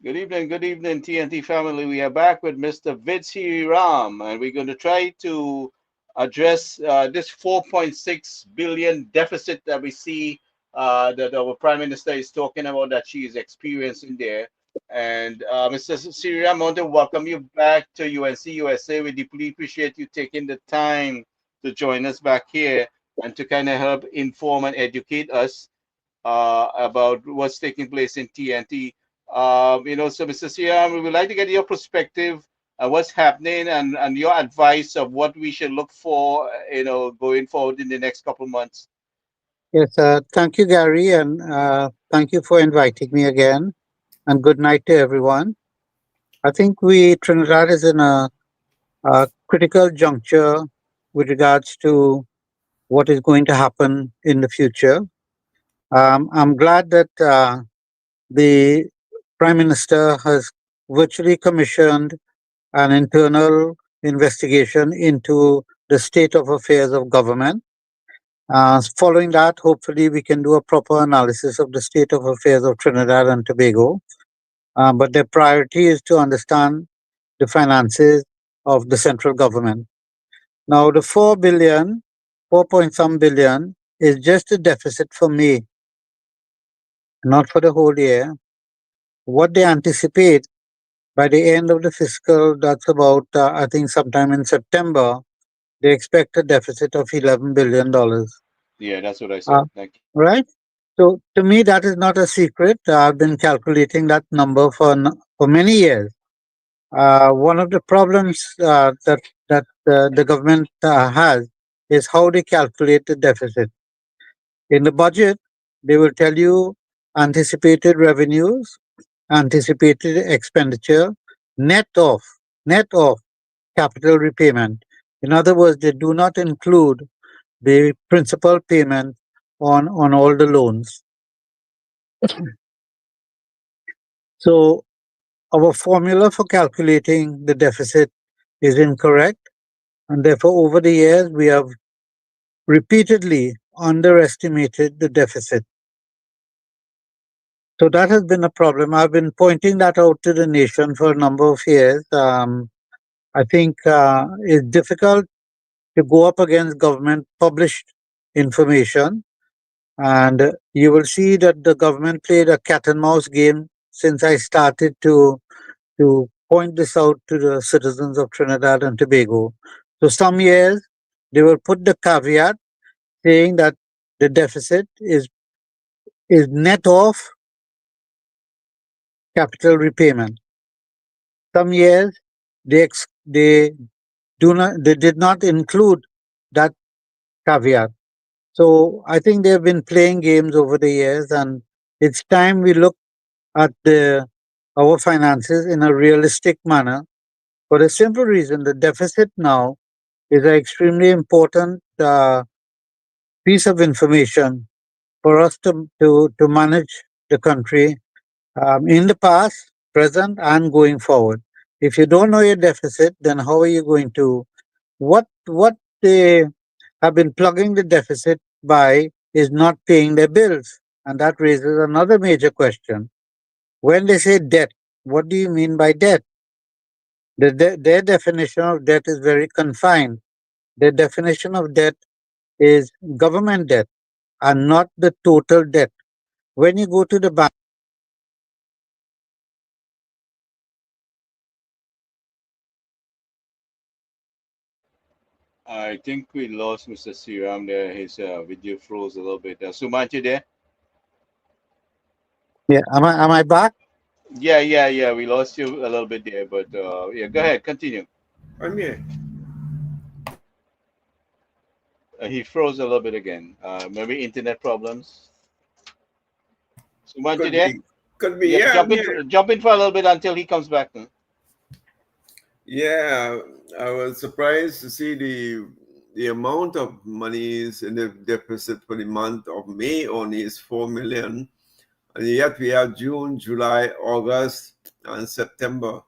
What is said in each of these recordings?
Good evening, TNT family. We are back with Mr. Vidsi Ram, and we're going to try to address this 4.6 billion deficit that we see that our Prime Minister is talking about that she is experiencing there. And Mr. Sriram, I want to welcome you back to UNC USA. We deeply appreciate you taking the time to join us back here and to kind of help inform and educate us about what's taking place in TNT. So Mr. Siam, we would like to get your perspective what's happening and your advice of what we should look for, going forward in the next couple of months. Yes, thank you, Gary, and thank you for inviting me again. And good night to everyone. I think Trinidad is in a critical juncture with regards to what is going to happen in the future. I'm glad that the Prime Minister has virtually commissioned an internal investigation into the state of affairs of government. Following that, hopefully, we can do a proper analysis of the state of affairs of Trinidad and Tobago. But their priority is to understand the finances of the central government. Now, the 4 point some billion, is just a deficit for May, not for the whole year. What they anticipate by the end of the fiscal, that's about, I think, sometime in September, they expect a deficit of $11 billion. Yeah, that's what I Uh, saw. Thank you. right? So to me, that is not a secret. I've been calculating that number for many years. One of the problems that the government has is how they calculate the deficit. In the budget, they will tell you anticipated revenues, anticipated expenditure, net of net of capital repayment. In other words, they do not include the principal payment on all the loans. So our formula for calculating the deficit is incorrect, and therefore, over the years, we have repeatedly underestimated the deficit. So that has been a problem. I've been pointing that out to the nation for a number of years. I think it's difficult to go up against government published information, and you will see that the government played a cat and mouse game since I started to point this out to the citizens of Trinidad and Tobago. So some years they will put the caveat saying that the deficit is net of capital repayment. Some years they did not include that caveat. So I think they've been playing games over the years, and it's time we look at the our finances in a realistic manner. For the simple reason, the deficit now is an extremely important piece of information for us to manage the country in the past, present, and going forward. If you don't know your deficit, then how are you going to what they have been plugging the deficit by is not paying their bills, and that raises another major question. When they say debt, what do you mean by debt? Their definition of debt is very confined. Their definition of debt is government debt and not the total debt. When you go to the bank, I think we lost Mr. Siram there. His video froze a little bit. Sumant, you there? yeah, am I back? Yeah. We lost you a little bit there, but yeah, go ahead, continue. I'm here. He froze a little bit again. Maybe internet problems. Sumant, you Could there? be. Could be. Yeah, Yeah, I'm here. jump in for a little bit until he comes back. Yeah, I was surprised to see the amount of monies in the deficit for the month of May only is 4 million, and yet we have June, July, August, and September.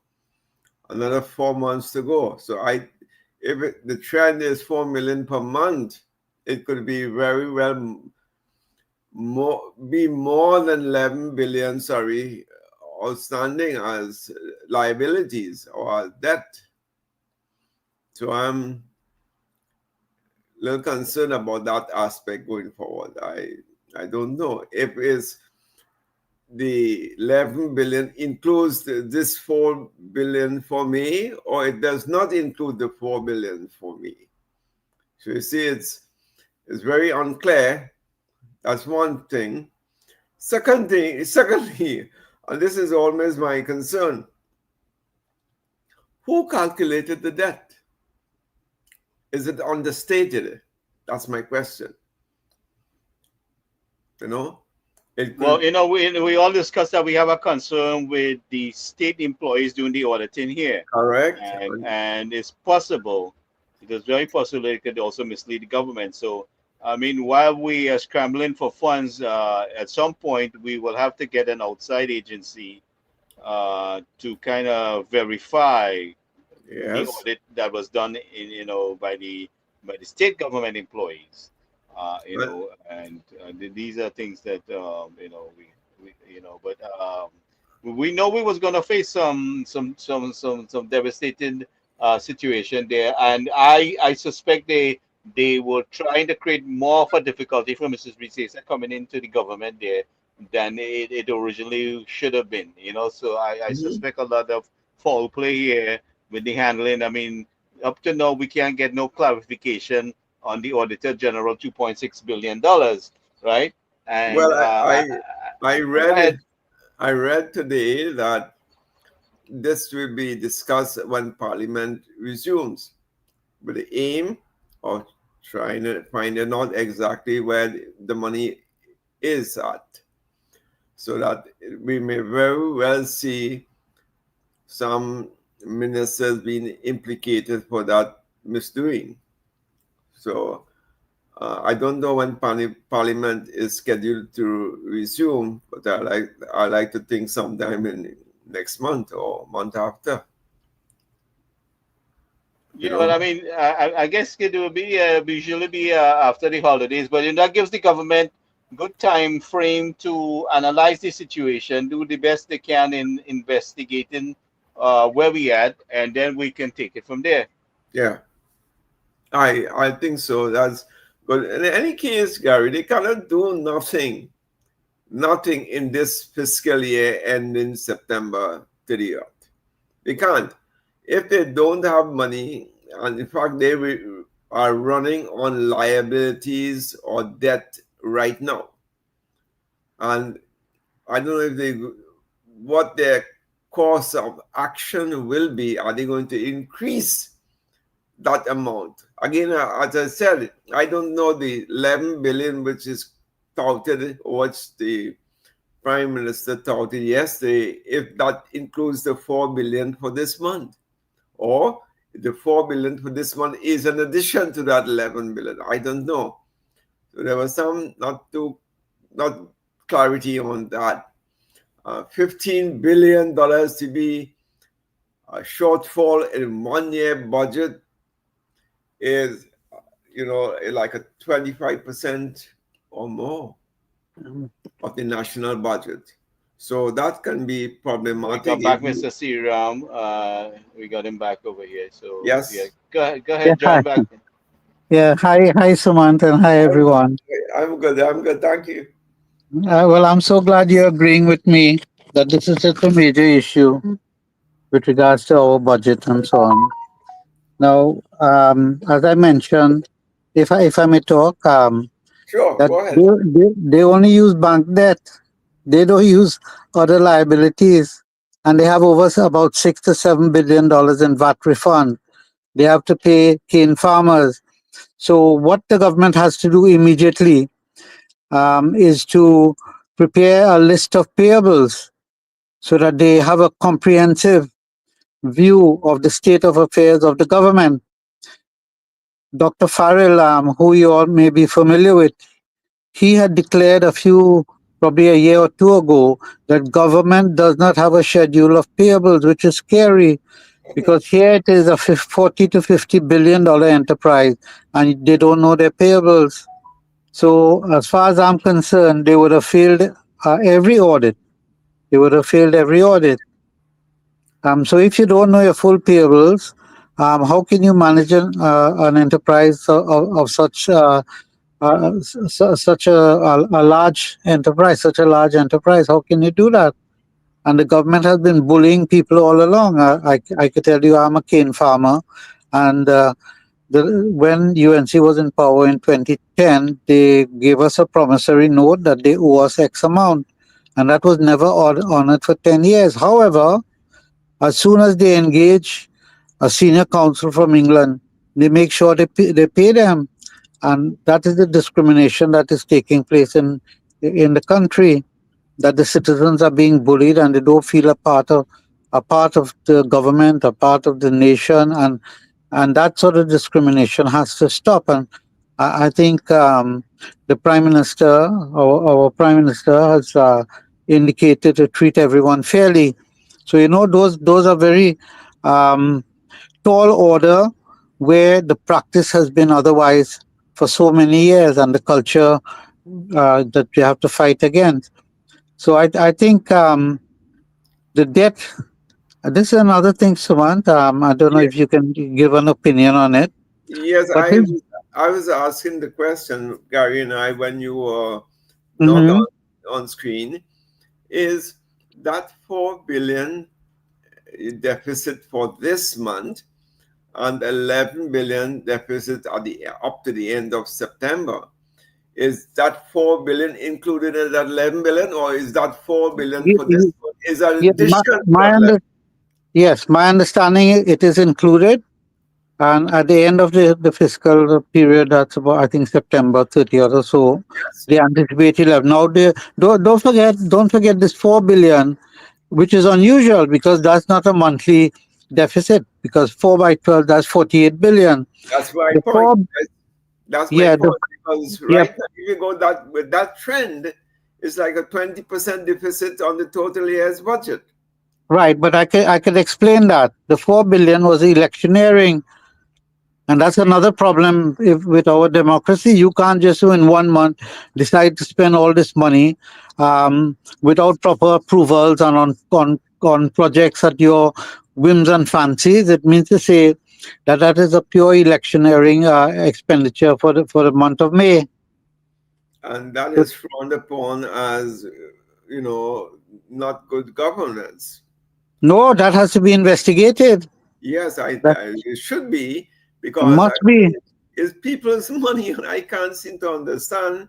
Another 4 months to go. So the trend is 4 million per month, it could be very well more than 11 billion. Sorry, outstanding as liabilities or debt. So I'm a little concerned about that aspect going forward. I don't know if it's the 11 billion includes this 4 billion for me, or it does not include the 4 billion for me. So you see, it's very unclear. That's one thing. Secondly, and this is always my concern, who calculated the debt? Is it understated? That's my question. You know? Well, you know, we all discussed that we have a concern with the state employees doing the auditing here. Correct. And it's possible, it is very possible it could also mislead the government. So, I mean, while we are scrambling for funds, at some point we will have to get an outside agency to kind of verify the audit that was done in, you know, by the state government employees. You know, and these are things that you know, we you know, but we know we was gonna face some devastating situation there, and I suspect they were trying to create more of a difficulty for Mrs. Reese coming into the government there than it originally should have been. You know, so I suspect a lot of foul play here with the handling. I mean, up to now we can't get no clarification on the Auditor General $2.6 billion, right? And well, I read today that this will be discussed when Parliament resumes, with the aim of trying to find out exactly where the money is at, so that we may very well see some ministers being implicated for that misdoing. So I don't know when Parliament is scheduled to resume, but I like to think sometime in next month or month after. Yeah, well, I mean, I guess it will be usually be after the holidays, but that gives the government good time frame to analyze the situation, do the best they can in investigating where we at, and then we can take it from there. Yeah, I think so. But in any case, Gary, they cannot do nothing in this fiscal year ending September 30th. They can't. If they don't have money, and in fact they are running on liabilities or debt right now, and I don't know what their course of action will be. Are they going to increase that amount? Again, as I said, I don't know the 11 billion which is touted, what the Prime Minister touted yesterday, if that includes the 4 billion for this month, or the 4 billion for this month is an addition to that 11 billion. I don't know. So there was some not clarity on that. $15 billion to be a shortfall in 1 year budget is, you know, like a 25% or more of the national budget. So that can be problematic. We got back Mr. Sriram. We got him back over here. So yes, yeah, go ahead, John. Back. Yeah, hi, Sumant, and hi everyone. I'm good. Thank you. Well, I'm so glad you're agreeing with me that this is just a major issue with regards to our budget and so on. Now, as I mentioned, if I may talk, sure, that go ahead. they only use bank debt. They don't use other liabilities, and they have over about $6 to $7 billion in VAT refund. They have to pay cane farmers. So what the government has to do immediately is to prepare a list of payables so that they have a comprehensive view of the state of affairs of the government. Dr. Farrell, who you all may be familiar with, he had declared probably a year or two ago, that government does not have a schedule of payables, which is scary because here it is a $40 to $50 billion enterprise and they don't know their payables. So as far as I'm concerned, they would have failed every audit They would have failed every audit. So if you don't know your full payables, how can you manage an enterprise of such such a large enterprise, such a large enterprise? How can you do that? And the government has been bullying people all along. I could tell you, I'm a cane farmer, and when UNC was in power in 2010, they gave us a promissory note that they owe us X amount, and that was never honored for 10 years. However, as soon as they engage a senior counsel from England, they make sure they pay them, and that is the discrimination that is taking place in the country. That the citizens are being bullied and they don't feel a part of the government, a part of the nation, and that sort of discrimination has to stop. And I think the Prime Minister, our Prime Minister, has indicated to treat everyone fairly. So those are very tall order where the practice has been otherwise for so many years, and the culture that we have to fight against. So I think the debt. This is another thing, Sumant. I don't know Yes. if you can give an opinion on it. Yes, But I was asking the question, Gary and I, when you were not Mhm. on screen, is that 4 billion deficit for this month and 11 billion deficit at the up to the end of September. Is that 4 billion included in that 11 billion, or is that 4 billion for this month? Is that Yeah, additional to my that 11? yes, my understanding it is included, and at the end of the fiscal period, that's about I think September 30th or so, Yes. they anticipate 11. Now, don't forget this 4 billion, which is unusual because that's not a monthly deficit. Because 4 by 12, that's 48 billion. That's my The point. four, That's my yeah, point, because yeah, right now, if you go that with that trend, it's like a 20% deficit on the total year's budget. right. But I could explain that the 4 billion was electioneering. And that's another problem with our democracy. You can't just in 1 month decide to spend all this money without proper approvals and on projects at your whims and fancies. It means to say that is a pure electioneering expenditure for the month of May. And that So, is frowned upon as, you know, not good governance. no, that has to be investigated. Yes, That it should be, because must be. it's people's money, and I can't seem to understand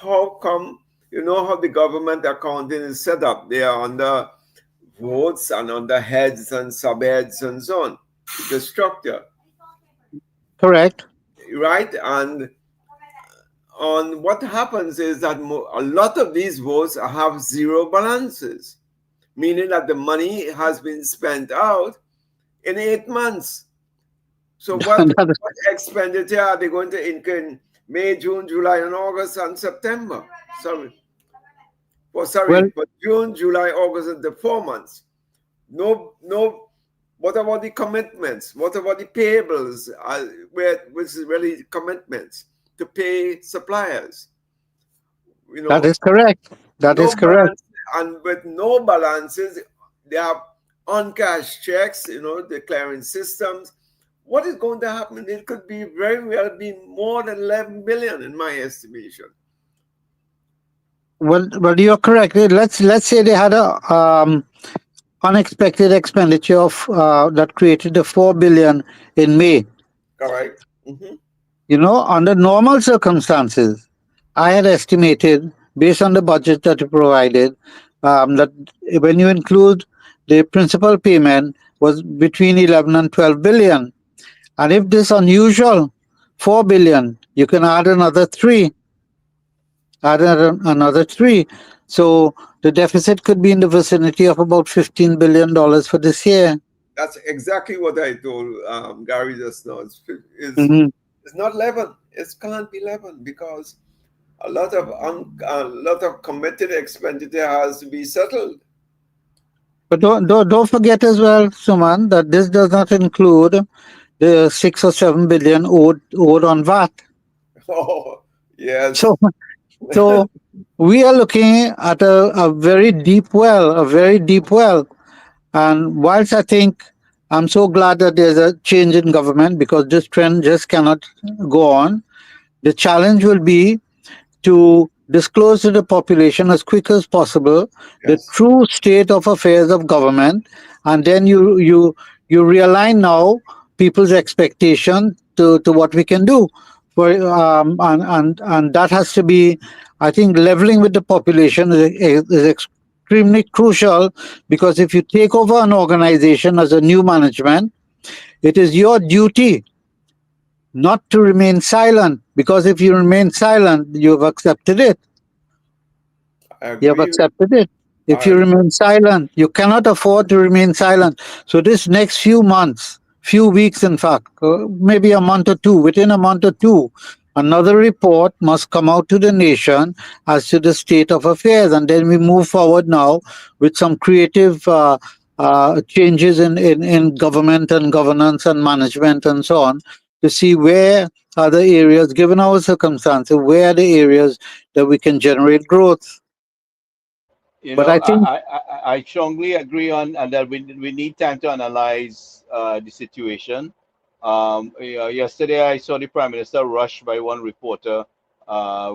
how come, you know, how the government accounting is set up. They are under votes and under heads and subheads and so on. The structure, Correct. right? And on what happens is that a lot of these votes have zero balances, meaning that the money has been spent out in 8 months. So what That is- expenditure are they going to incur in May, June, July, and August and September? well, For June, July, August, and the 4 months. No. What about the commitments? What about the payables? Which is really commitments to pay suppliers. You that know, is correct. That no is correct. balance, and with no balances, they have uncashed checks. You know, the clearing systems. What is going to happen? It could be very well be more than 11 billion in my estimation. Well, you're correct. Let's say they had a unexpected expenditure of that created the 4 billion in May. Correct. Mm-hmm. Under normal circumstances, I had estimated based on the budget that you provided that when you include the principal payment was between 11 and 12 billion. And if this unusual 4 billion, you can add another three. Another three. So the deficit could be in the vicinity of about $15 billion for this year. That's exactly what I told Gary just now. Mhm. It's not 11. It can't be 11 because a lot of committed expenditure has to be settled. But don't forget as well, Suman, that this does not include the 6 or 7 billion owed on VAT. Oh, yes. So so we are looking at a very deep well, a very deep well. And whilst I think I'm so glad that there's a change in government because this trend just cannot go on, the challenge will be to disclose to the population as quick as possible the Yes. true state of affairs of government, and then you realign now people's expectation to what we can do. For and that has to be, I think, leveling with the population is extremely crucial, because if you take over an organization as a new management, it is your duty not to remain silent, because if you remain silent, you have accepted it. I You have agree. accepted it. If I you remain silent, you cannot afford to remain silent. So this next few months, few weeks, in fact, maybe a month or two, within a month or two, another report must come out to the nation as to the state of affairs, and then we move forward now with some creative changes in government and governance and management and so on, to see where are the areas, given our circumstances, where are the areas that we can generate growth. You But know, I think, I strongly agree on and that we need time to analyze the situation. Yesterday, I saw the Prime Minister rushed by one reporter,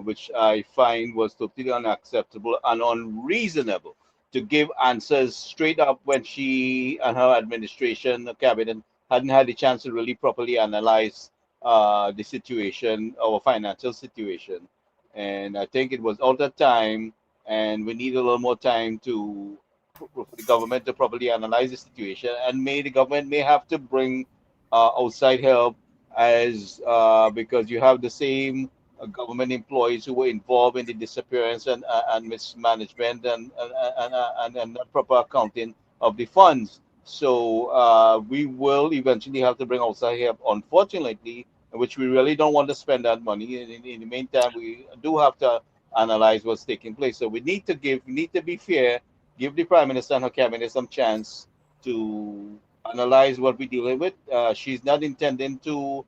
which I find was totally unacceptable and unreasonable, to give answers straight up when she and her administration, the cabinet, hadn't had the chance to really properly analyze the situation, our financial situation. And I think it was out of time, and we need a little more time for the government to properly analyze the situation, and the government may have to bring outside help, as because you have the same government employees who were involved in the disappearance and mismanagement and not proper accounting of the funds. So we will eventually have to bring outside help, unfortunately, which we really don't want to spend that money. In the meantime, we do have to analyze what's taking place. So we need to be fair, give the Prime Minister and her cabinet some chance to analyze what we're dealing with. She's not intending to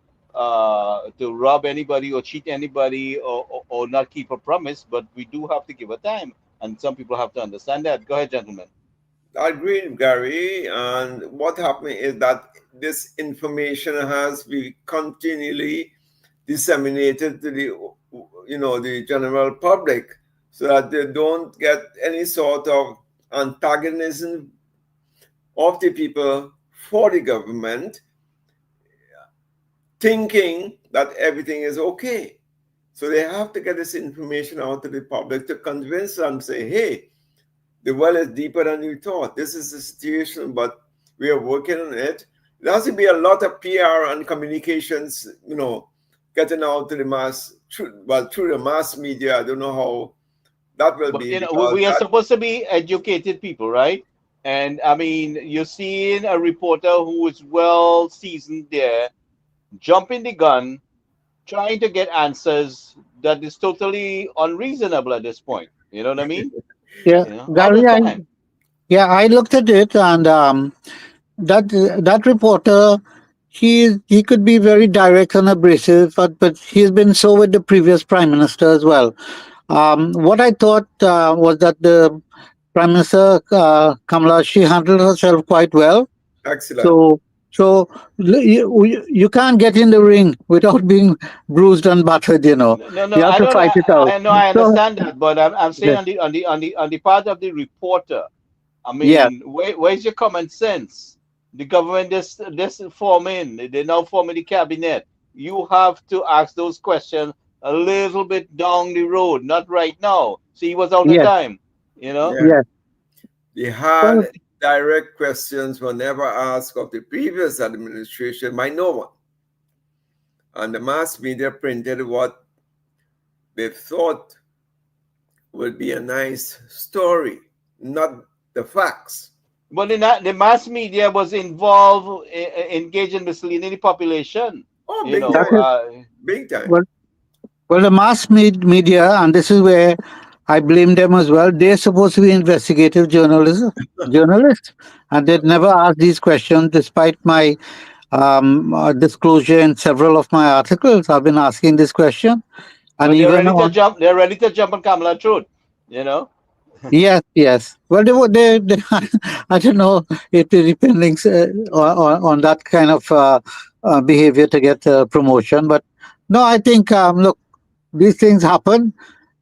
rob anybody or cheat anybody, or not keep a promise, but we do have to give her time. And some people have to understand that. Go ahead, gentlemen. I agree, Gary. And what happened is that this information has been continually disseminated to the general public, so that they don't get any sort of antagonism of the people for the government, thinking that everything is okay. So they have to get this information out to the public to convince them, say, hey, the well is deeper than you thought. This is the situation, but we are working on it. There has to be a lot of PR and communications, getting out to the mass, through the mass media. I don't know how that will But be, we because are that, supposed to be educated people, right? And I mean, you're seeing a reporter who is well seasoned there jumping the gun, trying to get answers that is totally unreasonable at this point. You know what I mean? yeah, All Gary, the time. I looked at it, and that reporter, he could be very direct and abrasive, but he's been so with the previous prime minister as well. What I thought was that the Prime Minister Kamala, she handled herself quite well. excellent. So, you can't get in the ring without being bruised and battered. No, no, You have I to don't. fight it out. I know, I So, understand that, but I'm saying yeah, on the part of the reporter. I yeah, mean, where's your common sense? The government this forming. They're now forming the cabinet. You have to ask those questions a little bit down the road, not right now. See, he was out of yes, time. You know. Yeah. yes. The Well, hard, direct questions were never asked of the previous administration by no one. And the mass media printed what they thought would be a nice story, not the facts. But the mass media was involved, engaged in misleading the population. Oh, You big that know, time, is big time. well. Well, the media, and this is where I blame them as well. They're supposed to be investigative journalists, and they'd never ask these questions, despite my disclosure in several of my articles. I've been asking this question. And they're even ready to on, jump. They're ready to jump on Kamala Truth. You know. yes, yes. Well, they I don't know if they're depending on that kind of behavior to get promotion. But no, I think, look, these things happen.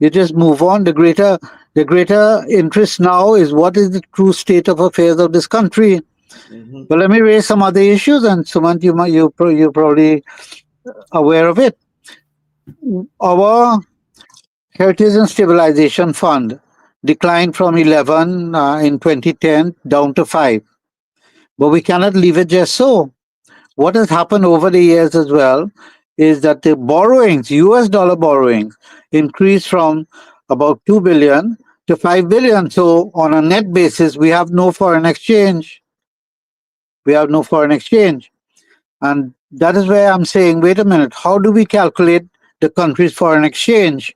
You just move on. The greater interest now is what is the true state of affairs of this country. Mhm. But let me raise some other issues, and Sumant, you're probably aware of it. Our Heritage and Stabilization Fund declined from 11 in 2010 down to 5. But we cannot leave it just so. What has happened over the years as well is that the borrowings, US dollar borrowings, increased from about 2 billion to 5 billion. So on a net basis, we have no foreign exchange. We have no foreign exchange. And that is where I'm saying, wait a minute, how do we calculate the country's foreign exchange?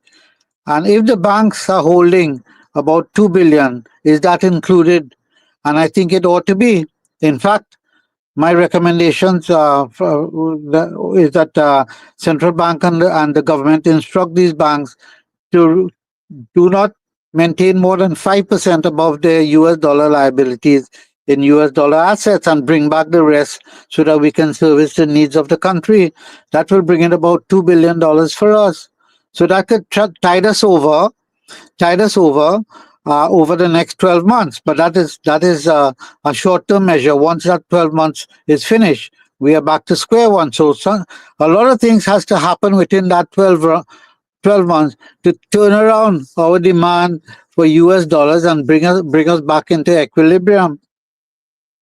And if the banks are holding about 2 billion, is that included? And I think it ought to be. In fact, my recommendations is that central bank and the government instruct these banks to do not maintain more than 5% above their US dollar liabilities in US dollar assets and bring back the rest so that we can service the needs of the country. That will bring in about $2 billion for us. So that could tide us over the next 12 months. But that is a short-term measure. Once that 12 months is finished, we are back to square one. So a lot of things has to happen within that 12 months to turn around our demand for US dollars and bring us back into equilibrium.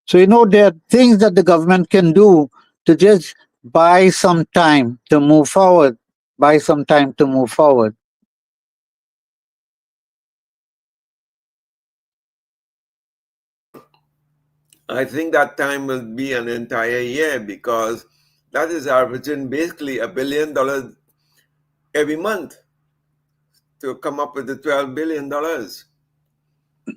So there are things that the government can do to just buy some time to move forward. Buy some time to move forward. I think that time will be an entire year because that is averaging basically $1 billion every month to come up with the $12 billion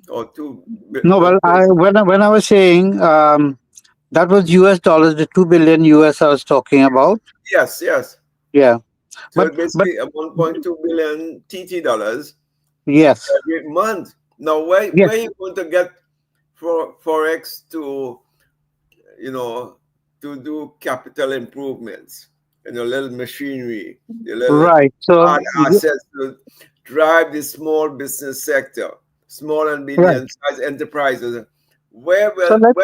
or two. No, well, when I was saying that was US dollars, the 2 billion US I was talking about. Yes, yes. Yeah, So but basically, 1.2 billion TT dollars yes, every month. Now, where yes, are you going to get forex to, to do capital improvements and a little machinery, the little right. hard assets to drive the small business sector, small and Right. medium sized enterprises? So let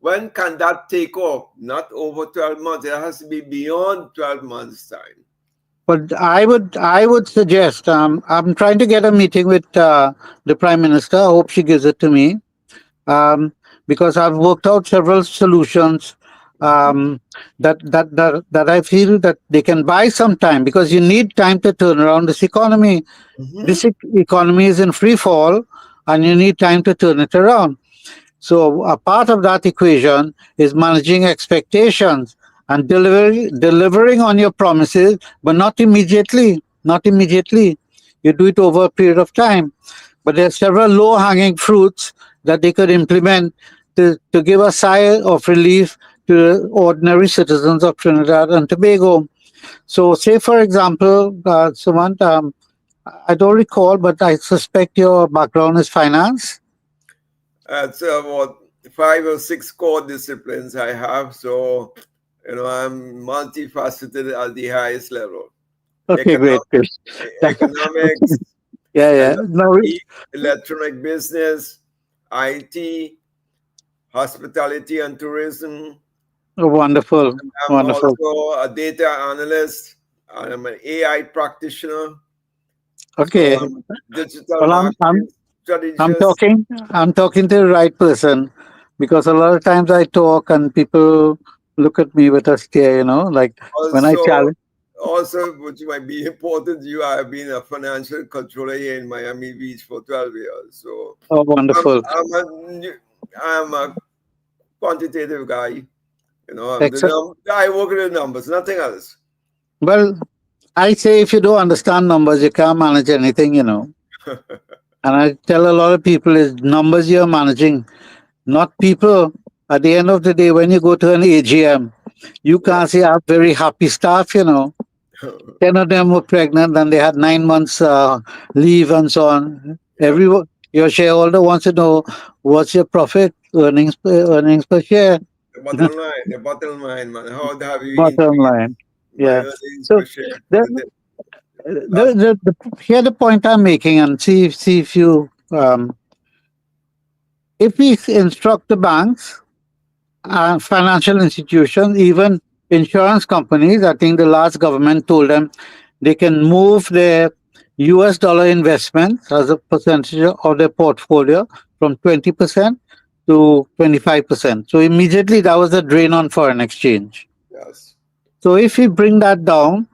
When can that take off? Not over 12 months. It has to be beyond 12 months' time. But I would suggest, I'm trying to get a meeting with the Prime Minister. I hope she gives it to me, because I've worked out several solutions, that I feel that they can buy some time, because you need time to turn around this economy. This economy is in free fall, and you need time to turn it around. So a part of that equation is managing expectations and delivering on your promises, but not immediately. Not immediately. You do it over a period of time. But there are several low-hanging fruits that they could implement to give a sigh of relief to the ordinary citizens of Trinidad and Tobago. So, say for example, Sumant, I don't recall, but I suspect your background is finance. It's about 5 or 6 core disciplines I have. So, I'm multifaceted at the highest level. Okay, great. Good. Economics, Yeah, yeah. No, electronic business, IT, hospitality and tourism. wonderful, I'm wonderful. also a data analyst. I'm an AI practitioner. So Okay. I'm digital Well, marketing I'm strategist. talking I'm talking to the right person, because a lot of times I talk and people look at me with a stare, like when I Also, challenge. which might be important to you, I have been a financial controller here in Miami Beach for 12 years. So Oh, I'm, wonderful. I'm a quantitative guy. Excellent. I work with the numbers, nothing else. Well, I say if you don't understand numbers, you can't manage anything. And I tell a lot of people is numbers you're managing, not people. At the end of the day, when you go to an AGM, you Yeah. can't say I have very happy staff. 10 of them were pregnant and they had 9 months leave and so on. Yeah. Your shareholder wants to know what's your profit, earnings per share, The bottom line, man. How have you bottom increased line. my Yeah. earnings So per share for the, the last? here the point I'm making, and see if you if we instruct the banks and financial institutions, even insurance companies, I think the last government told them they can move their US dollar investments as a percentage of their portfolio from 20% to 25%. So immediately that was a drain on foreign exchange. Yes. So if we bring that down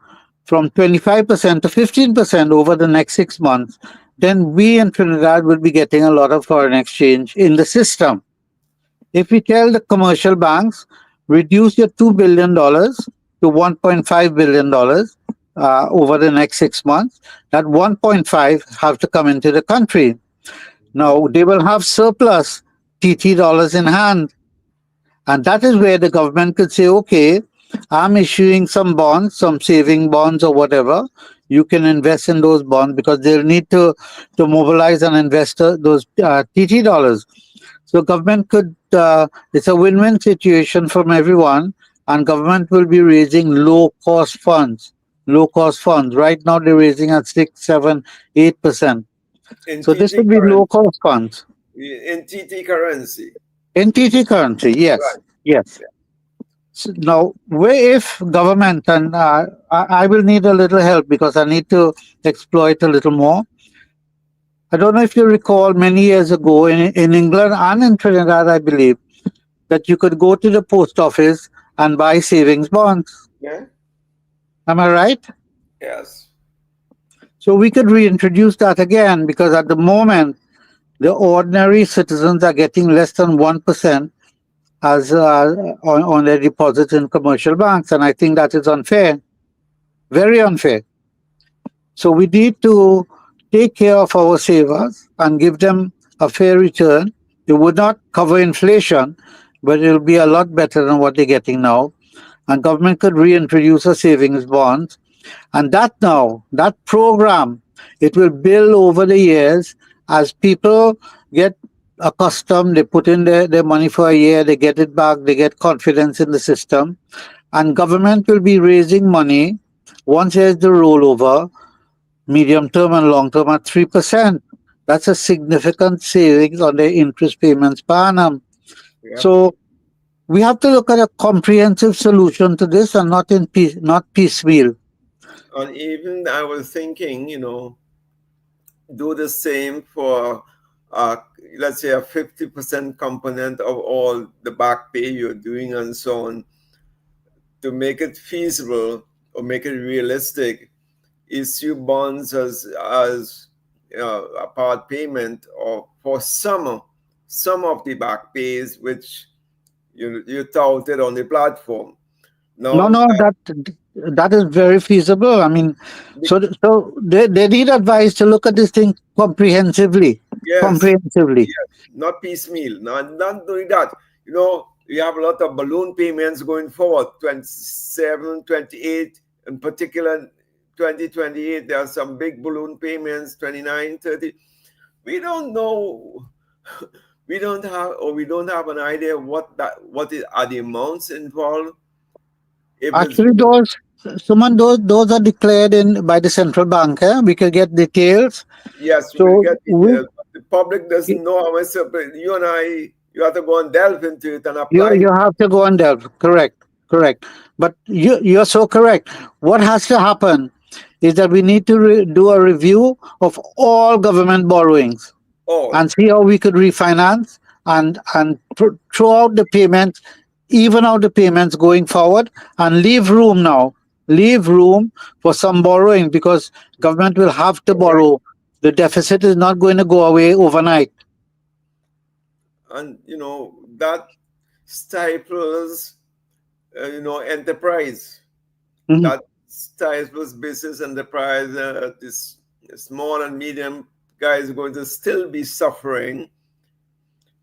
from 25% to 15% over the next 6 months, then we in Trinidad will be getting a lot of foreign exchange in the system. If we tell the commercial banks, reduce your $2 billion to $1.5 billion over the next 6 months, that 1.5 have to come into the country. Now, they will have surplus TT dollars in hand. And that is where the government could say, okay, I'm issuing some bonds, some saving bonds or whatever. You can invest in those bonds because they'll need to mobilize and invest those TT dollars. So government could, it's a win-win situation from everyone, and government will be raising low-cost funds. Low-cost funds. Right now they're raising at 6, 7, 8%. In So this TT would be currency. low-cost funds. In TT currency. In TT currency, yes, Right. yes. So now, where if government, and I will need a little help because I need to exploit a little more. I don't know if you recall many years ago in England and in Trinidad, I believe, that you could go to the post office and buy savings bonds. Yeah. Am I right? Yes. So we could reintroduce that again because at the moment, the ordinary citizens are getting less than 1% as on their deposits in commercial banks. And I think that is unfair, very unfair. So we need to take care of our savers and give them a fair return. It would not cover inflation, but it'll be a lot better than what they're getting now. And government could reintroduce a savings bonds. And that program, it will build over the years as people get accustomed, they put in their money for a year, they get it back, they get confidence in the system. And government will be raising money once there's the rollover, medium term and long term at 3%. That's a significant savings on their interest payments per annum. Yep. So we have to look at a comprehensive solution to this and not piecemeal. And even I was thinking, do the same for, let's say, a 50% component of all the back pay you're doing and so on, to make it feasible or make it realistic. Issue bonds as a part payment or for some of the back pays which you touted on the platform. No, that is very feasible. I mean, so they need advice to look at this thing comprehensively. Yes. Comprehensively. Yes. Not piecemeal. Not doing that. We have a lot of balloon payments going forward, 27, 28, in particular 2028. There are some big balloon payments, 29, 30. We don't know. We don't have an idea what are the amounts involved. Actually, those are declared in by the central bank. We can get details. Yes, we will get details. But the public doesn't know how much. You and I, you have to go and delve into it and apply. You have to go and delve. Correct. But you're so correct. What has to happen is that we need to do a review of all government borrowings and see how we could refinance and throw out the payments, even out the payments going forward, and leave room for some borrowing because government will have to borrow. The deficit is not going to go away overnight. And that stifles enterprise. Mm-hmm. That stifles business enterprise. This small and medium guys are going to still be suffering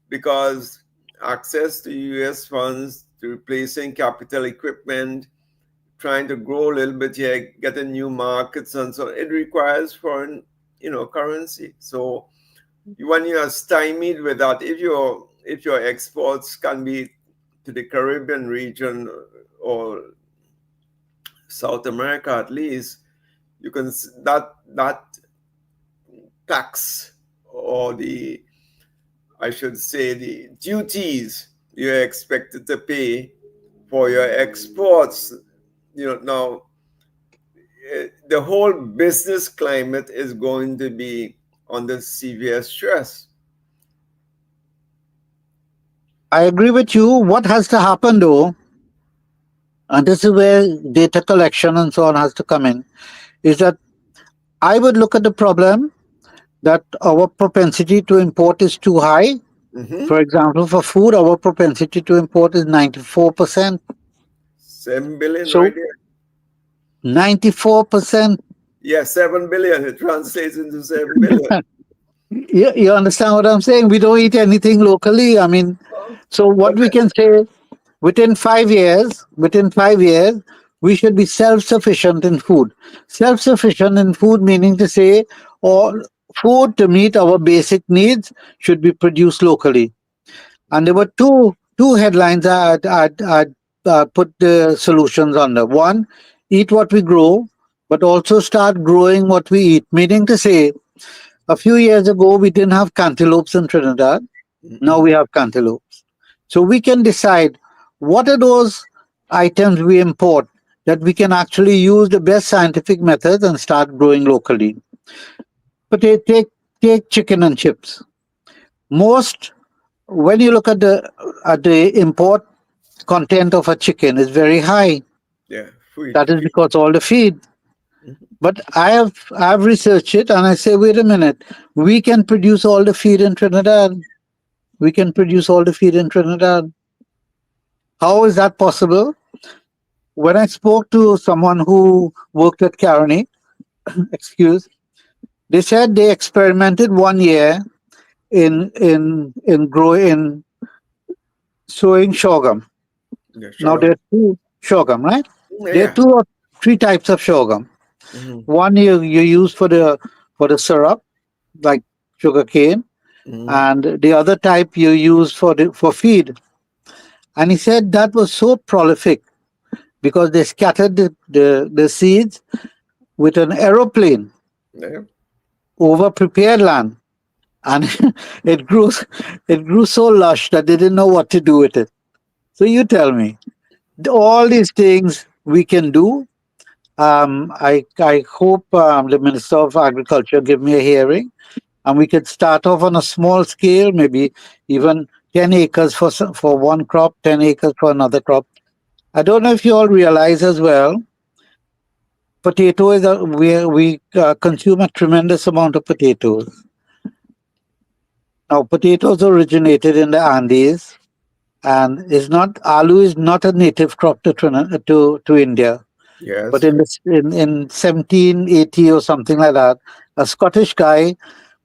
because access to US funds, to replacing capital equipment, trying to grow a little bit here, getting new markets, and so it requires foreign, currency. So when you are stymied with that, if your exports can be to the Caribbean region or South America at least, you can that tax, or I should say the duties you're expected to pay for your exports, now the whole business climate is going to be under severe stress. I agree with you. What has to happen though, and this is where data collection and so on has to come in, is that I would look at the problem that our propensity to import is too high. Mm-hmm. For example, for food, our propensity to import is 94%. 7 billion So right there. 94%. Yeah, 7 billion. It translates into 7 billion. You understand what I'm saying? We don't eat anything locally. I mean, so what we can say, within 5 years, we should be self-sufficient in food. Self-sufficient in food meaning to say, all food to meet our basic needs should be produced locally. And there were two headlines I'd put the solutions under. One, eat what we grow, but also start growing what we eat. Meaning to say, a few years ago we didn't have cantaloupes in Trinidad. Now we have cantaloupes. So we can decide what are those items we import that we can actually use the best scientific methods and start growing locally. But take chicken and chips. Most, when you look at the import content of a chicken, is very high. Yeah, food. That is because all the feed. But I've researched it and I say, wait a minute, we can produce all the feed in Trinidad. We can produce all the feed in Trinidad. How is that possible? When I spoke to someone who worked at Caroni, they said they experimented 1 year in sowing sorghum. Yeah, Now there are two sorghum, right? There yeah. are 2 or 3 types of sorghum. One you use for the syrup, like sugar cane, and the other type you use for feed. And he said that was so prolific because they scattered the seeds with an aeroplane Yeah. over prepared land, and it grew so lush that they didn't know what to do with it. So you tell me, all these things we can do. I hope the Minister of Agriculture give me a hearing, and we could start off on a small scale, maybe even 10 acres for one crop, 10 acres for another crop. I don't know if you all realize as well, potato is we consume a tremendous amount of potatoes. Now, potatoes originated in the Andes, and aloo is not a native crop to India. Yes. But in 1780 or something like that, a Scottish guy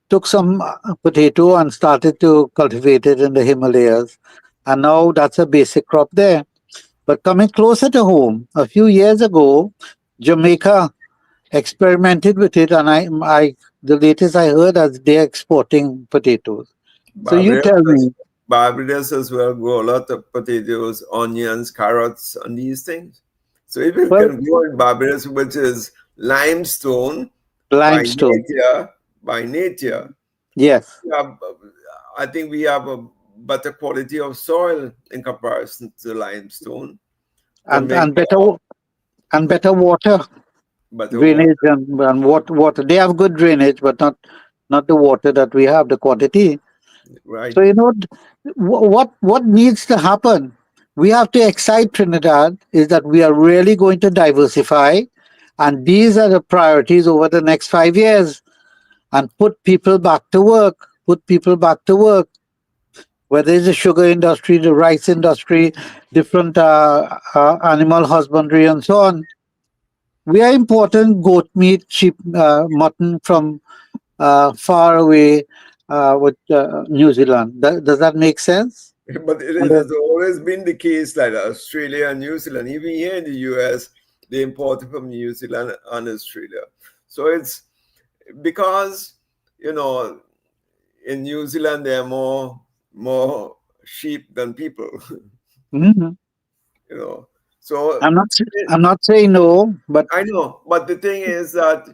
took some potato and started to cultivate it in the Himalayas. And now that's a basic crop there. But coming closer to home, a few years ago, Jamaica experimented with it, and the latest I heard is they're exporting potatoes. So you tell me. Barbados as well grow a lot of potatoes, onions, carrots, and these things. So if you can grow in Barbados, which is limestone. By nature, yes, I think we have a better quality of soil in comparison to limestone, and better water, drainage and water. They have good drainage, but not the water that we have, the quantity. Right. So what needs to happen? We have to excite Trinidad is that we are really going to diversify, and these are the priorities over the next 5 years, and put people back to work. Whether it's the sugar industry, the rice industry, different animal husbandry, and so on. We are importing goat meat, sheep, mutton from far away with New Zealand. Does that make sense? But it has always been the case, like Australia and New Zealand, even here in the US, they import it from New Zealand and Australia. So it's because, you know, in New Zealand there are more sheep than people. Mhm. You know. So I'm not saying no, but I know, but the thing is that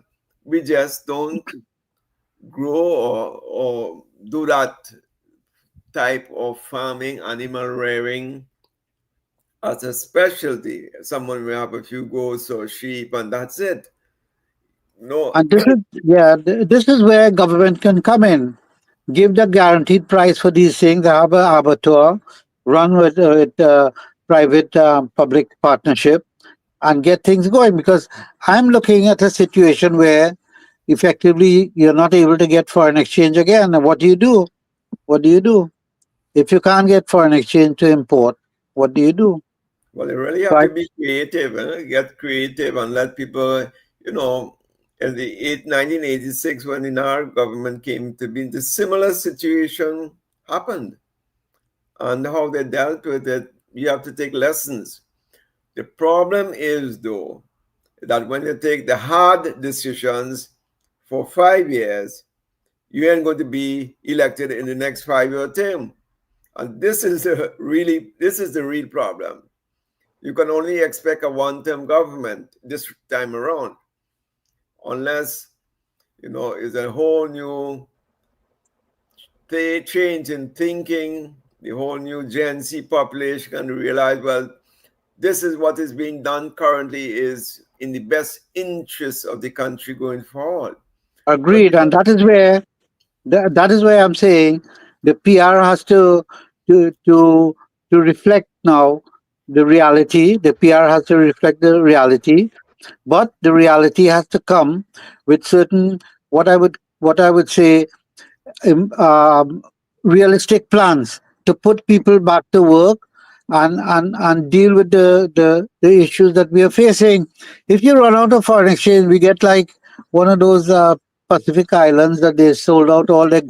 we just don't grow or do that type of farming, animal rearing as a specialty. Someone will have a few goats or sheep and that's it. No, and this is where government can come in. Give the guaranteed price for these things. Have a abattoir, run with private public partnership, and get things going. Because I'm looking at a situation where effectively you're not able to get foreign exchange again. And what do you do? What do you do if you can't get foreign exchange to import? What do you do? well, you really have to Right? be creative, get creative and let people, you know, in the 1986 when our government came to be, the similar situation happened. And how they dealt with it, you have to take lessons. The problem is, though, that when you take the hard decisions for 5 years, you ain't going to be elected in the next 5 year term. And this is the real problem. You can only expect a one-term government this time around, unless you know it's a whole new change in thinking. The whole new Gen Z population can realize, well, this is what is being done currently is in the best interest of the country going forward. But Agreed. And that is where I'm saying the PR has to to to reflect now the reality. The PR has to reflect the reality, but the reality has to come with certain what I would say realistic plans to put people back to work and deal with the issues that we are facing. If you run out of foreign exchange, we get like one of those Pacific islands that they sold out all their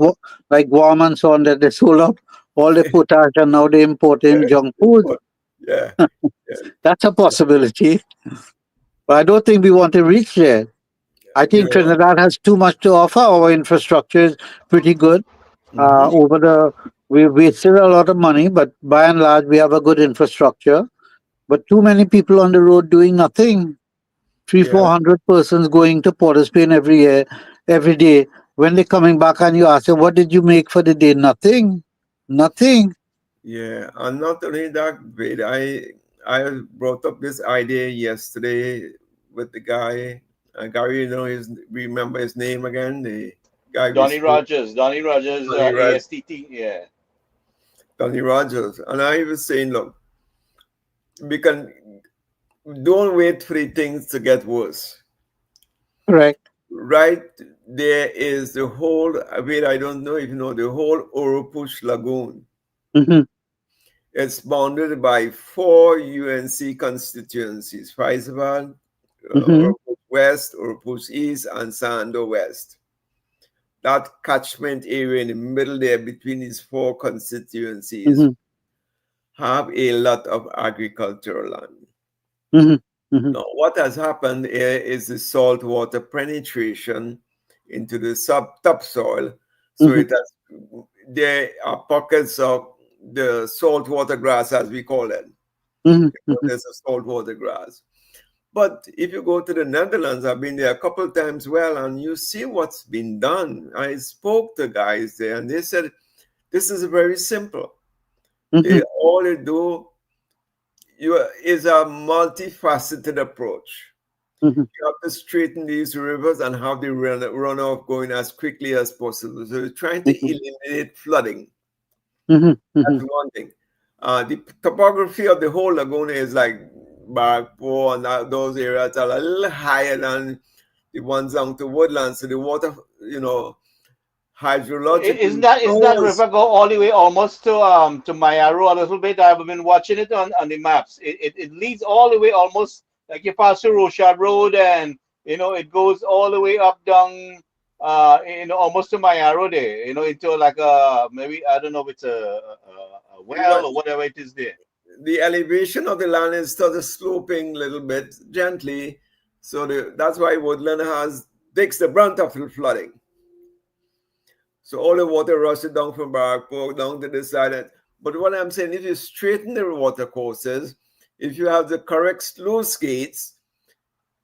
like Guam and so on, that they sold out all the potash and now they import in junk food. yeah, yeah, That's a possibility, but I don't think we want to reach there. I you think know, Trinidad has too much to offer. Our infrastructure is pretty good. mhm, Over the we still a lot of money, but by and large we have a good infrastructure. But too many people on the road doing nothing. Three, yeah, 400 persons going to Port of Spain every year, every day. When they're coming back and you ask them, what did you make for the day? Nothing. Nothing. yeah. And not only that, but I brought up this idea yesterday with the guy. Gary, you know remember his name again? The guy we spoke, Donnie Rogers, Tony ASTT. Yeah. Tony Rogers, and I was saying, look, we can don't wait for the things to get worse. Correct. Right there is the whole. Wait, I don't know if you know the whole Oropouche Lagoon. Hmm. It's bounded by 4 UNC constituencies: Faisal, Hmm. Oropouche West, Oropouche East, and Sando West. That catchment area in the middle there between these four constituencies Hmm. have a lot of agricultural land. Hmm. Hmm. Now, what has happened here is the saltwater penetration into the topsoil. So Hmm. it has, there are pockets of the saltwater grass, as we call it. Hmm. Hmm. There's a saltwater grass. But if you go to the Netherlands, I've been there a couple of times, well, and you see what's been done. I spoke to guys there, and they said, this is very simple. Hmm. All they do is a multifaceted approach. Hmm. You have to straighten these rivers and have the runoff going as quickly as possible. So we're trying to eliminate flooding. Hmm. That's Hmm. one thing. The topography of the whole lagoon is like Barpo and those areas are a little higher than the ones down to woodlands. So the water, you know, Isn't hydrologically that flows. river go all the way almost to Mayaro a little bit? I've been watching it on the maps. It leads all the way almost like you pass through Rochard Road and it goes all the way up down almost to Mayaro there, into like a maybe I don't know if it's a You know, well or whatever it is there. the elevation of the land is sort of sloping a little bit gently. So that's why woodland takes the brunt of the flooding. So all the water rushes down from Barrackport down to the side. But what I'm saying, if you straighten the water courses, if you have the correct sluice gates,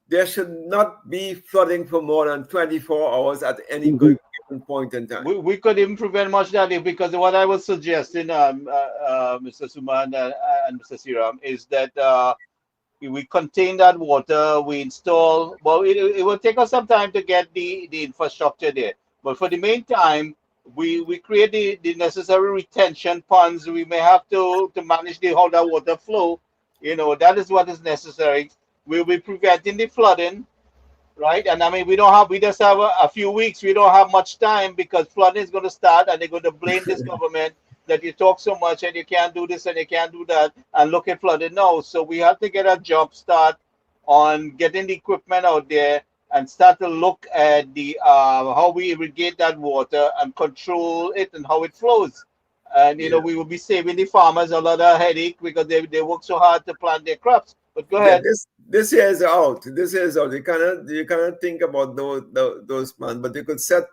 there should not be flooding for more than 24 hours at any given point in time. We could even prevent much of that because what I was suggesting, Mr. Suman and Mr. Siram, is that we contain that water, we install, well, it will take us some time to get the infrastructure there. But for the meantime, we create the necessary retention ponds. We may have to manage how that water flow. You know, that is what is necessary. We'll be preventing the flooding, right? And I mean, we just have a few weeks. We don't have much time because flooding is going to start and they're going to blame this government that you talk so much and you can't do this and you can't do that and look at flooding now. So we have to get a job start on getting the equipment out there and start to look at the how we irrigate that water and control it and how it flows. And you know, we will be saving the farmers a lot of headache because they work so hard to plant their crops. But go ahead. This year is out. This year is out. You cannot think about those plans, but you could set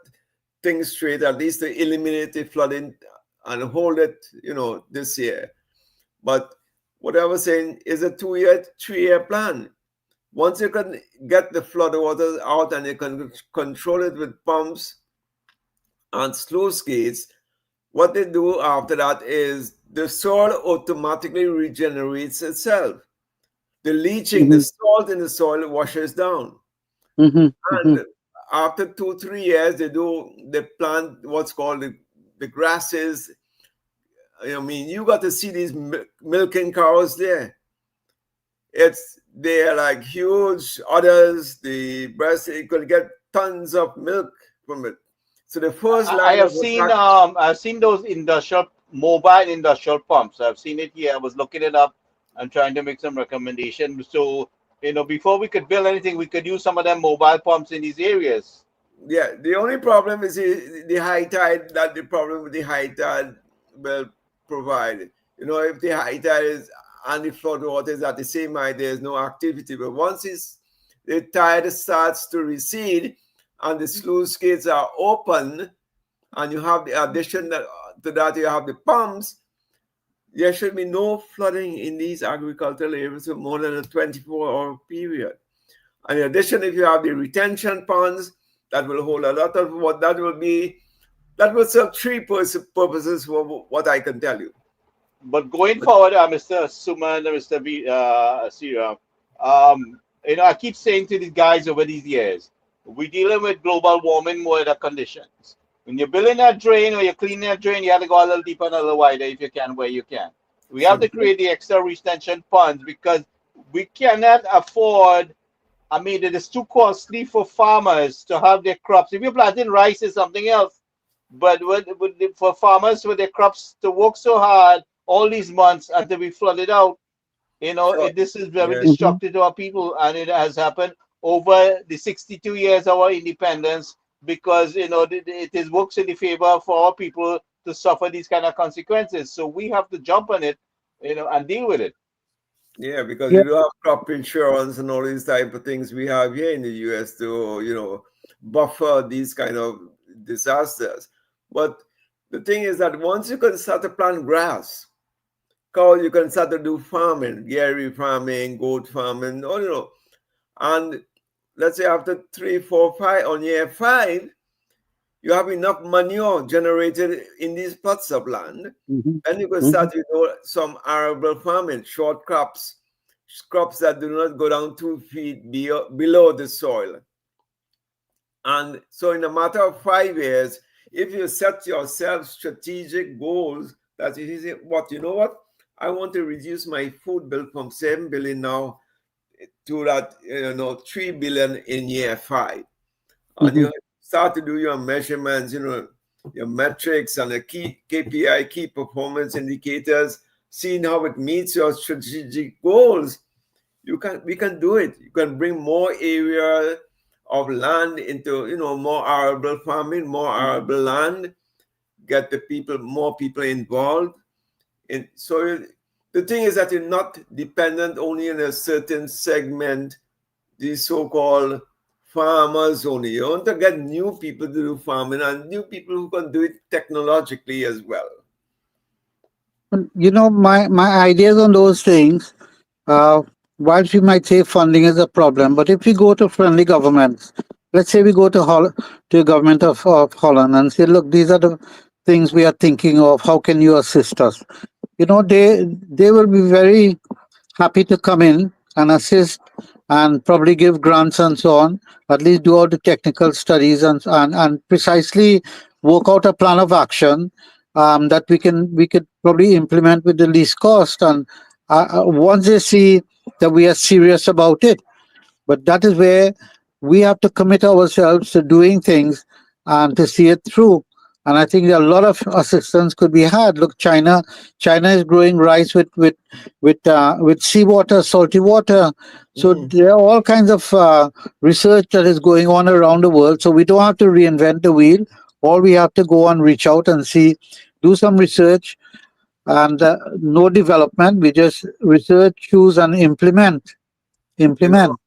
things straight at least to eliminate the flooding and hold it, you know, this year. But what I was saying is a 2-year, 3-year plan. Once you can get the flood water out and you can control it with pumps and sluice gates, what they do after that is the soil automatically regenerates itself. The leaching, the salt in the soil washes down. And after 2-3 years, they plant what's called the grasses. I mean, you got to see these milking cows there. They're like huge udders. The breast, you could get tons of milk from it. So the first line I've seen those mobile industrial pumps. I've seen it here. I was looking it up and trying to make some recommendations. So, you know, before we could build anything, we could use some of them mobile pumps in these areas. Yeah, the only problem is the high tide. That the problem with the high tide will provide. You know, if the high tide is and the flood water is at the same height, there's no activity. But once the tide starts to recede and the sluice gates are open, and you have the addition to that, you have the pumps, there should be no flooding in these agricultural areas for more than a 24-hour period. And in addition, if you have the retention ponds, that will hold a lot of what that will serve 3 purposes for what I can tell you. But going forward, Mr. Suman and Mr. Siram, you know, I keep saying to these guys over these years, we're dealing with global warming weather conditions. When you're building that drain or you're cleaning that drain, you have to go a little deeper and a little wider if you can, where you can. We have to create the extra retention ponds because we cannot afford. I mean, it is too costly for farmers to have their crops. If you're planting rice, it's something else. But for farmers with their crops to work so hard all these months and to be flooded out, you know, this is very destructive to our people. And it has happened over the 62 years of our independence because, you know, it works in the favor for our people to suffer these kind of consequences. So we have to jump on it, you know, and deal with it. Yeah, because you do have crop insurance and all these type of things we have here in the US to, you know, buffer these kind of disasters. But the thing is that once you can start to plant grass, you can start to do farming, dairy farming, goat farming, you know, and let's say after 3, 4, 5, on year 5, you have enough manure generated in these plots of land, and you can start, you know, some arable farming, short crops that do not go down 2 feet below the soil. And so in a matter of 5 years, if you set yourself strategic goals that you say, you know what, I want to reduce my food bill from 7 billion now to that, you know, 3 billion in year 5. And you start to do your measurements, you know, your metrics and the key KPI, key performance indicators, seeing how it meets your strategic goals. We can do it. You can bring more area of land into, you know, more arable farming, more arable land, get more people involved. And so The thing is that you're not dependent only on a certain segment, these so-called farmers only. You want to get new people to do farming and new people who can do it technologically as well. You know, my ideas on those things, uh, whilst we might say funding is a problem, but if we go to friendly governments, let's say we go to to the government of Holland and say, look, these are the things we are thinking of. How can you assist us? You know, they will be very happy to come in and assist and probably give grants and so on, at least do all the technical studies and precisely work out a plan of action that we could probably implement with the least cost. And once they see that we are serious about it, but that is where we have to commit ourselves to doing things and to see it through. And I think a lot of assistance could be had. Look, China is growing rice with seawater, salty water. So there are all kinds of research that is going on around the world. So we don't have to reinvent the wheel. All we have to go and reach out and see, do some research, and no development. We just research, choose, and implement. You know, Implement.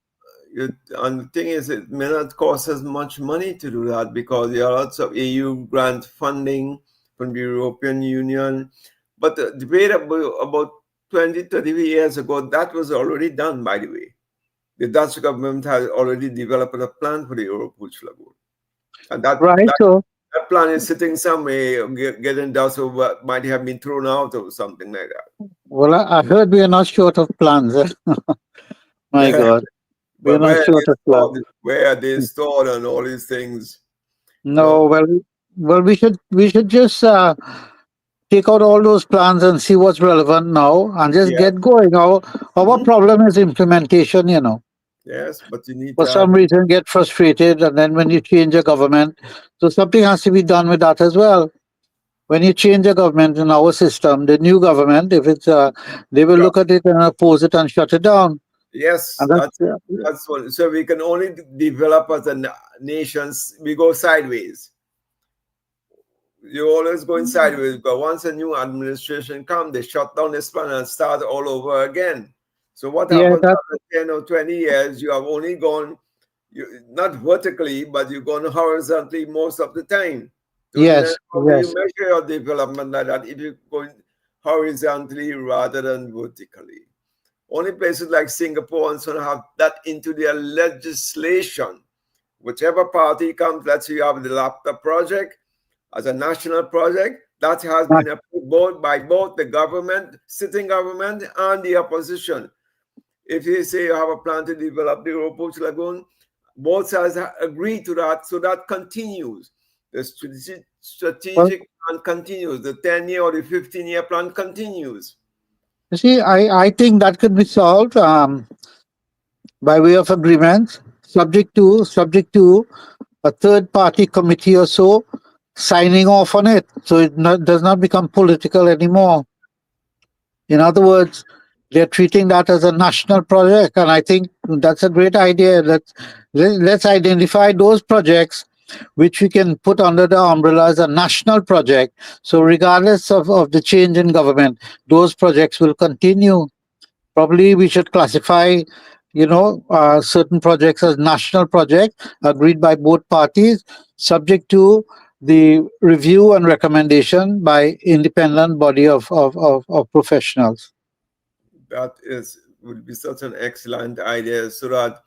and the thing is, it may not cost as much money to do that because there are lots of EU grant funding from the European Union. But the debate about 20, 30 years ago, that was already done, by the way. The Dutch government has already developed a plan for the Europooch Lagoon. And Right. So that plan is sitting somewhere, getting dust over, might have been thrown out or something like that. well, I heard we are not short of plans. My Yeah. God, we are But not short of plans. where are they stored and all these things? No, well, we should just take out all those plans and see what's relevant now and just Yeah. get going. Our Mhm. problem is implementation. You know, Yes, but you need for to have. some reason, get frustrated, and then when you change a government, so something has to be done with that as well. When you change a government in our system, the new government, if it's they will look at it and oppose it and shut it down. Yes, And that's that's what. So we can only develop as a nations. We go sideways. You're always going sideways because once a new administration comes, they shut down this plan and start all over again. So what yeah, happens that after 10 or 20 years? You have only gone, not vertically, but you've gone horizontally most of the time. So then yes, how will you yes. measure your development like that if you're going horizontally rather than vertically? Only places like Singapore and so on have that into their legislation. Whichever party comes, let's say you have the laptop project as a national project, that has been approved by both the government, sitting government, and the opposition. If you say you have a plan to develop the Europooch Lagoon, both sides agree to that, so that continues. The Well, strategic plan continues. The 10-year or the 15-year plan continues. you see, I think that could be solved by way of agreement, subject to a third party committee or so signing off on it, so does not become political anymore. In other words, they're treating that as a national project, and I think that's a great idea. Let's identify those projects which we can put under the umbrella as a national project. So regardless of the change in government, those projects will continue. Probably we should classify, certain projects as national projects agreed by both parties, subject to the review and recommendation by independent body of professionals. That would be such an excellent idea so that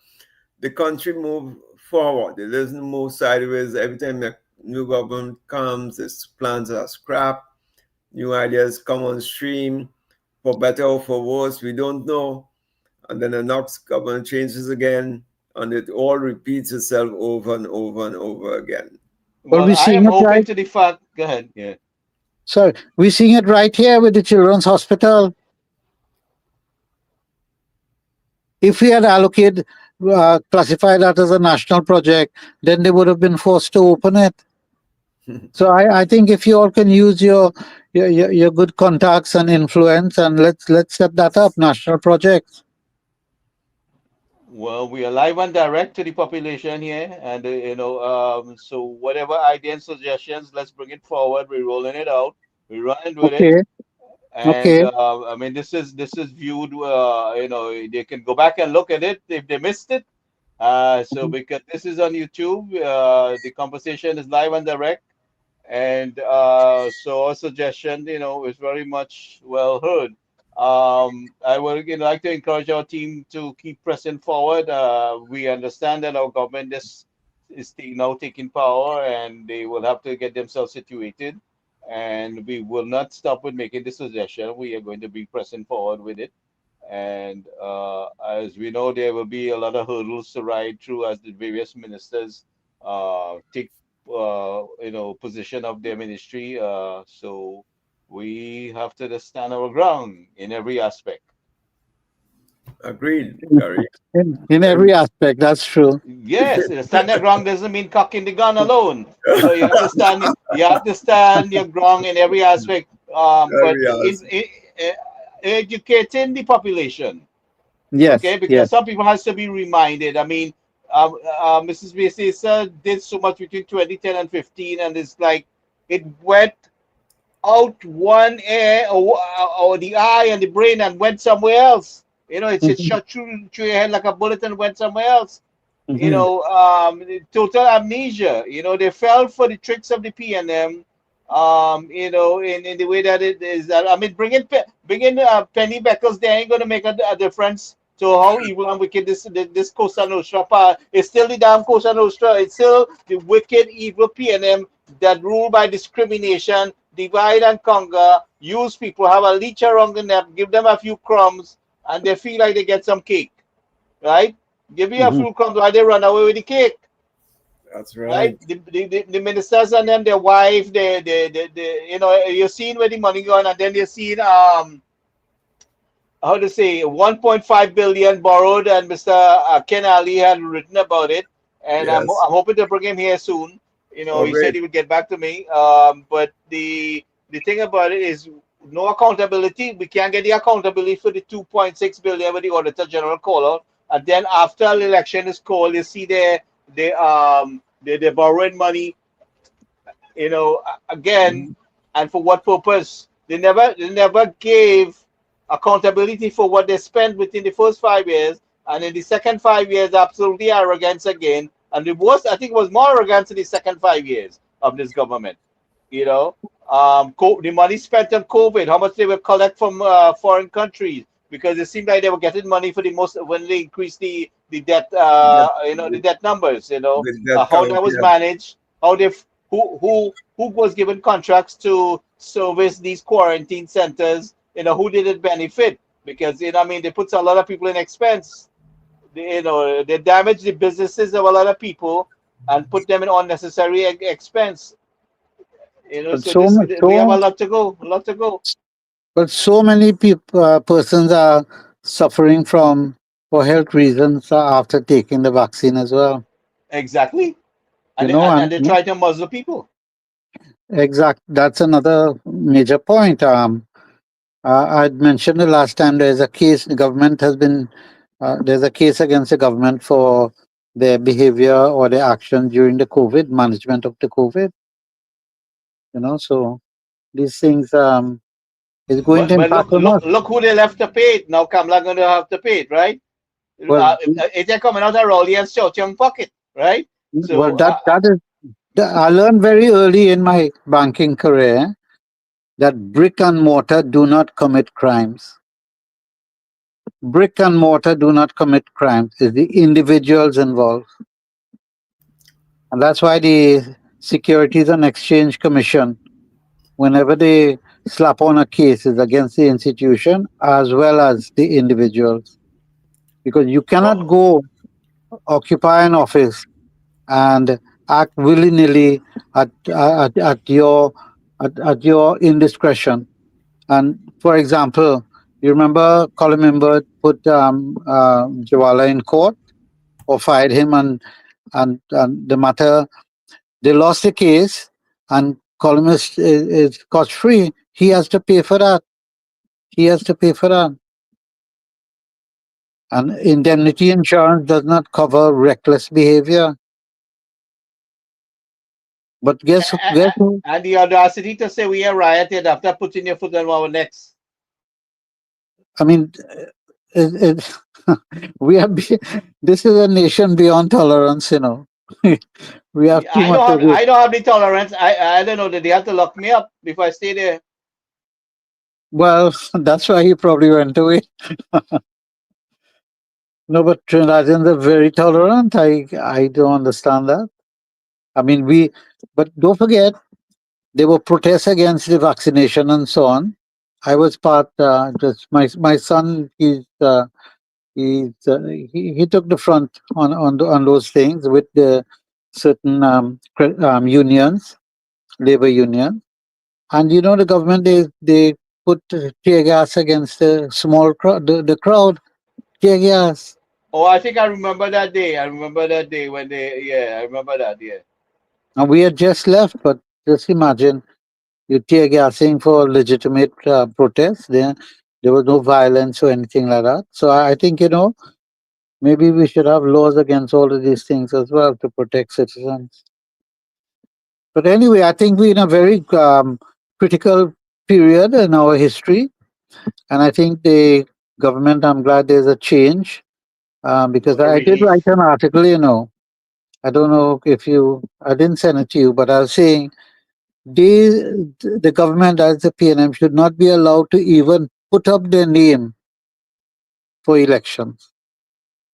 the country move forward. It doesn't move sideways. Every time a new government comes, its plans are scrapped, new ideas come on stream, for better or for worse, we don't know. And then the next government changes again, and it all repeats itself over and over and over again. Well, Well, we're I seeing am it hoping right. to the fact. Go ahead. Yeah. Sorry, we're seeing it right here with the Children's Hospital. If we had allocated, classified that as a national project, then they would have been forced to open it. So I think if you all can use your good contacts and influence, and let's set that up, national projects. Well, we are live and direct to the population here, and so whatever ideas and suggestions, let's bring it forward. We're rolling it out. We're running with it, Okay. And Okay. I mean, this is viewed. They can go back and look at it if they missed it. So Mhm. because this is on YouTube, the conversation is live and direct, and so our suggestion, is very much well heard. I would like to encourage our team to keep pressing forward. We understand that our government is now taking power, and they will have to get themselves situated. And we will not stop with making this suggestion. We are going to be pressing forward with it. And as we know, there will be a lot of hurdles to ride through as the various ministers take position of their ministry. So we have to just stand our ground in every aspect. Agreed, Gary. In every aspect, that's true. Yes, stand your ground doesn't mean cocking the gun alone. You have to stand. You have to stand your ground in every aspect. But Very awesome. educating the population. Yes, Okay, because yes. some people has to be reminded. I mean, Mrs. Besisa did so much between 2010 and 15, and it's like it went out one ear or the eye and the brain and went somewhere else. It Mhm, shot through your head like a bullet and went somewhere else. mhm, Total amnesia. They fell for the tricks of the PNM. In the way that it is. I mean, bringing Penny Beckles, they ain't gonna make a difference to how evil and wicked this Cosa Nostra It's still the damn Cosa Nostra. It's still the wicked, evil PNM that rule by discrimination, divide and conquer, use people, have a leech around the neck, give them a few crumbs, and they feel like they get some cake, right? Give me a mhm. few crumbs while they run away with the cake, That's right? right. The ministers and them, their wife, you're seeing where the money going, and then you're seeing how to say 1.5 billion borrowed, and Mr. Ken Ali had written about it, and Yes. I'm hoping to bring him here soon. Oh, He said great. he would get back to me. But the thing about it is no accountability. We can't get the accountability for the 2.6 billion with the Auditor General call out, and then after the election is called, you see they're borrowing money. Again, Mhm. and for what purpose? They never gave accountability for what they spent within the first 5 years, and in the second 5 years, absolutely arrogance again. And the worst, I think, was more arrogance in the second 5 years of this government. You know, the money spent on COVID, how much they will collect from foreign countries, because it seemed like they were getting money for the most when they increased the debt, That, the debt numbers. that How that count, was yeah. managed, how they who was given contracts to service these quarantine centers. Who did it benefit? Because I mean, they put a lot of people in expense. They damage the businesses of a lot of people and put them in unnecessary expense. But So this we have a so, lot to go, a lot to go. but so many people, persons are suffering from for health reasons after taking the vaccine as well. Exactly, You and they, know, and, and and they try to muzzle people. exact. That's another major point. I'd mentioned the last time there's a case. The government has been there's a case against the government for their behavior or their action during the COVID management of the COVID. So these things is going to But impact look, on look, us. look who they left to pay it. Now Kamala going to have to pay it, right? Well, It's coming out of Rowley and Chow Chung pocket, right? well, So that is. I learned very early in my banking career that brick and mortar do not commit crimes. Brick and mortar do not commit crimes. It's the individuals involved. And that's why the Securities and Exchange Commission, whenever they slap on a case, is against the institution as well as the individuals. Because you cannot oh, go occupy an office and act willy nilly at your indiscretion. And for example, you remember Colin Imbert put Jawala in court or fired him, and the matter, they lost the case, and Colin is scot free. He has to pay for that. He has to pay for that. And indemnity insurance does not cover reckless behavior. But guess and, who? and the audacity to say we are rioted after putting your foot on our necks. I mean, we are, this is a nation beyond tolerance, you know. We have too I much don't of have it. I don't have the tolerance. I don't know that they have to lock me up if I stay there. Well, that's why he probably went away. No, but Trinidadians are very tolerant. I don't understand that. I mean, but don't forget, there were protests against the vaccination and so on. I was part. Just my son. He took the front on those things with the certain unions, labor union, and you know the government they put tear gas against the small crowd, the crowd, tear gas. Oh, I think I remember that day. I remember that day when I remember that. Yeah. And we had just left, but just imagine you tear gassing for legitimate protests. There was no violence or anything like that. So I think, you know, maybe we should have laws against all of these things as well to protect citizens. But anyway, I think we're in a very critical period in our history. And I think the government, I'm glad there's a change because A I did relief. write an article, you know. I don't know if I didn't send it to you, but I was saying they, the government as the PNM should not be allowed to even put up their name for elections.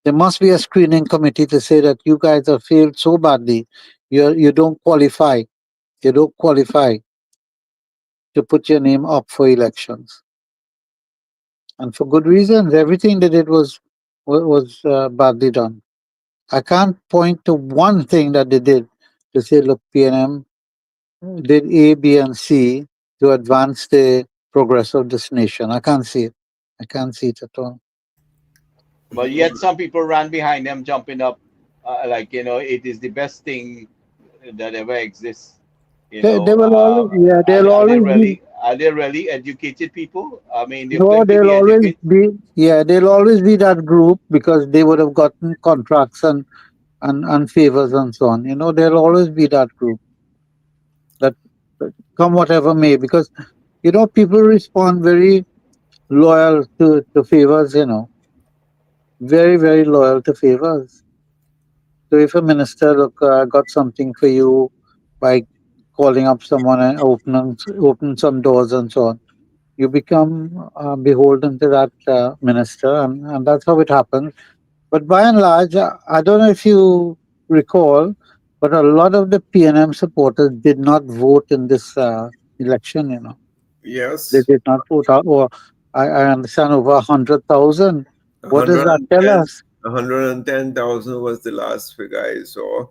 There must be a screening committee to say that you guys have failed so badly, you don't qualify. You don't qualify to put your name up for elections, and for good reasons. Everything they did was badly done. I can't point to one thing that they did to say, look, PNM did A, B, and C to advance the progress of this nation. I can't see it. I can't see it at all. But yet some people ran behind them, jumping up, like it is the best thing that ever exists. They will always, yeah, they'll always be. Are they really educated people? I mean, they No, claim to they'll be always educated. be. Yeah, they'll always be that group because they would have gotten contracts and favors and so on. You know, there'll always be that group that come whatever may, because you know people respond very loyal to favors. You know, very loyal to favors. So if a minister look got something for you by calling up someone and open some doors and so on, you become beholden to that minister, and that's how it happens. But by and large, I don't know if you recall, but a lot of the PNM supporters did not vote in this election. You know, they Yes, did not vote. Or I understand over 100,000. What does that tell 110, us? 110,000 was the last figure I saw.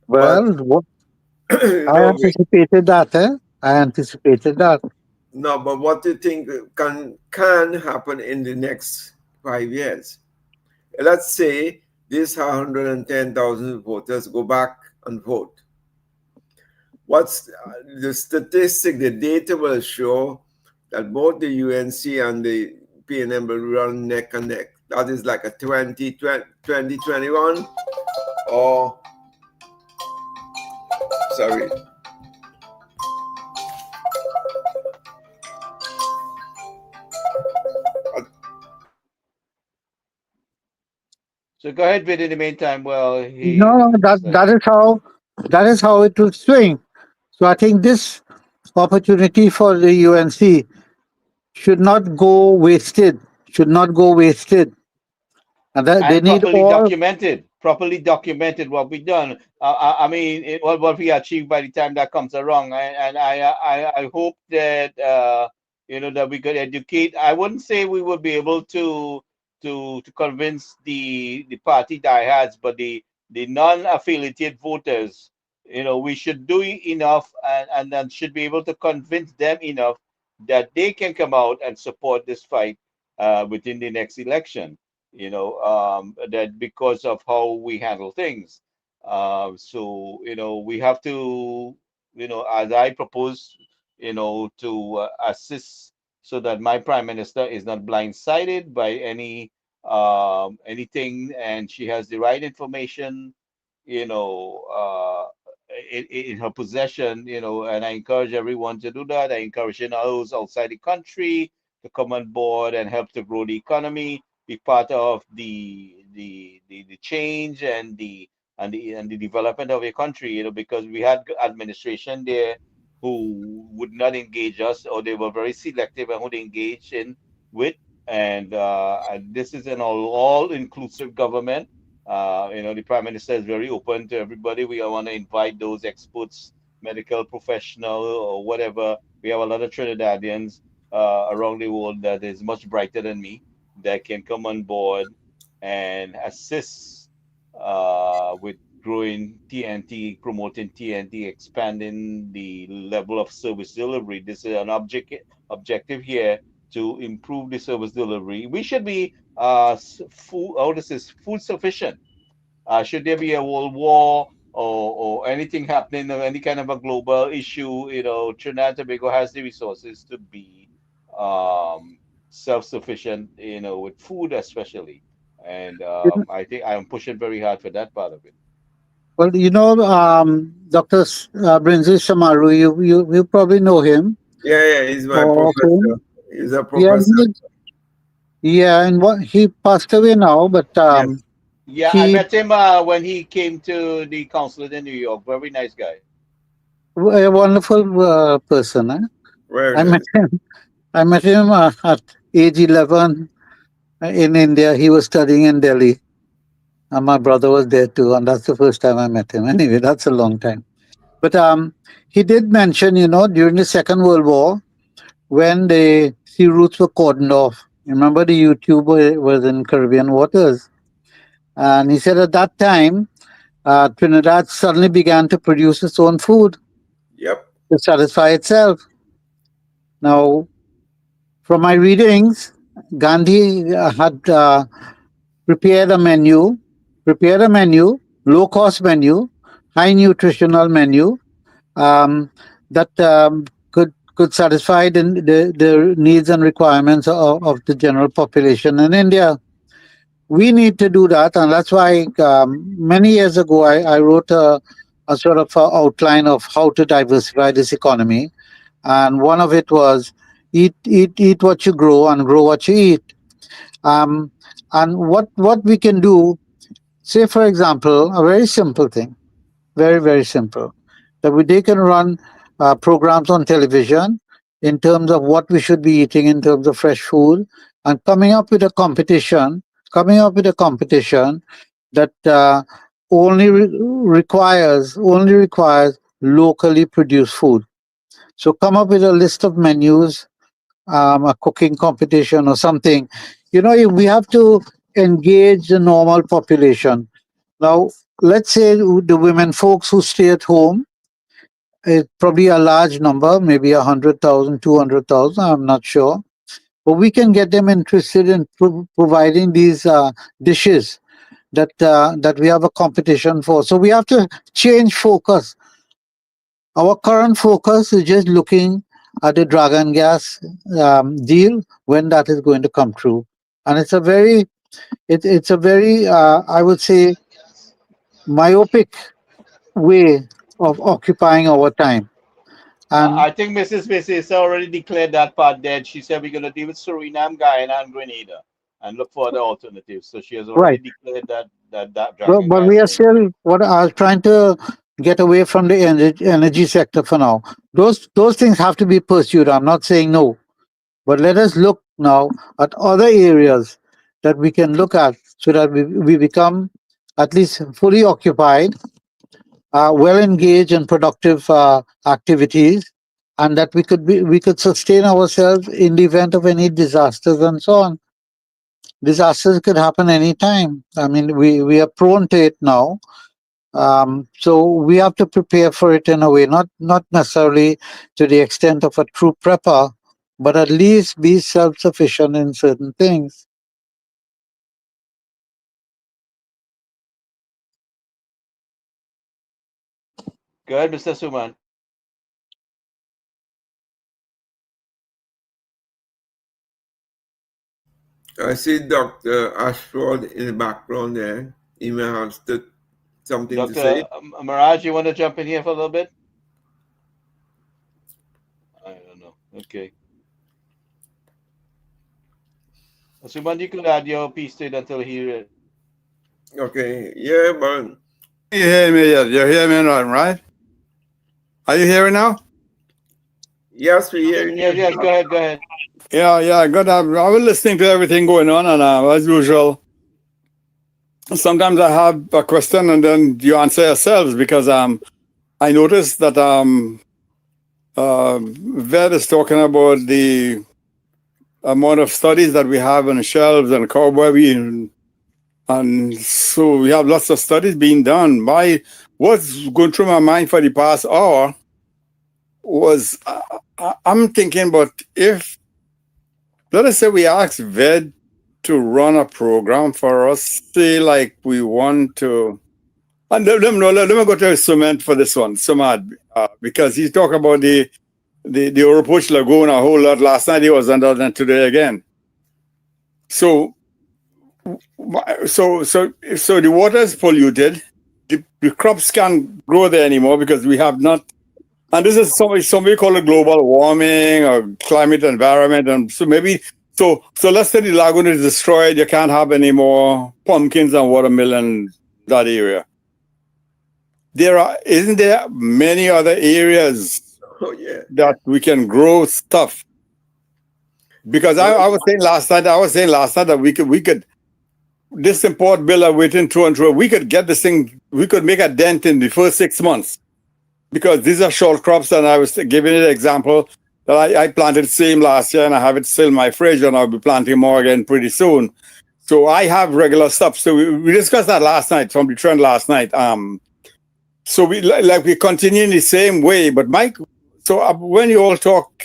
But Well, what you I know, anticipated that. I anticipated that. no, but what do you think can happen in the next 5 years? Let's say these 110,000 voters go back and vote. What's the statistic? The data will show that both the UNC and the PNM will run neck and neck. That is like a 2021 or sorry. So go ahead with in the meantime. Well, No, it's like, that is how it will swing. So I think this opportunity for the UNC should not go wasted. Should not go wasted. And that they and need all. properly documented what we done. I mean, what we achieved by the time that comes around, and I hope that that we could educate. I wouldn't say we would be able to convince the party diehards, but the non-affiliated voters, we should do enough, and then should be able to convince them enough that they can come out and support this fight within the next election, that because of how we handle things. So, we have to, as I propose, to assist so that my prime minister is not blindsided by anything, and she has the right information, in her possession, and I encourage everyone to do that. I encourage those outside the country to come on board and help to grow the economy, be part of the change and the development of a country. Because we had administration there who would not engage us, or they were very selective and who they engaged in with. And this is an all inclusive government. The prime minister is very open to everybody. We want to invite those experts, medical professional or whatever. We have a lot of Trinidadians around the world that is much brighter than me that can come on board and assist with growing TNT, promoting TNT, expanding the level of service delivery. This is an objective here to improve the service delivery. We should be food sufficient. Should there be a world war or anything happening or any kind of a global issue, Trinidad and Tobago has the resources to be um, self-sufficient, with food especially. And I think I'm pushing very hard for that part of it. Well, Dr. Brinzi Samaru, you probably know him Yeah, yeah, he's my or professor. him. He's a Yeah, professor. and what he passed away now, but Yes, Yeah, I he met him when he came to the consulate in New York. Very nice guy. a wonderful person. very I met nice. him. I met him at age 11 in India. He was studying in Delhi, and my brother was there too. And that's the first time I met him. Anyway, that's a long time. But he did mention, during the Second World War, when the sea routes were cordoned off. Remember, the YouTube was in Caribbean waters, and he said at that time, Trinidad suddenly began to produce its own food Yep. to satisfy itself. Now, from my readings, Gandhi had prepared a menu, low cost menu, high nutritional menu, um, that could satisfy the needs and requirements of the general population in India. We need to do that, and that's why many years ago I wrote a sort of outline of how to diversify this economy, and one of it was eat what you grow and grow what you eat. Um, and what we can do, say for example, a very simple thing, very very simple, that they can run programs on television in terms of what we should be eating in terms of fresh food, and coming up with a competition that only requires locally produced food. So come up with a list of menus, a cooking competition or something. We have to engage the normal population. Now, let's say the women folks who stay at home, it's probably a large number, maybe 100,000, 200,000. I'm not sure. But we can get them interested in providing these dishes that we have a competition for. So we have to change focus. Our current focus is just looking at the Dragon Gas deal, when that is going to come true, and it's a very I would say myopic way of occupying our time. And I think Mrs. Mrs. already declared that part dead. She said we're going to deal with Suriname, Guyana, and Grenada and look for other alternatives. So she has already right, declared that but, dragon but gas we are thing. still what I was trying to get away from the energy sector for now. Those things have to be pursued. I'm not saying no, but let us look now at other areas that we can look at so that we become at least fully occupied, well engaged in productive activities, and that we could sustain ourselves in the event of any disasters and so on. Disasters could happen anytime. I mean, we are prone to it now. So we have to prepare for it in a way, not necessarily to the extent of a true prepper, but at least be self-sufficient in certain things. Go ahead, Mr. Suman. I see Dr. Ashford in the background there. He may have something to say. Dr. Mirage, you want to jump in here for a little bit? I don't know. Okay. Suman, you could add your piece to it until he. Okay, yeah, but You hear me? Yes, you hear me now, right? Are you hearing now? yes, we hear Yes, you. yes. Go ahead. Go ahead. Yeah, good. I was listening to everything going on, and as usual, sometimes I have a question, and then you answer yourselves because I noticed that Ved is talking about the amount of studies that we have on the shelves and cowboy, and so we have lots of studies being done. What's going through my mind for the past hour was I'm thinking about if, let us say we ask Ved to run a program for us, say like we want to, and let me go to Cement for this one, Sumad, because he's talking about the Oropouche Lagoon a whole lot. Last night he was under than today again. So the water is polluted. The crops can't grow there anymore because we have not. And this is somebody call it global warming or climate environment, and so maybe so let's say the lagoon is destroyed. You can't have any more pumpkins and watermelon in that area. Isn't there many other areas Oh yeah. that we can grow stuff? Because I was saying last night that we could this import bill of waiting through and through, we could get this thing, we could make a dent in the first 6 months. Because these are short crops, and I was giving an example that I planted same last year, and I have it still in my fridge, and I'll be planting more again pretty soon. So I have regular stuff. So we discussed that last night from the trend last night. So we continue in the same way. But Mike, so when you all talk,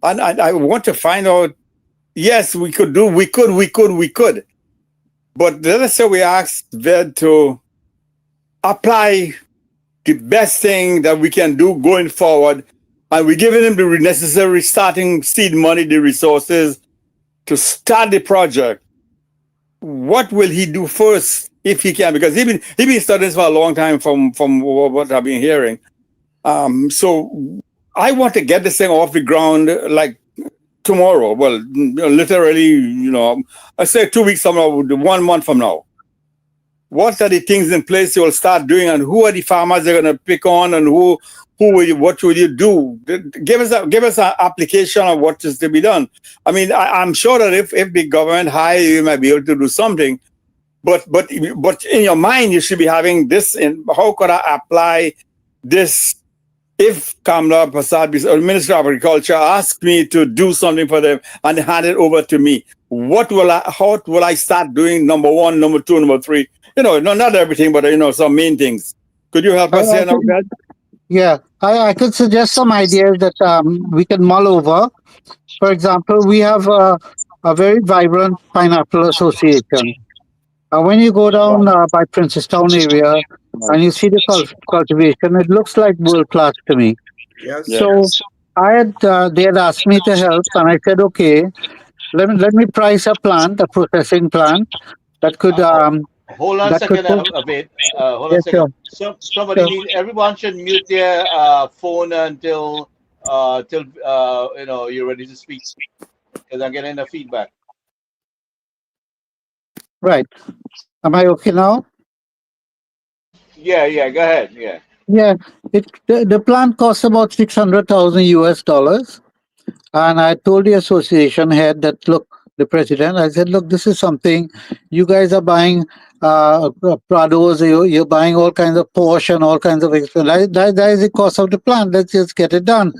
I want to find out. Yes, we could. But let us say we ask Ved to apply the best thing that we can do going forward, and we're giving him the necessary starting seed money, the resources to start the project. What will he do first if he can? Because he been studying this for a long time from what I've been hearing. So I want to get this thing off the ground like tomorrow. Well, literally, I say 2 weeks from now, 1 month from now. What are the things in place you will start doing, and who are the farmers they're going to pick on, and what will you do? Give us an application of what is to be done. I mean, I'm sure that if the government hire you might be able to do something, but in your mind you should be having this. In how could I apply this? If Kamla Prasad, Minister of Agriculture, asked me to do something for them and hand it over to me, how will I start doing number one, number two, number three? Not everything, but some main things. Could you help us here now, Dad? Yeah, I could suggest some ideas that we can mull over. For example, we have a very vibrant pineapple association. When you go down by Princestown area and you see the cultivation, it looks like world class to me. Yes. So they had asked me to help, and I said, okay, let me price a plant, a processing plant that could Hold on a that could second, put. a bit. Hold on Yeah, a second. Somebody sure. need. Everyone should mute their phone until you're ready to speak, because I'm getting the feedback. Right. Am I okay now? Yeah. Go ahead. Yeah. Yeah. The plant costs about $600,000, and I told the association head that, look, the president, I said, look, this is something you guys are buying Prados, you're buying all kinds of Porsche and all kinds of expensive. That is the cost of the plant. Let's just get it done.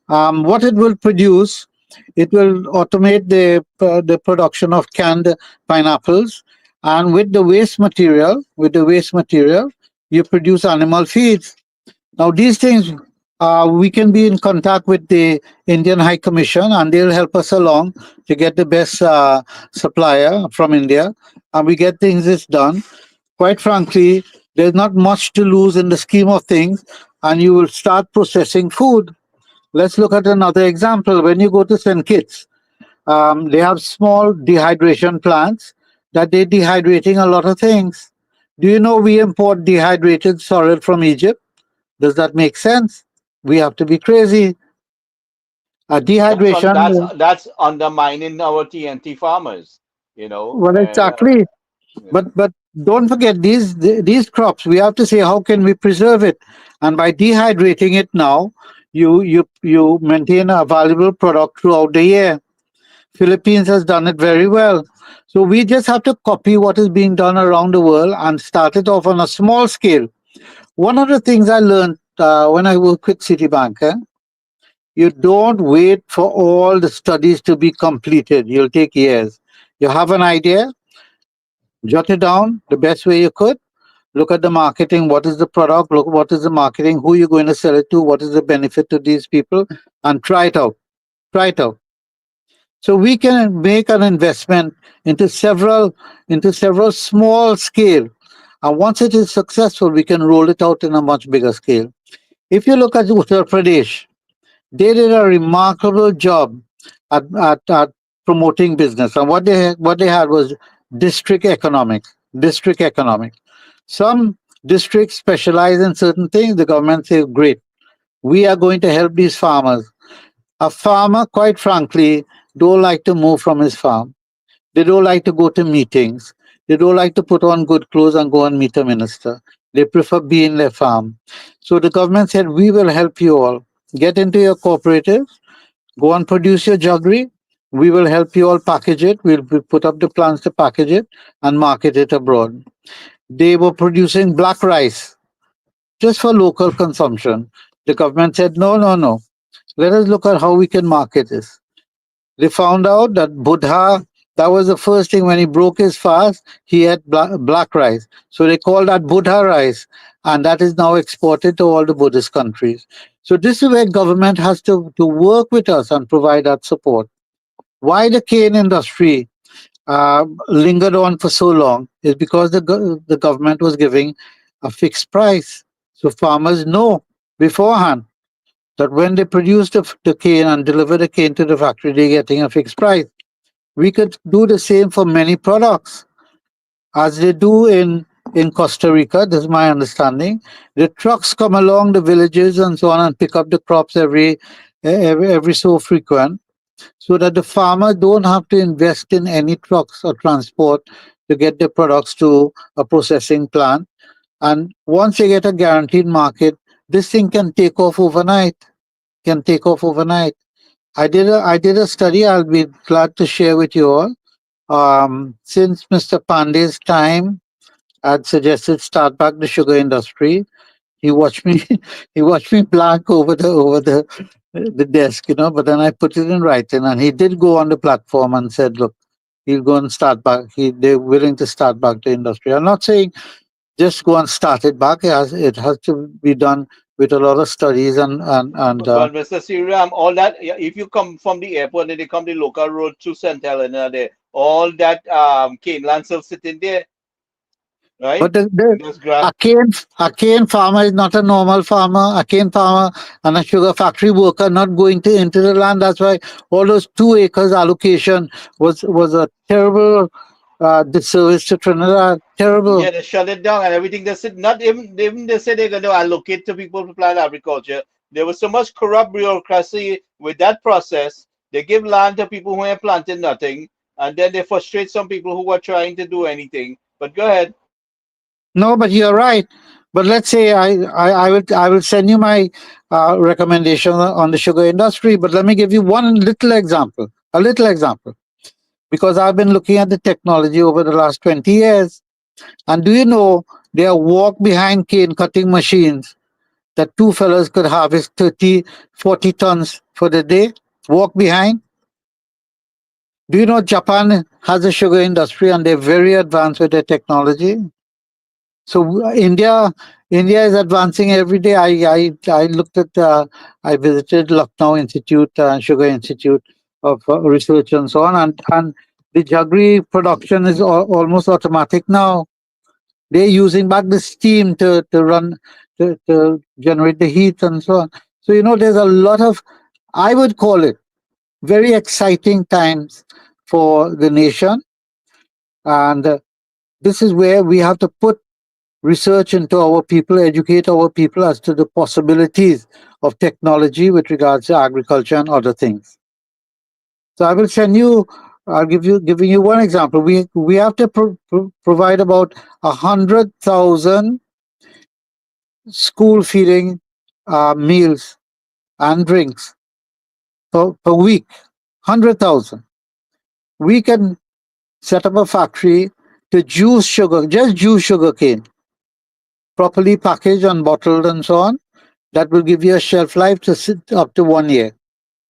What it will produce, it will automate the production of canned pineapples, and with the waste material, you produce animal feeds. Now these things, we can be in contact with the Indian High Commission, and they'll help us along to get the best supplier from India, and we get things done. Quite frankly, there's not much to lose in the scheme of things, and you will start processing food. Let's look at another example. When you go to St. Kitts, they have small dehydration plants that they're dehydrating a lot of things. Do you know we import dehydrated sorrel from Egypt? Does that make sense? We have to be crazy. Dehydration. That's undermining our TNT farmers, you know. Well, exactly. Yeah. But don't forget these crops. We have to say how can we preserve it, and by dehydrating it now, you maintain a valuable product throughout the year. Philippines has done it very well. So we just have to copy what is being done around the world and start it off on a small scale. One of the things I learned when I worked with Citibank, you don't wait for all the studies to be completed. You'll take years. You have an idea, jot it down the best way you could. Look at the marketing. What is the product? Look what is the marketing? Who you're going to sell it to? What is the benefit to these people? And try it out. Try it out. So we can make an investment into several small scale. And once it is successful, we can roll it out in a much bigger scale. If you look at Uttar Pradesh, they did a remarkable job at promoting business. And what they had was district economic. District economic. Some districts specialize in certain things. The government says, great, we are going to help these farmers. A farmer, quite frankly, don't like to move from his farm. They don't like to go to meetings. They don't like to put on good clothes and go and meet a minister. They prefer being in their farm. So the government said, we will help you all. Get into your cooperative, go and produce your jaggery. We will help you all package it. We'll put up the plans to package it and market it abroad. They were producing black rice just for local consumption. The government said, no, no, no. Let us look at how we can market this. They found out that Buddha, that was the first thing when he broke his fast, he had black rice. So they called that Buddha rice, and that is now exported to all the Buddhist countries. So this is where government has to work with us and provide that support. Why the cane industry lingered on for so long is because the government was giving a fixed price. So farmers know beforehand that when they produce the cane and deliver the cane to the factory, they're getting a fixed price. We could do the same for many products, as they do in Costa Rica. This is my understanding. The trucks come along the villages and so on and pick up the crops every so frequent, so that the farmer don't have to invest in any trucks or transport to get the products to a processing plant. And once they get a guaranteed market, this thing can take off overnight. Can take off overnight. I did a study. I'll be glad to share with you all. Since Mr. Pandey's time, I'd suggested start back the sugar industry. He watched me. He watched me blank over the desk, But then I put it in writing, and he did go on the platform and said, "Look, he'll go and start back. They're willing to start back the industry." I'm not saying just go and start it back. It has to be done with a lot of studies and But Mr. Sriram, all that, if you come from the airport and they come the local road to St. Helena there, all that cane land still sitting there, right? But There's grass. a cane farmer is not a normal farmer. A cane farmer and a sugar factory worker not going into the land. That's why all those 2 acres allocation was a terrible disservice to Trinidad. Terrible. Yeah, they shut it down and everything. They said not even they said they're going to allocate to people to plant agriculture. There was so much corrupt bureaucracy with that process. They give land to people who ain't planting nothing, and then they frustrate some people who are trying to do anything. But go ahead. No, but you're right. But let's say I will send you my recommendation on the sugar industry. But let me give you one little example. A little example. Because I've been looking at the technology over the last 20 years. And do you know there are walk behind cane cutting machines that 2 fellows could harvest 30, 40 tons for the day? Walk behind. Do you know Japan has a sugar industry and they're very advanced with their technology? So India is advancing every day. I looked at I visited Lucknow Institute, Sugar Institute of Research and so on, and the jaggery production is almost automatic now. They're using back the steam to run to generate the heat and so on. So there's a lot of, I would call it, very exciting times for the nation, and this is where we have to put research into our people, educate our people as to the possibilities of technology with regards to agriculture and other things. So I will send you. I'll giving you one example. We have to provide about 100,000 school feeding meals and drinks per week. 100,000. We can set up a factory to juice sugar, just juice sugar cane, properly packaged and bottled and so on. That will give you a shelf life to sit up to 1 year.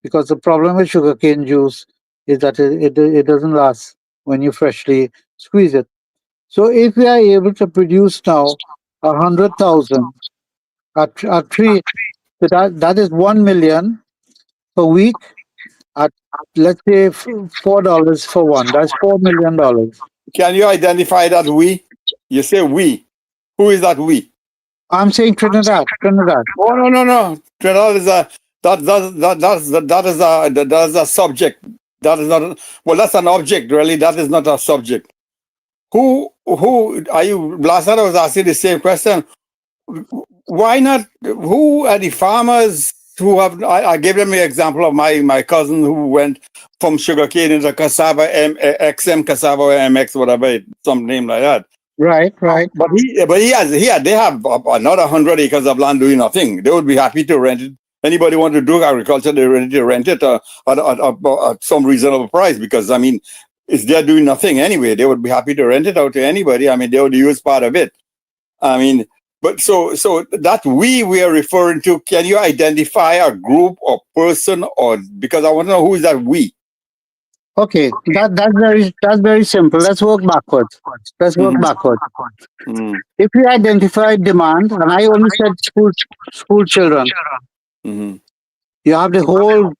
Because the problem with sugarcane juice is that it doesn't last when you freshly squeeze it. So if we are able to produce now 100,000 at three, so that is 1 million per week at, let's say, $4 for one. That's $4 million. Can you identify that we? You say we. Who is that we? I'm saying Trinidad. Oh no. Trinidad is a that is a subject. That is not well. That's an object, really. That is not a subject. Who are you? Last night I was asking the same question. Why not? Who are the farmers who have? I gave them an example of my cousin who went from sugarcane into cassava, XM cassava or MX, whatever, some name like that. Right. But they have another 100 acres of land doing nothing. They would be happy to rent it. Anybody want to do agriculture, they're ready to rent it at some reasonable price, because I mean, it's they're doing nothing anyway. They would be happy to rent it out to anybody. I mean, they would use part of it. I mean, but so that we are referring to, can you identify a group or person, or because I want to know who is that we? Okay, that's very simple. Let's work backwards. Mm. If you identify demand, and I only said school children, Mm-hmm. you have the whole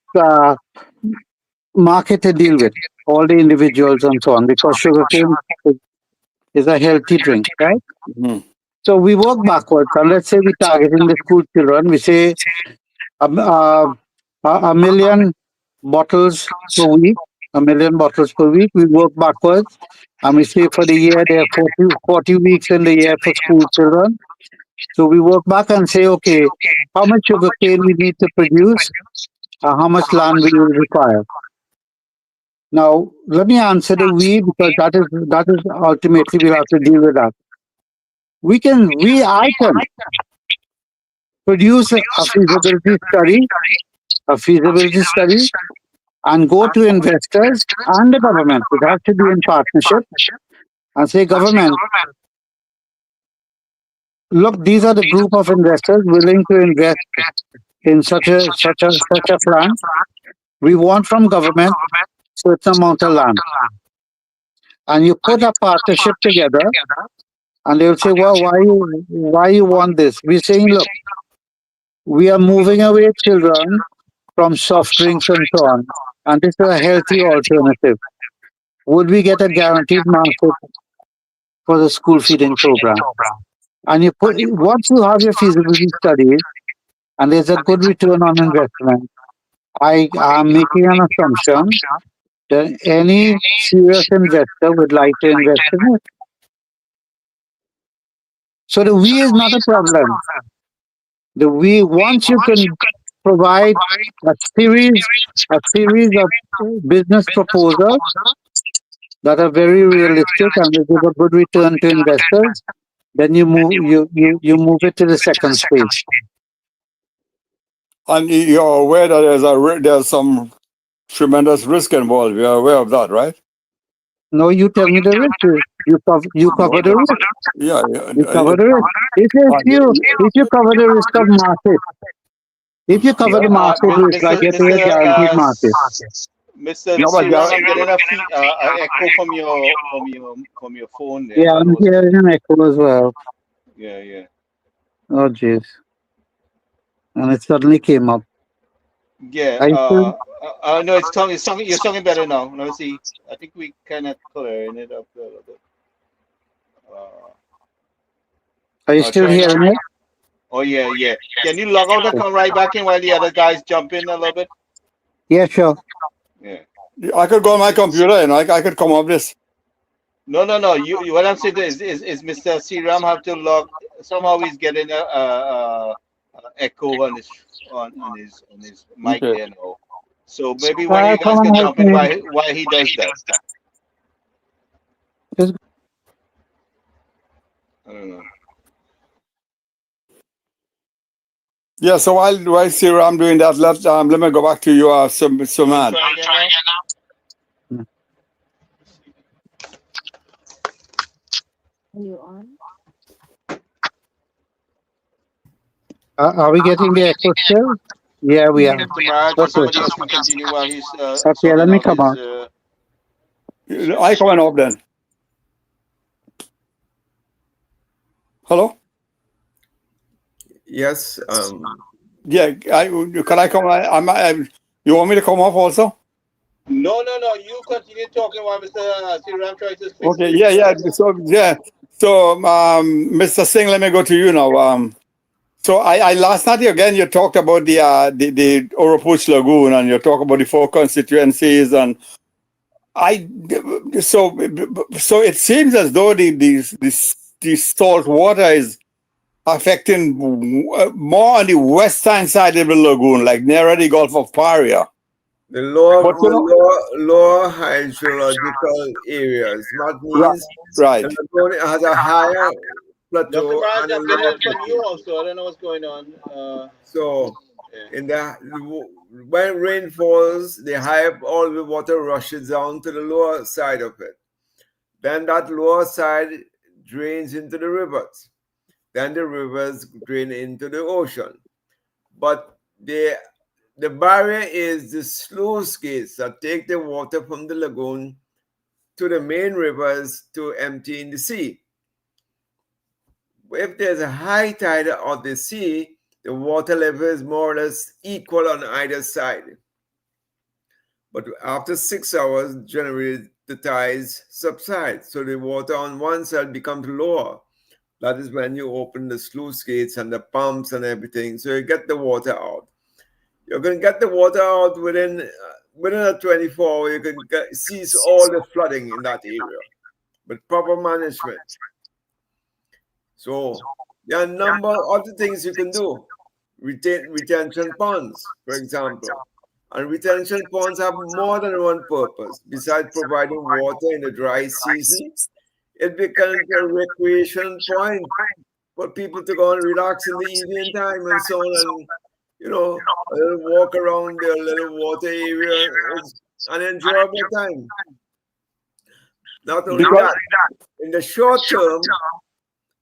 market to deal with, all the individuals and so on, because sugarcane is a healthy drink, right? Mm-hmm. So we work backwards, and let's say we're targeting the school children. We say a million bottles per week. We work backwards, and we say for the year there are 40 weeks in the year for school children. So we work back and say, okay, how much sugarcane we need to produce, how much land we will require. Now, let me answer the we, because that is ultimately we'll have to deal with that. I can produce a feasibility study, and go to investors and the government. It has to be in partnership, and say, government, look, these are the group of investors willing to invest in such a plan. We want from government certain amount of land. And you put a partnership together, and they'll say, well, why you want this? We're saying, look, we are moving away children from soft drinks and so on, and this is a healthy alternative. Would we get a guaranteed market for the school feeding program? And once you have your feasibility studies, and there's a good return on investment, I am making an assumption that any serious investor would like to invest in it. So the we is not a problem. The we, once you can provide a series of business proposals that are very realistic and they give a good return to investors, then you move it to the second stage. And you're aware that there's some tremendous risk involved. You're aware of that, right? No, you tell me the risk. You cover the risk. Yeah. You cover the risk. If you cover the risk of market, if you cover the market risk, like get a guaranteed market. Mr. Siram, I'm getting a echo from your phone there. Yeah, I'm hearing an echo as well. Yeah. Oh, jeez. And it suddenly came up. Yeah. No, it's talking. You're talking better now. Let me see. I think we kind of clearing it up a little bit. Are you still hearing it? Oh yeah. Can you log out and come right back in while the other guys jump in a little bit? Yeah, sure. Yeah. I could go on my computer and I could come up this. No. You what I'm saying is Mr. Siram have to log. Somehow he's getting a echo on his mic Okay. there now. So maybe one of you guys can jump in why he does that. I don't know. Yeah, so while Siram doing that, let me go back to you, Sumad. Try again now? Are you on? Are we getting the echo still? Yeah, we are. Mr. Maharaj, or Okay. somebody else can continue while he's Okay, sorting let me out come on. his. I come on up then. Hello? Yes. Yeah, can I come? You want me to come up also? No. You continue talking while Mr. Siram tries to fix Okay, it. yeah. So, Mr. Singh, let me go to you now. So I last night again you talked about the Oropouche Lagoon and you talk about the 4 constituencies and so it seems as though the salt water is affecting more on the western side of the lagoon, like nearer the Gulf of Paria. The lower But, hydrological areas. That Right. means Right. the lagoon has a higher Dr. plateau Maharaj, and a I'm lower getting it from plateau. you also. I don't know what's going on. So Yeah. when rain falls, the higher all the water rushes down to the lower side of it. Then that lower side drains into the rivers. Then the rivers drain into the ocean. But the barrier is the sluice gates that take the water from the lagoon to the main rivers to empty in the sea. If there's a high tide of the sea, the water level is more or less equal on either side. But after 6 hours, generally the tides subside. So the water on one side becomes lower. That is when you open the sluice gates and the pumps and everything. So you get the water out. You're going to get the water out within a 24 hour. You can cease all the flooding in that area with proper management. So there are a number of other things you can do. Retention ponds, for example. And retention ponds have more than one purpose. Besides providing water in the dry season, it becomes a recreation point for people to go and relax in the evening time and so on. And, a little walk around the little water area is an enjoyable time. Not only that, in the short term,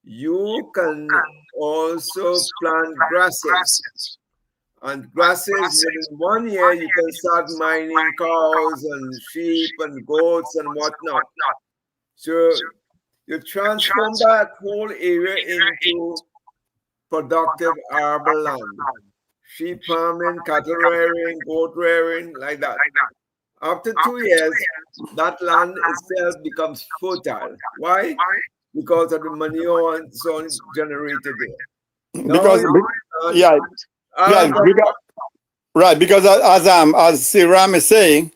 you can also plant grasses. And grasses, within 1 year, you can start mining cows and sheep and goats and whatnot. So you transform that whole area into productive arable land. Sheep farming, cattle rearing, goat rearing, like that. After 2 years, that land itself becomes fertile. Why? Because of the manure and so on generated there. Because as Siram is saying,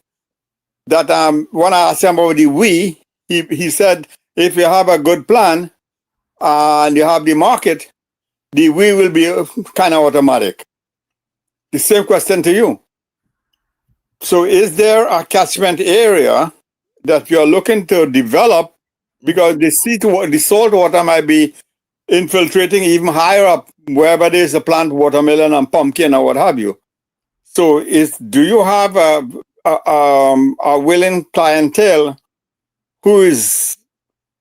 that when I asked him about the we, he said if you have a good plan and you have the market, the we will be kind of automatic. The same question to you. So is there a catchment area that you're looking to develop because the salt water might be infiltrating even higher up wherever there's a plant, watermelon and pumpkin or what have you? So do you have a willing clientele who is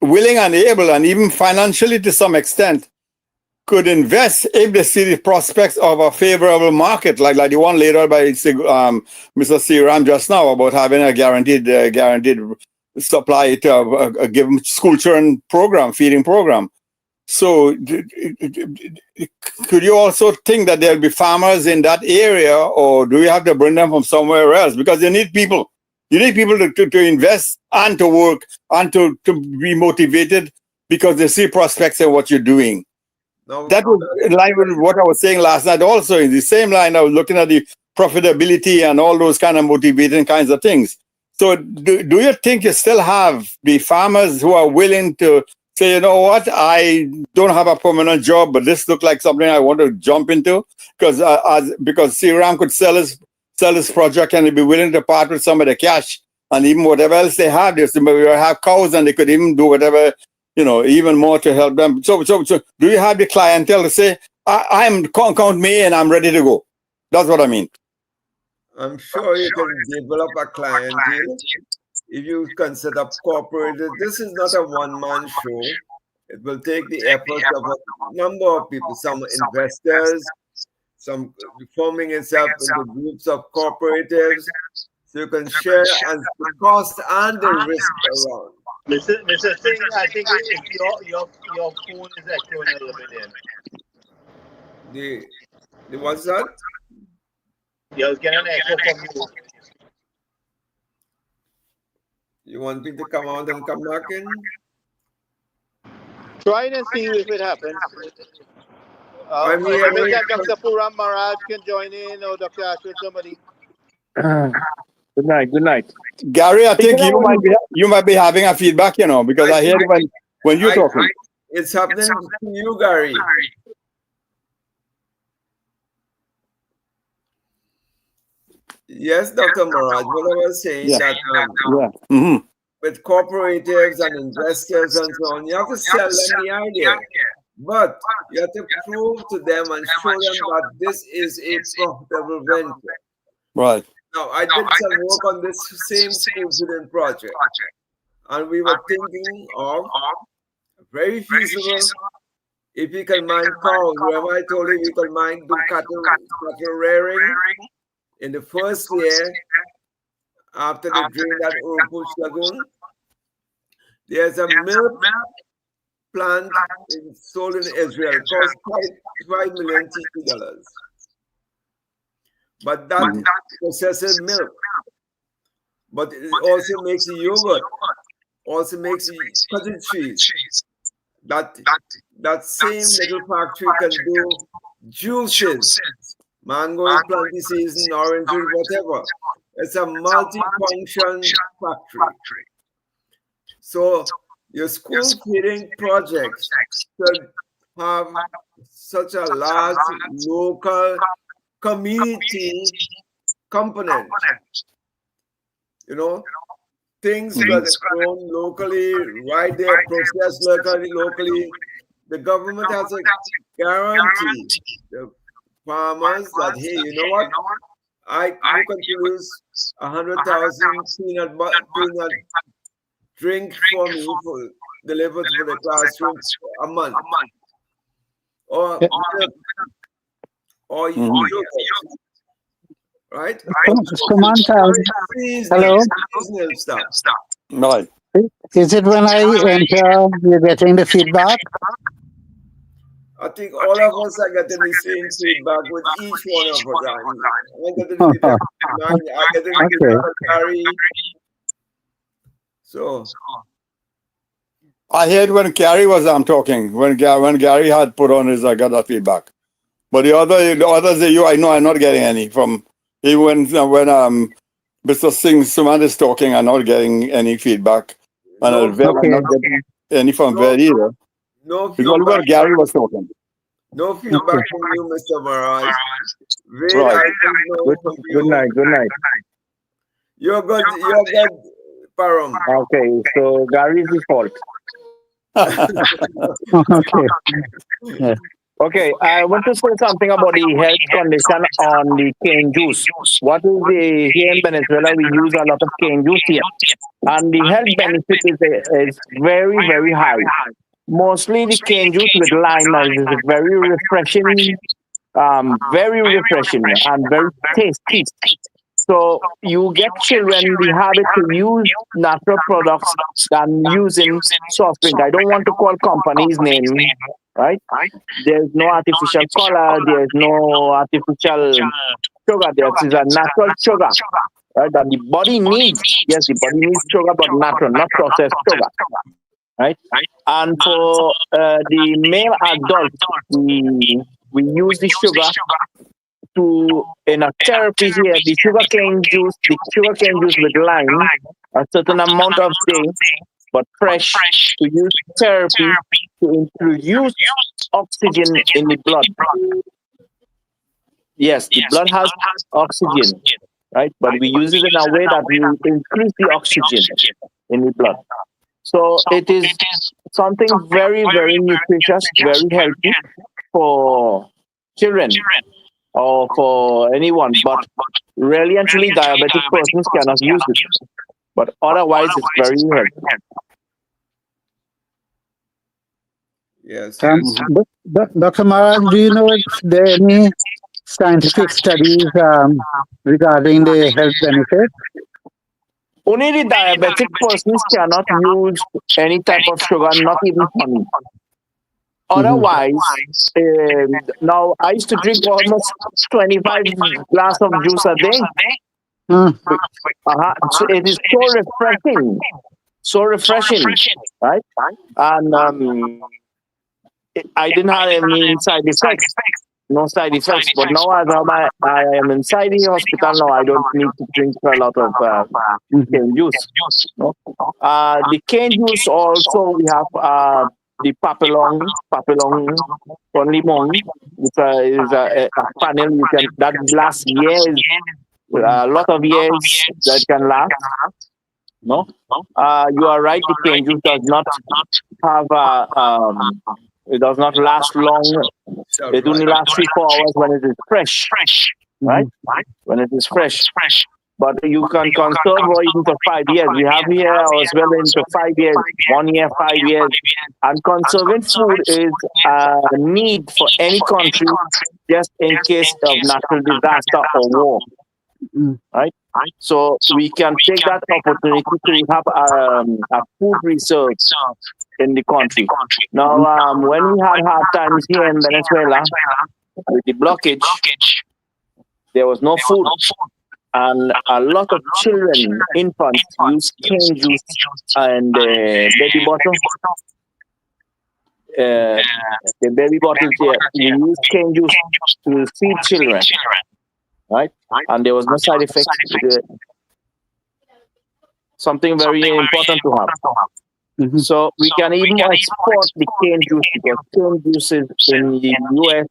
willing and able and even financially to some extent could invest if they see the prospects of a favorable market like the one laid out by Mr. Siram just now about having a guaranteed supply to a given school children program, feeding program. So could you also think that there'll be farmers in that area, or do you have to bring them from somewhere else? Because you need people. You need people to invest and to work and to be motivated because they see prospects in what you're doing. That was in line with what I was saying last night also. In the same line, I was looking at the profitability and all those kind of motivating kinds of things. So do you think you still have the farmers who are willing to say, you know what, I don't have a permanent job, but this looks like something I want to jump into because CRAM could sell his project and they'd be willing to part with some of the cash and even whatever else they have. They maybe have cows and they could even do whatever, even more to help them. So do you have the clientele to say, I'm count me and I'm ready to go? That's what I mean. I'm sure you can develop a clientele if you can set up corporate. This is not a one-man show. It will take the efforts of a number of people, some investors, some forming itself into groups of cooperatives, so you can share and the cost and the risk around. Mr. Singh, I think your phone is echoing a little bit in. The what's that? Yeah, I was getting an echo from you. You want me to come out and come back in? Try and see if it happens. I'm here. Maybe Dr. Puram Maharaj can join in, or Dr. Ashwin, somebody. Good night. Gary, I think you might be having a feedback, because I hear when you're talking. It's happening to you, Gary. Yes, Dr. Maharaj, what I was saying that with cooperatives and investors and so on, you have to sell them the idea. But you have to prove to them and show them that this is a profitable venture. Right. Now, I did some work on this same school student project. And we were thinking of very feasible, if we can mine cows. Remember I told you we can do cattle rearing in the first year after they drain that Orupush Lagoon. There's a milk plant sold in Israel. It costs $5 million TT. But that processes milk. But it also makes yogurt, also makes cottage cheese. That same little factory can do juices, mango in plenty season, oranges, whatever. It's a multi-function factory. So your school feeding projects should have such a large local community component. Things that are grown locally, right there, processed locally. The government has a guarantee the farmers that, hey, you know what? You can produce 100,000 peanut drink for me, delivered for the classroom a month. Or you do right? Samantha, hello? Right. Is it when I enter, you're getting the feedback? I think all of us are getting the same feedback with each one of us. I get the feedback. I get the feedback. So I heard when Gary was talking, when Gary had put on his, I got that feedback. But the others, I know I'm not getting any from, even when Mr. Singh Sumant is talking, I'm not getting any feedback. And I'm not getting any from Ved either. No feedback. Because when Gary was talking. No feedback from you, Mr. Maharaj. Right. Good night. You're good, Param. Okay, so Gary's the fault. Okay. Yeah. Okay, I want to say something about the health condition on the cane juice. What is here in Venezuela, we use a lot of cane juice here. And the health benefit is very, very high. Mostly the cane juice with lime is very refreshing, and very tasty. So you get children the habit to use natural products than using soft drink. I don't want to call companies' name, right? There's no artificial color, there's no artificial sugar. There is a natural sugar, right? That the body needs. Yes, the body needs sugar, but natural, not processed sugar, right? And for the male adult, we use the sugar in a therapy here, the sugarcane juice with lime, a certain amount of day but fresh, to use therapy to introduce oxygen in the blood. Yes, the blood has oxygen, right? But we use it in a way that we increase the oxygen in the blood. So it is something very, very nutritious, very healthy for children or for anyone. But really and truly, diabetic persons cannot use it. But otherwise, it's very healthy. Yes. Dr. Maharaj, do you know if there are any scientific studies regarding the health benefits? Only the diabetic persons cannot use any type of sugar, not even honey. Otherwise, now I used to drink almost 25 glasses of juice a day. So it is so refreshing, right? And I didn't have any side effects. No side effects, but now as I am inside the hospital now, I don't need to drink a lot of cane juice. No? The cane juice also, we have the papillon con limon, which is a panel that lasts years, a lot of years that can last. No, you are right. The cane juice does not have it does not last long. It only lasts 3-4 hours when it is fresh, right? When it is fresh. But you can conserve or even for 5 years. We have here as well into 5 years, 1 year, 5 years. And conserving food is a need for any country just in case of natural disaster or war, right? So we can take that opportunity to have a food reserve in the country. Now, when we had hard times here in Venezuela with the blockage, there was no food. And a lot of children, infants, use cane juice and baby bottle. The baby bottles here, we use cane juice to feed children, right? And there was no side effects. Something very important to have. So we can even export the cane juice because cane juices in the US,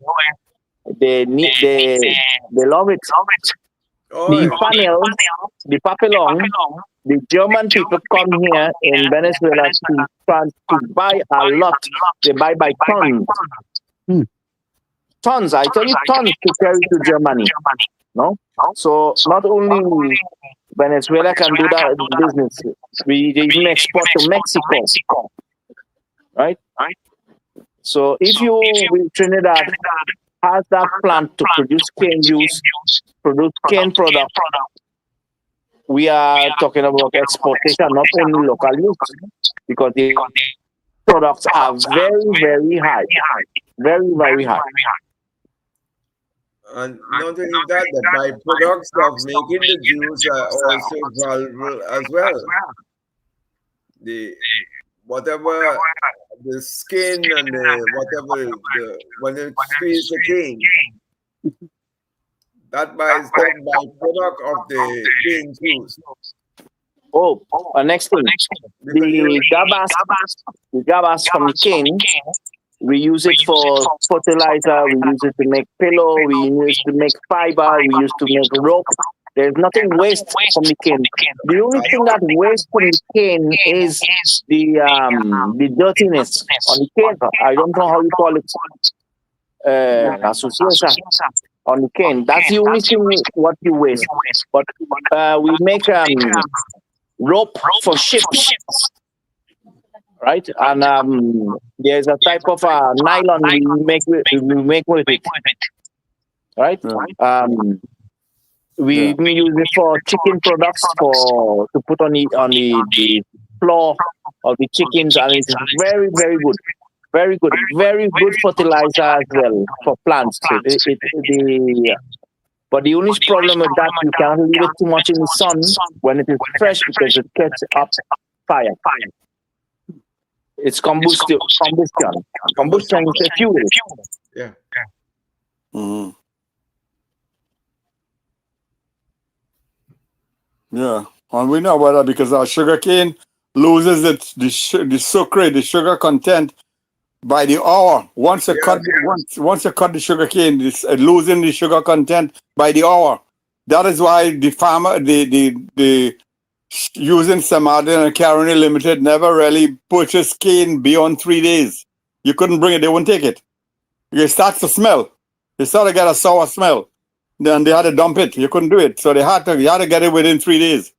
they love it. The panel, the papillon, the German people come here in Venezuela to buy a lot. They buy by tons. Tons, I tell you, tons to carry to Germany. No? So not only Venezuela can do that business, we even export to Mexico. Right? So if you with Trinidad has that plant to produce cane juice, produce cane product, we are talking about exportation, not only local use, because the products are very, very high. Very, very high. And not only that, the byproducts of making the juice are also valuable as well. Whatever the skin and when it squeeze the cane, that buys the byproduct of the cane juice. Next thing, the gabas from the cane, we use it for fertilizer, we use it to make pillow, we use it to make fiber, we use it to make rope. There's nothing waste from the cane. The only thing that waste from the cane is the dirtiness on the cane. I don't know how you call it. Association on the cane. That's the only thing what you waste. But we make rope for ships. Right, and there's a type of nylon we make with it. Right, we use it for chicken products to put on the floor of the chickens, and it's very, very good, very good, very good fertilizer as well for plants. But the only problem with that, you can't leave it too much in the sun when it is fresh because it gets up fire. It's combustion. Combustion is a fuel. Yeah. Yeah, and we know about that because our sugar cane loses the sugar content by the hour. Once you cut the sugar cane, it's losing the sugar content by the hour. That is why the farmer, the using Samadin and Caroni Limited never really purchased cane beyond 3 days. You couldn't bring it; they wouldn't take it. It starts to smell. It started to get a sour smell. Then they had to dump it. You couldn't do it, so you had to get it within 3 days.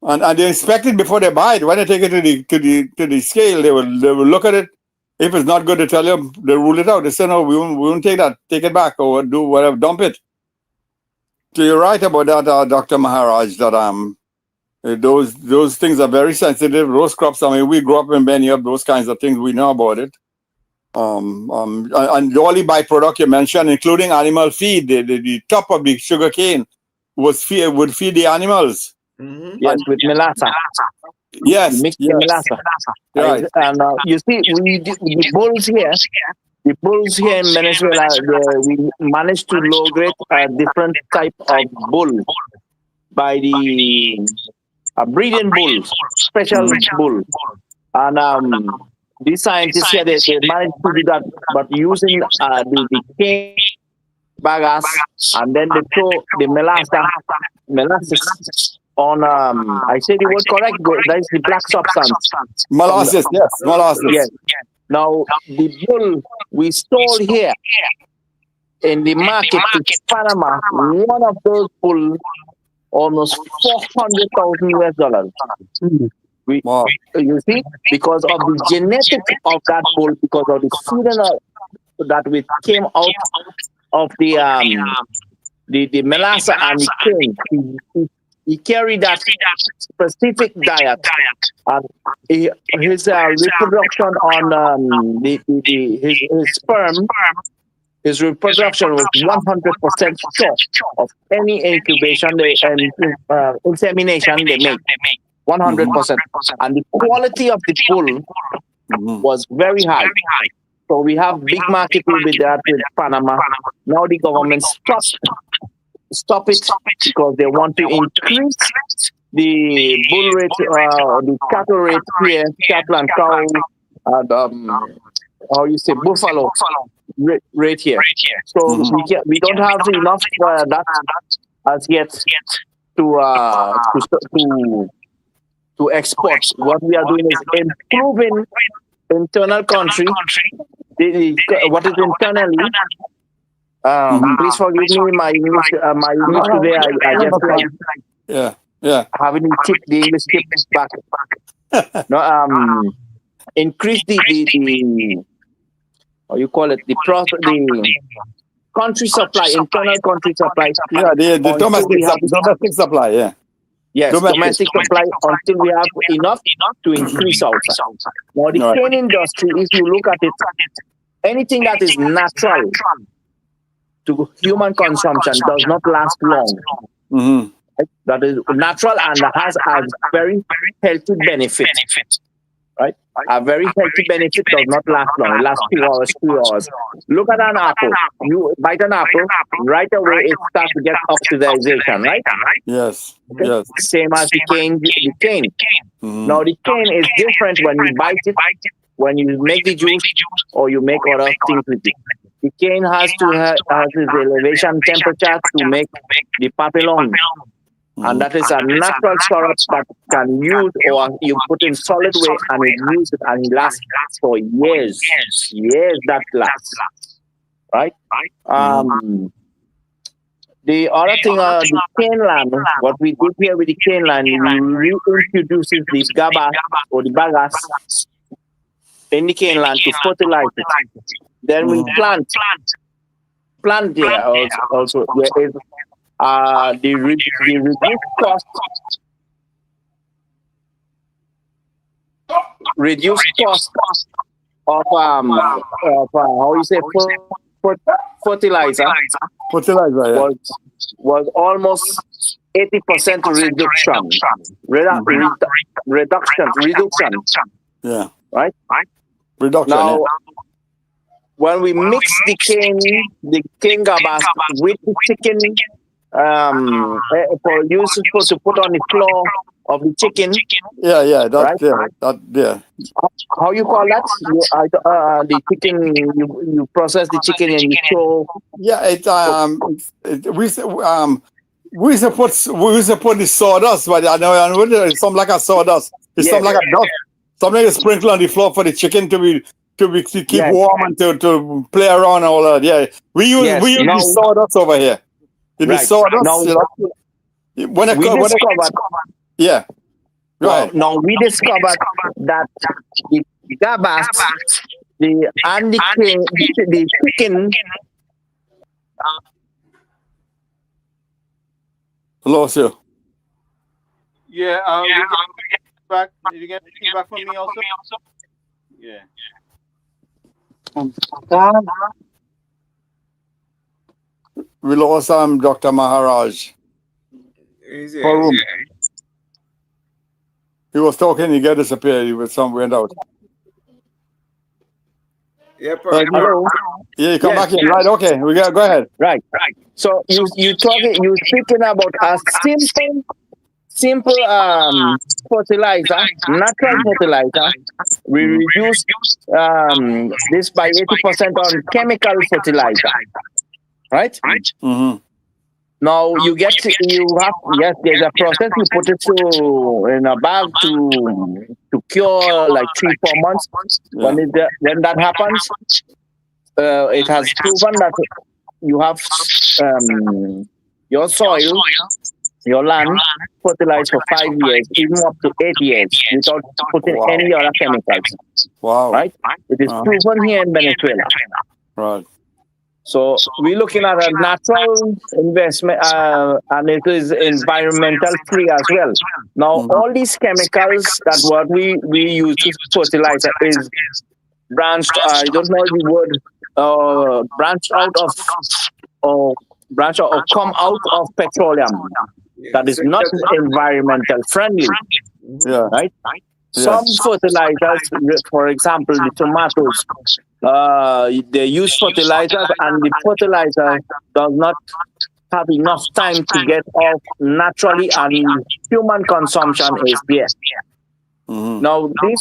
And they inspect it before they buy it. When they take it to the scale, they will look at it. If it's not good, they tell you, they rule it out. They say, no, we won't take that. Take it back or do whatever, dump it. So you're right about that, Dr. Maharaj, that those things are very sensitive. Those crops, I mean, we grew up in many of those kinds of things. We know about it. And the only byproduct you mentioned, including animal feed, the top of the sugar cane would feed the animals. Mm-hmm. Yes, with melassa. Yes, Mixed with melassa. right. And you see, the bulls here in Venezuela, we managed to locate a different type of bull by the breeding bull, special bull. And these scientists here, they managed to do that, but using the cane bagasse, and then they throw the molasses on, I say the word correct, that is the black substance. Molasses, yes, molasses. Yes. Now, the bull we sold here in the market to Panama, one of those bulls, almost $400,000 US. Wow. You see, because of the genetics of that bull, because of the food that we came out of the melassa and the cane. He carried that specific diet, and his reproduction on his sperm, his reproduction was 100% sure of any incubation and insemination they make. 100%, and the quality of the bull was very high. So we have big market with that with Panama. Now the government stop it because they want to increase the bull rate, the cattle rate here, cattle and cow, and how you say buffalo rate here. So we don't have enough that as yet to export. What we are doing is improving internal country. What is internally? Please forgive me, my English today. I just having to tip the English tip back. No, increase the how you call it, the country supply, internal country supply. Yeah, the domestic supply. Yeah. Yes, domestic supply until we have enough to increase outside. Now, the cane industry, if you look at it, anything that is natural to human consumption does not last long. Mm-hmm. That is natural and has a very healthy benefit. Right? A very healthy benefit does not last long. It lasts 2 hours, 3 hours. Look at an apple. You bite an apple, right away it starts to get oxidization, right? Yes. Okay. Yes. Same as the cane. Mm-hmm. Now the cane is different when you bite it, when you make the juice, or you make other things with it. The cane has to have its elevation temperature to make the papillon. And that is a natural syrup that can use, or you put in solid way and you use it and it lasts for years. Years that lasts. Right? The other thing, the cane land, what we did here with the cane land, we reintroduces the gaba or the bagasse in the cane land to fertilize it. Then we plant there also. There is the reduced cost of how you say fertilizer was almost 80% reduction. Yeah. Right. Reduction. Now, when we mix the cane gabas with the chicken for use to put on the floor of the chicken. Yeah, that, Right. yeah. How you call that? The chicken. You process the chicken and you throw. Yeah, we used to put the sawdust, but I know it's something like a sawdust. It's Yeah. something like a dust. Something you sprinkle on the floor for the chicken to keep Yes. warm and to play around and all that. Yeah, we use Yes. the Now- sawdust over here. The Right. sawdust. Now, When we discovered. yeah. Go Well, ahead. now we discovered that the gabas, and the chicken. Lost you. Yeah. Back. Did you get feedback from me also? Yeah. We lost Dr. Maharaj. Easy. Parum. He was talking, he got disappeared. He was went out. Yeah, Hello. Yeah, you come Yes. back in. Right, okay. Go ahead. Right. So you speaking about a simple fertilizer, natural fertilizer. We reduce this by 80% on chemical fertilizer. Right. Mm-hmm. Now there's a process. You put it in a bag to cure like 3-4 months. Yeah. When that happens, it has proven that you have your soil, your land fertilized for 5 years, even up to 8 years, without putting Wow. any other chemicals. Wow. Right? It is proven here in Venezuela. Right. So we're looking at a natural investment, and it is environmental free as well. Now, all these chemicals that what we use to fertilizer is branched. I don't know the word. Branched out of, or come out of petroleum. That is not environmental friendly. Yeah. Right? Some fertilizers, for example, the tomatoes, they use fertilizers, and the fertilizer does not have enough time to get off naturally, and human consumption is there. Mm-hmm. Now, the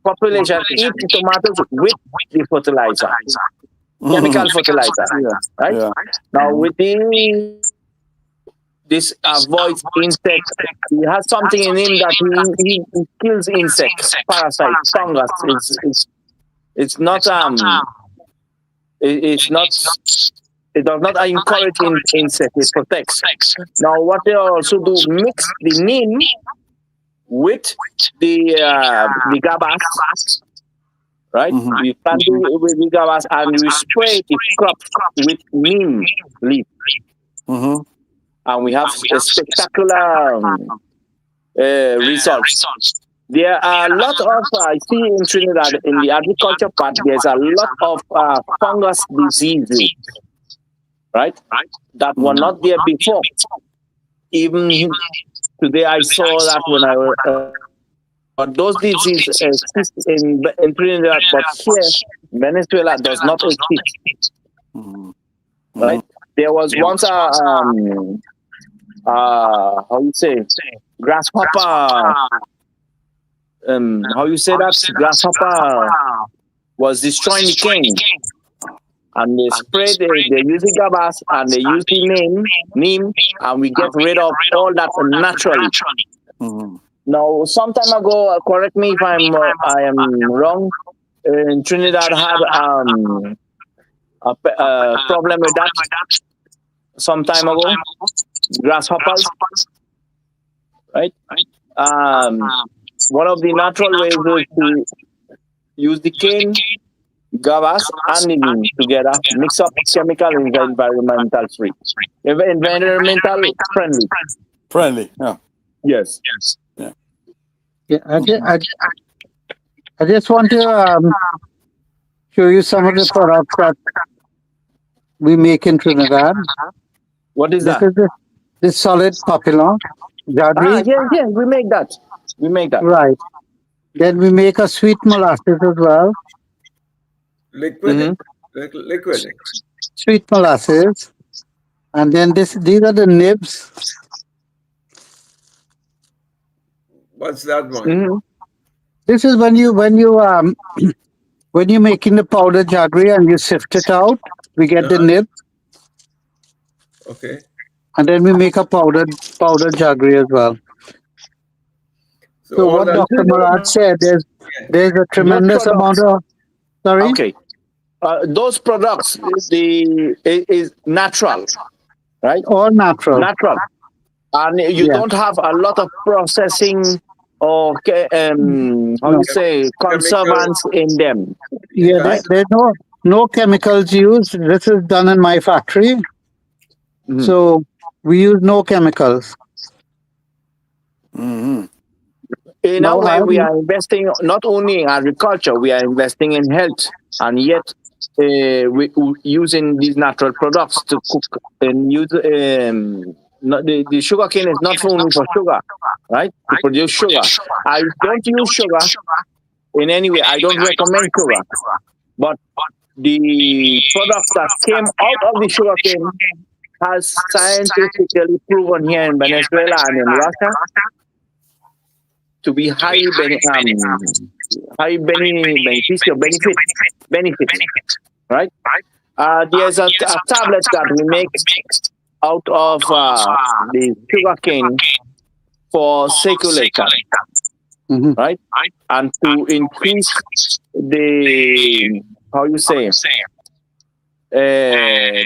population eat tomatoes with the fertilizer, chemical fertilizer, right? Yeah. Now, with this avoids insects. He has something in him that he kills insects, parasites, fungus. It's not it does not encourage insects. It protects. Now, what they also do, mix the neem with the gabas, right? Mhm. We plant it with the gabas and we spray the crops with neem leaf. Mm-hmm. And we have a spectacular results. There are a lot of, I see in Trinidad, in the agriculture part, there's a lot of fungus diseases, right? That were not there before. Even today I saw that when I was, but those diseases exist in Trinidad, but here, Venezuela does not exist, right? There was once how you say, grasshopper. How you say that? Grasshopper was destroying the cane, and they sprayed. They use the gabas and they use the neem, and we get rid of all that naturally. Mm-hmm. Now, some time ago, correct me if I am wrong. In Trinidad had a problem with that some time ago. Grasshoppers, right? One of the natural ways is to use the cane, gabas, and the neem together, mix up chemical and environmental free, environmental friendly. Friendly, yeah. Yes. Yeah, I just want to show you some of the products that we make in Trinidad. What is This that? is this solid papillon. Jaggery. Yes, we make that. Right. Then we make a sweet molasses as well. Liquid. Liquid. Sweet molasses. And then these are the nibs. What's that one? Mhm. This is when you when you're making the powder jaggery and you sift it out, we get the nib, Okay. and then we make a powder jaggery as well. So all what that- Dr. Murad said, there's a tremendous amount of Okay. Those products is natural, right? all natural. Natural, and you Yeah. don't have a lot of processing or how No. you say conservants in them. Yeah, Right. there's no chemicals used. This is done in my factory, Mhm. so we use no chemicals. Mhm. In Now, a way, I- we are investing not only in agriculture, we are investing in health, and yet we using these natural products to cook and use. The sugar cane is not only for sugar, right? To produce sugar. I don't use sugar in any way. I don't recommend sugar, but the products that came out of the sugar cane has scientifically proven here in Venezuela and in Russia to be highly benefit, right? There's a tablet that we make out of the sugar cane for circulation, Mhm. right? And to increase the how you say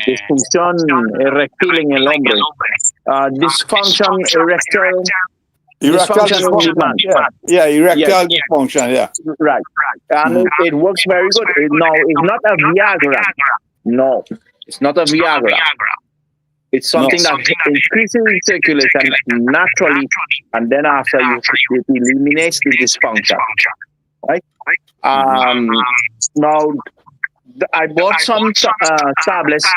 dysfunction erectile en el hombre, dysfunction erectile. Erectile Dysfunction in the dysfunction. man. Yeah, erectile dysfunction. Yeah. Right. And it works very good. No, it's not a Viagra. No, it's not a Viagra. It's something that increases circulation naturally, and then after it eliminates the dysfunction. Right? Now, I bought some tablets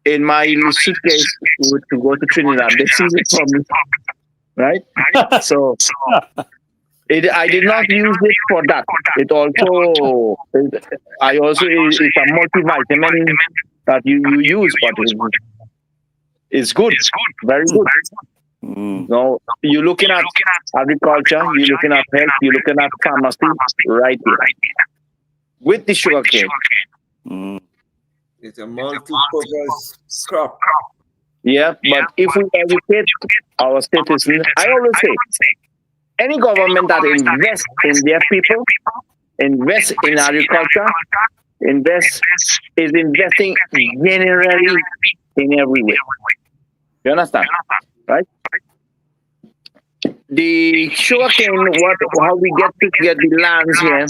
in my suitcase to go to Trinidad. They seized it from me. Right? So I did not use it for that. It also, it's a multivitamin that you use, but it's good, very good. Mm. Now, you're looking at agriculture, you're looking at health, you're looking at pharmacy right here with the sugar cane. Mm. It's a multi-purpose crop. Yeah, but if we educate our citizens, I always say, any government that invests in their people, invests in agriculture, is investing generally in every way. You understand? Right? The sugarcane, how we get the lands here,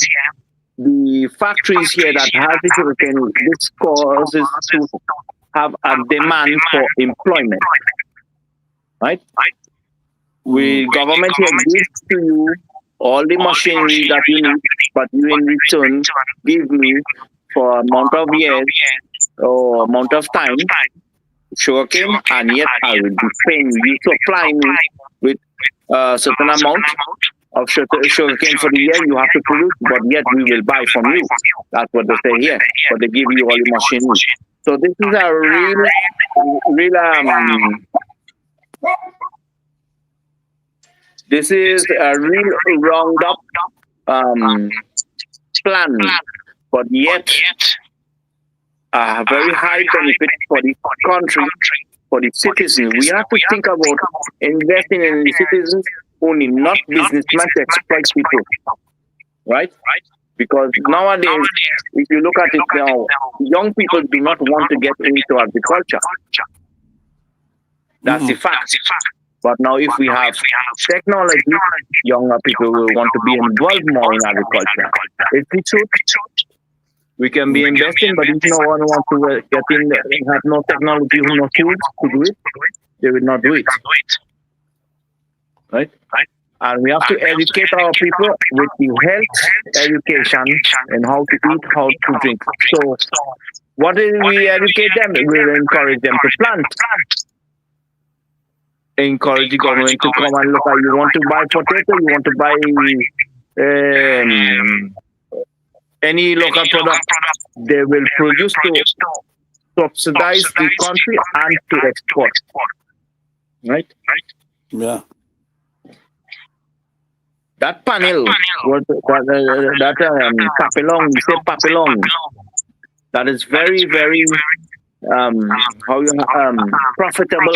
the factories here that have the sugarcane, this causes to have a demand for employment. Right? Government here gives to you all the machinery that you need, but you in return give me for amount of years or amount of time sugarcane, and yet I will be paying you, supply me with a certain amount of sugarcane for the year you have to produce, but yet we will buy from you. That's what they say here, but they give you all the machinery. So this is a real this is a real roundup plan, but yet a very high benefit for the country, for the citizens. We have to think about investing in the citizens only, not businessmen to exploit people, right? Because nowadays, if you look at it now, young people do not want to get into agriculture. That's the fact. But now if we have technology, younger people will want to be involved more in agriculture. It's the truth. We can be investing, but if no one wants to get in there and have no technology, no tools to do it, they will not do it. Right? And we have to educate our people with the health education and how to eat, how to drink. So what do we educate them? We will encourage them to plant. Encourage the government to come and look at, you want to buy potato, you want to buy any local product, they will produce to subsidize the country and to export. Right? Yeah. That panel, papillon, we say papillon, that is very, very profitable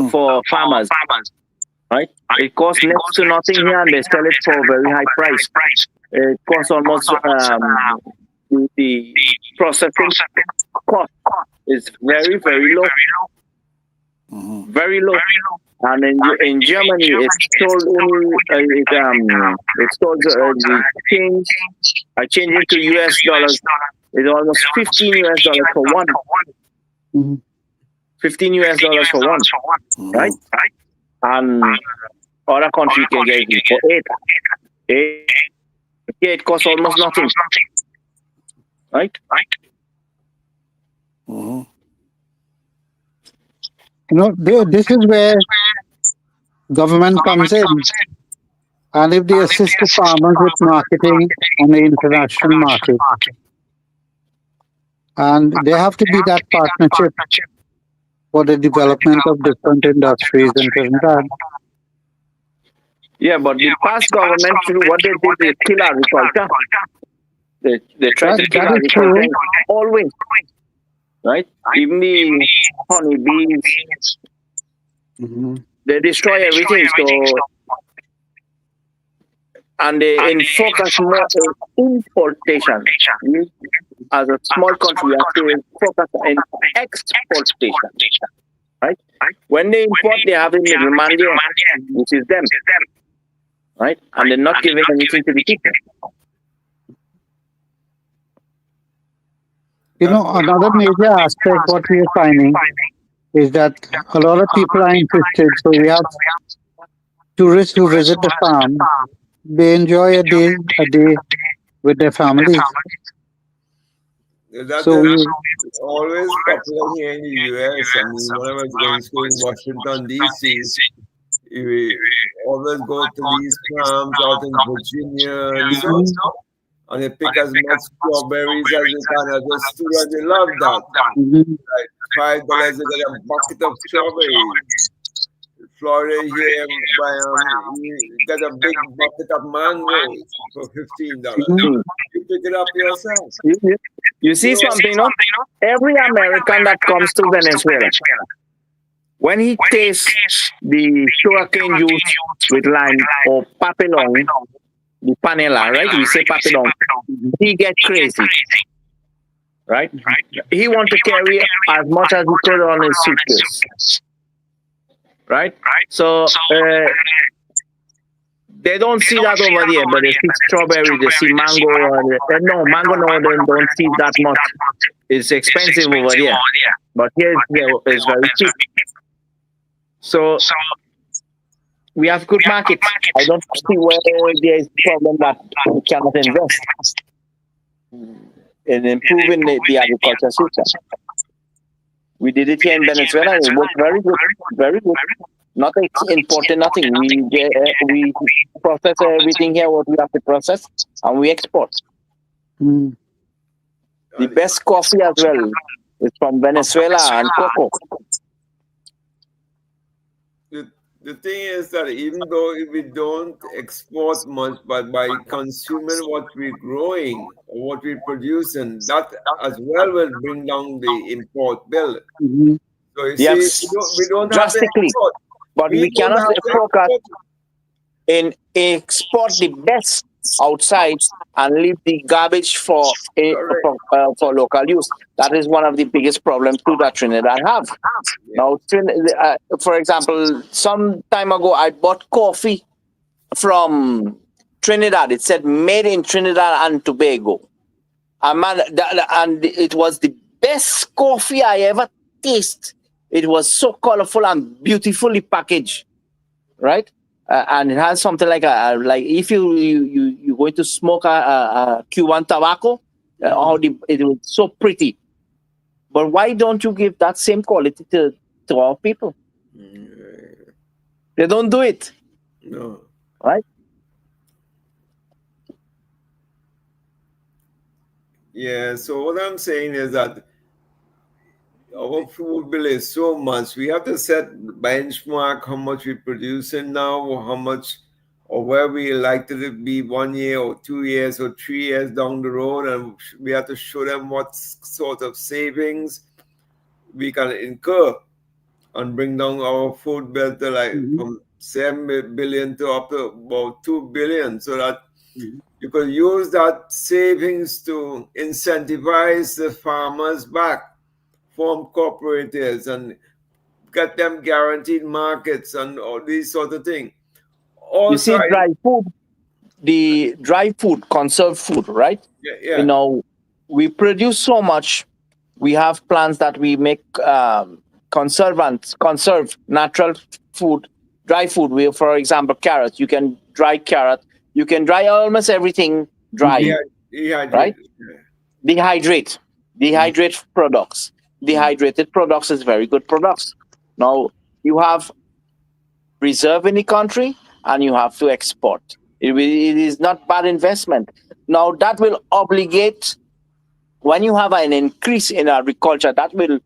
for farmers. Right? It costs next to nothing here, and they sell it for a very high price. It costs almost the processing cost is very, very low. Very low. And in Germany, it's sold only it's sold the change it to US dollars. It's almost $15 for one. 15 US dollars for one, right? And other country can get it for 8. Yeah, it costs almost nothing, right? This is where government comes in, and if they assist the farmers with marketing on the international market, and they have to be that partnership for the development of different industries in Trinidad. Yeah, but the past government, what they did, they kill agriculture. They tried to kill agriculture always, right? Even the honeybees, they destroy everything. So, and they focus more on importation. As a small country, we have to focus on exportation, right? When they import, they have a middleman there, which is them, right? And they're not giving anything to the people. Another major aspect what we are finding is that a lot of people are interested. So we have tourists who visit the farm. They enjoy a day with their families. That So is always popular here in the US. I mean, when I was going to school in Washington, D.C., we always go to these farms out in Virginia and so, and they pick as much strawberries as they can as a student. They love that. Like $5 they get a bucket of strawberries. Florida here, you get a big bucket of mangoes for $15. You pick it up yourself. You see something, no? Every American that comes to Venezuela, when he tastes the sugarcane juice with lime or papillon, the panela, right? We say papillon, he gets crazy, right? He wants to carry as much as he could on his suitcase, right? So they don't see that over there, but they see strawberry, they see mango. No, mango, no, they don't see that much. It's expensive over there, but here it's very cheap. So we have good markets. I don't see where there is a problem that we cannot invest in improving the agriculture system. We did it here in Venezuela. It worked very good, very good. Not importing nothing. We process everything here what we have to process, and we export. The best coffee as well is from Venezuela and cocoa. The thing is that even though we don't export much, but by consuming what we're growing or what we're producing, that as well will bring down the import bill. So you see, we don't drastically, have the import. But we cannot focus in export the best outside and leave the garbage for local use. That is one of the biggest problems too that Trinidad have. Now, for example, some time ago I bought coffee from Trinidad. It said made in Trinidad and Tobago. And it was the best coffee I ever tasted. It was so colorful and beautifully packaged, right? And it has something like like if you're going to smoke a Cuban tobacco, it was so pretty. But why don't you give that same quality to our people? They don't do it. No. Right? Yeah, so what I'm saying is that our food bill is so much. We have to set benchmark how much we're producing now, or how much, or where we like to be 1 year or 2 years or 3 years down the road, and we have to show them what sort of savings we can incur and bring down our food bill to like Mhm. from 7 billion to up to about 2 billion, so that Mhm. you could use that savings to incentivize the farmers back, form cooperatives, and get them guaranteed markets and all these sort of things. You Also, see, dry food, the dry food, conserved food, right? yeah, You yeah, know, we produce so much. We have plants that we make conserve natural food, dry food. We, for example, carrot. You can dry carrot. You can dry almost everything dry, Mhm. right? dehydrated. Yeah. Dehydrate, Mhm. dehydrate products. Mhm. Dehydrated products is very good products. Now you have reserve in the country and you have to export. It is not bad investment. Now that will obligate when you have an increase in agriculture, that will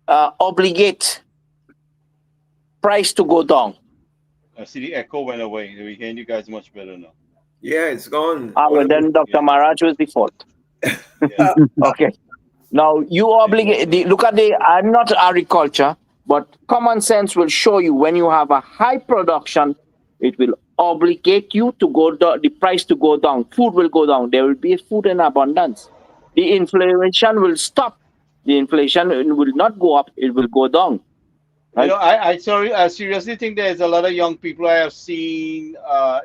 obligate price to go down. I see the echo went away. We're hearing you guys much better now. Yeah, it's gone. Ah, All well, of then Dr. Yeah, Maharaj was the fault. yeah. Okay. Now you obligate. Look at the. I'm not agriculture, but common sense will show you when you have a high production, it will obligate you to go down. The price to go down. Food will go down. There will be food in abundance. The inflation will stop. The inflation will not go up. It will go down. You Right. know, I seriously think there's a lot of young people I have seen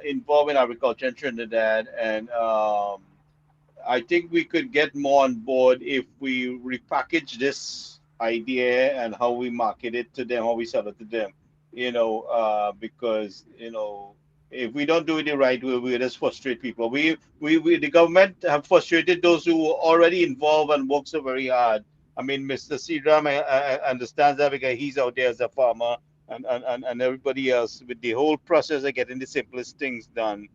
involved in agriculture in Trinidad, and I think we could get more on board if we repackage this idea and how we market it to them, how we sell it to them. Because if we don't do it the right way, we just frustrate people. The government have frustrated those who were already involved and worked so very hard. I mean, Mr. Sidram understands that because he's out there as a farmer, and everybody else with the whole process of getting the simplest things done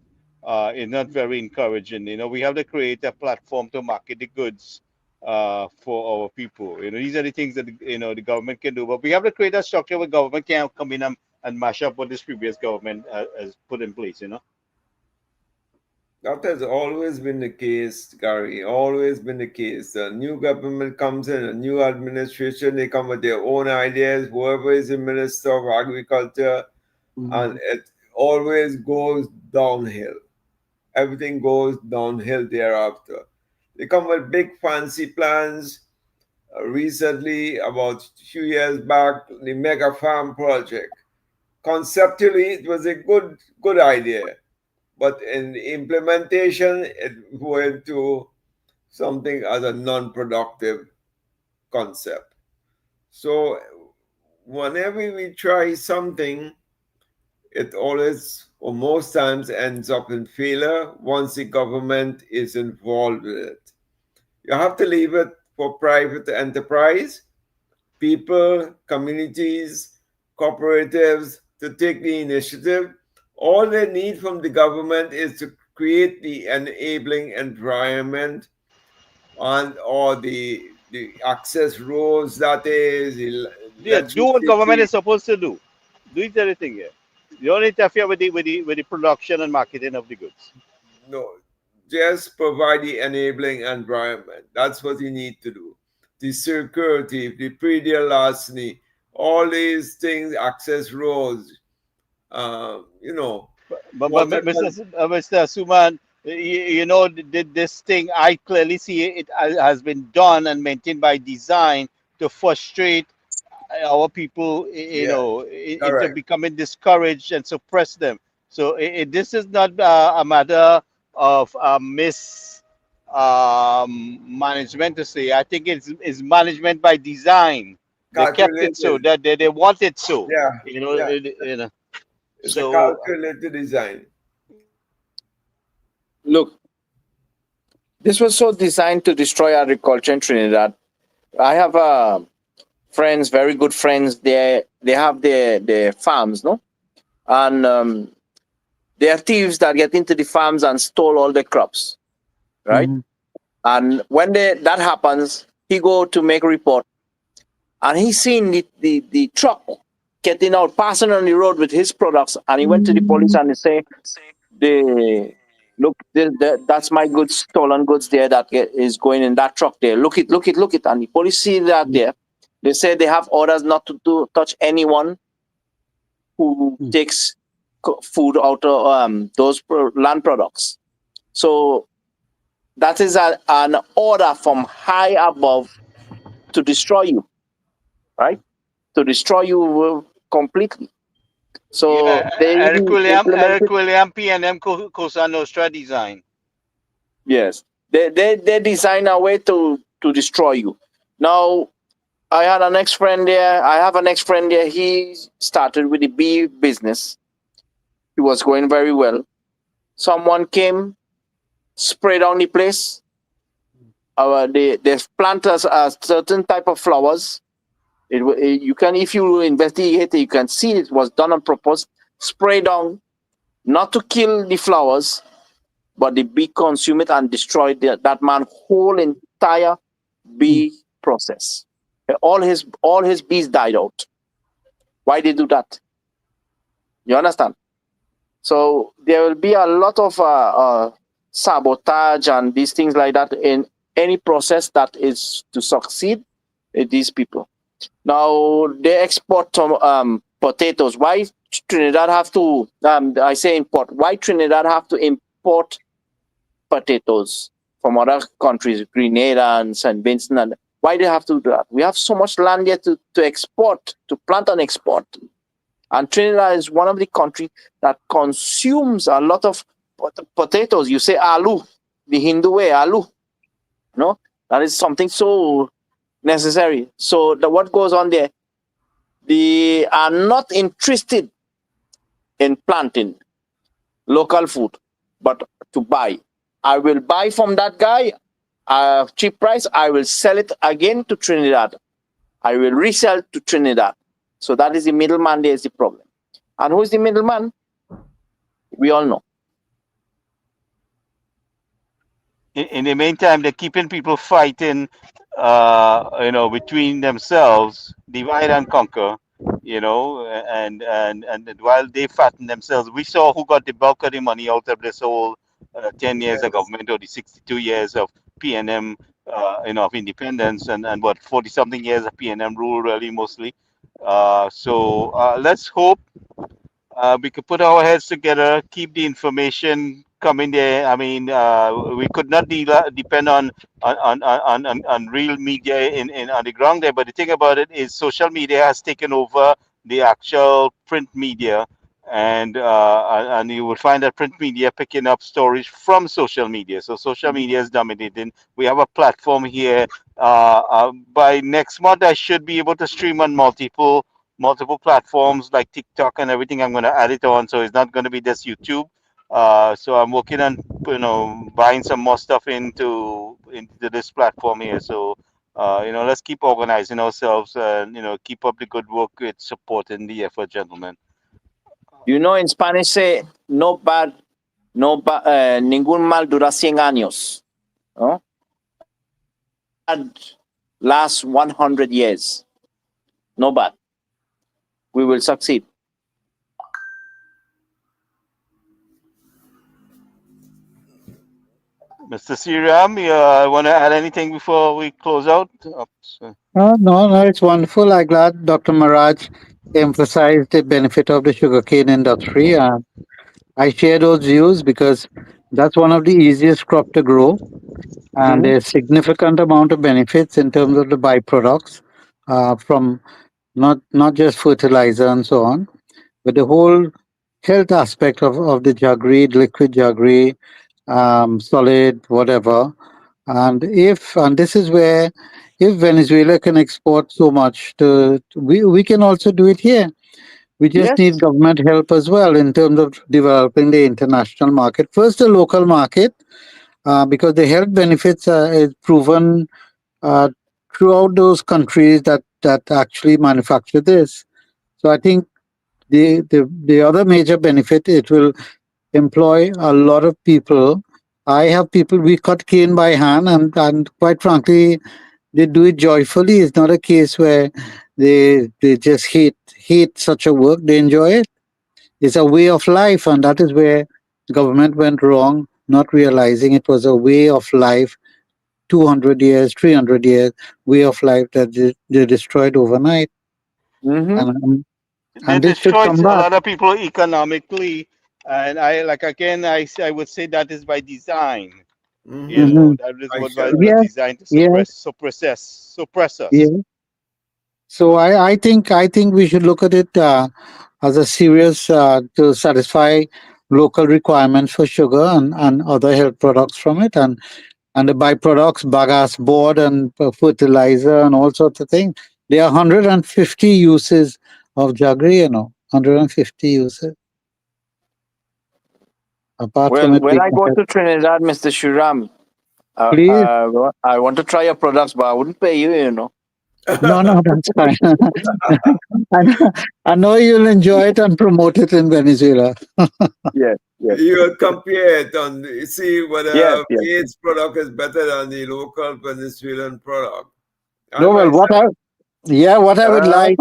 is not very encouraging. We have to create a platform to market the goods for our people. These are the things that the government can do, but we have to create a structure where government can't come in and mash up what this previous government has put in place. That has always been the case, Gary. Always been the case. A new government comes in, a new administration, they come with their own ideas. Whoever is the Minister of Agriculture, and Mhm. it always goes downhill. Everything goes downhill thereafter. They come with big fancy plans. Recently, about a few years back, the Mega Farm project. Conceptually, it was a good idea, but in implementation, it went to something as a non-productive concept. So whenever we try something, it always or most times ends up in failure once the government is involved with it. You have to leave it for private enterprise, people, communities, cooperatives to take the initiative. All they need from the government is to create the enabling environment and or the access roads, that is the Yeah, do what government electricity. is supposed to do. Do it everything here. You don't interfere with the production and marketing of the goods. No, just provide the enabling environment. That's what you need to do. The security, the pre-deal larceny, all these things, access roads, you know, But water. Mr. Suman, this thing, I clearly see it has been done and maintained by design to frustrate our people, Yeah, into correct. becoming discouraged and suppress them. So this is not a matter of management to say. I think it's management by design. They kept it so Calculated. that they want it so. Yeah, You know, yeah. It's a so calculated design. Look, this was so designed to destroy agriculture in Trinidad. I have friends, very good friends. They have their farms, no, and there are thieves that get into the farms and stole all the crops, right? Mhm. And when that happens, he go to make a report, and he seen the truck getting out, passing on the road with his products, and he went to the police and he say, look, that's my goods, stolen goods there that is going in that truck there. Look it. And the police see that there. They say they have orders not to touch anyone who takes food out of those land products. So that is an order from high above to destroy you, right? To destroy you completely. So Yeah, Eric William, PNM Cosa Nostra design. Yes, they design a way to destroy you. Now, I have an ex-friend there. He started with the bee business. He was going very well. Someone came, sprayed on the place. They plant a certain type of flowers. You can, if you investigate it, you can see it was done on purpose. Spray down, not to kill the flowers, but the bee consume it and destroy that man's whole entire bee process. All his bees died out. Why they do that? You understand? So there will be a lot of sabotage and these things like that in any process that is to succeed with these people. Now they export potatoes. Why Trinidad have to? I say import. Why Trinidad have to import potatoes from other countries, Grenada and St. Vincent? And why they have to do that? We have so much land here to export, to plant and export. And Trinidad is one of the countries that consumes a lot of potatoes. You say aloo, the Hindu way, aloo. No, that is something so necessary. So what goes on there? They are not interested in planting local food, but to buy. I will buy from that guy a cheap price. I will sell it again to Trinidad. I will resell to Trinidad. So that is the middleman. There is the problem. And who is the middleman? We all know. In the meantime, they're keeping people fighting, between themselves, divide and conquer, and while they fatten themselves, we saw who got the bulk of the money out of this whole 10 years of government, or the 62 years of PNM, of independence, and what 40-something years of PNM rule, really mostly. So let's hope we could put our heads together, keep the information coming there. I mean, we could not depend on real media on the ground there. But the thing about it is, social media has taken over the actual print media, and you will find that print media picking up stories from social media. So social media is dominating. We have a platform here. By next month, I should be able to stream on multiple platforms like TikTok and everything. I'm going to add it on, so it's not going to be just YouTube. So I'm working on buying some more stuff into this platform here. So let's keep organizing ourselves and keep up the good work with supporting the effort, gentlemen. In Spanish say ningún mal dura 100 años. No? Bad lasts 100 years. No bad. We will succeed. Mr. Sriram, you want to add anything before we close out? No, it's wonderful. I'm glad Dr. Maharaj emphasized the benefit of the sugarcane industry. I share those views because that's one of the easiest crop to grow, and there's significant amount of benefits in terms of the byproducts from not just fertilizer and so on, but the whole health aspect of the jaggery, liquid jaggery, solid, whatever. And this is where, if Venezuela can export so much, we can also do it here. We just need government help as well in terms of developing the international market. First, the local market, because the health benefits is proven throughout those countries that actually manufacture this. So I think the other major benefit, it will employ a lot of people I have people, we cut cane by hand, and quite frankly, they do it joyfully. It's not a case where they just hate such a work. They enjoy it. It's a way of life, and that is where government went wrong, not realizing it was a way of life, 200 years, 300 years, way of life that they destroyed overnight. Mm-hmm. They And this should destroyed come a back. lot of people economically, and I would say that is by design. You Mhm. know, Mhm. that is I what shall. was Yes, designed to yes, suppress us. yes. So I think we should look at it as a serious to satisfy local requirements for sugar and other health products from it, and the byproducts, bagasse board and fertilizer and all sorts of things. There are 150 uses of jaggery, 150 uses. Apart from Well, it when being I a go health. to Trinidad, Mr. Shiram, Please, I want to try your products, but I wouldn't pay you, you know. no, that's fine. I know you'll enjoy it and promote it in Venezuela. Yes, yes, You will compare it and see yes, whether yes. its product is better than the local Venezuelan product. No, And well, myself, what I would like,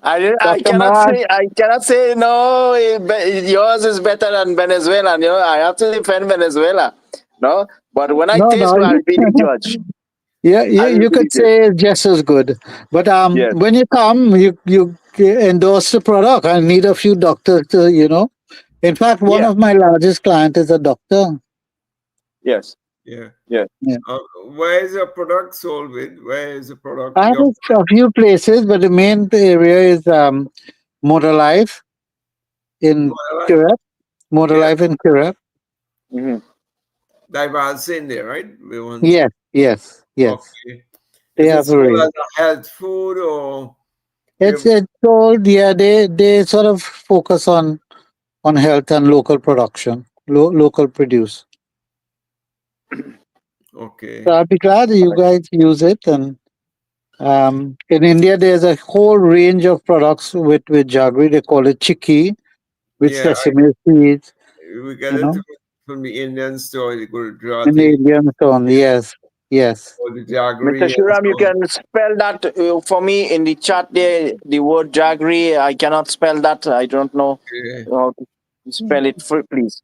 I Dr. cannot Maharaj, say no. Yours is better than Venezuelan. You know, I have to defend Venezuela. No, but when I taste, no, I'll be the judge. yeah, I will you be the could judge. say it's just as good. But Yes, when you come, you endorse the product. I need a few doctors to, In fact, one yes, of my largest client is a doctor. yes, yeah. yes. Yeah. Where is your product sold with? Where is the product? I have Your a few places, but the main area is Motor Life in product? Quebec. Motor Yeah, Life in Quebec. Hmm. diverse in there, right? We want. Yes, yes, yes. Okay. They Is it have a sold range. as a health food or It's you? it's all, yeah. They sort of focus on health and local production, local produce. So Okay. I'll be glad that you guys use it. And in India, there's a whole range of products with jaggery. They call it chicky with Yeah, sesame seeds. we get You it know, from the Indian store, the in the Gujarati Indian tone. Yes, yes. or the Mr. jaggery and Shiram, you so. can spell that for me in the chat there. The word jaggery, I cannot spell that. I don't know Okay. how to spell it, please.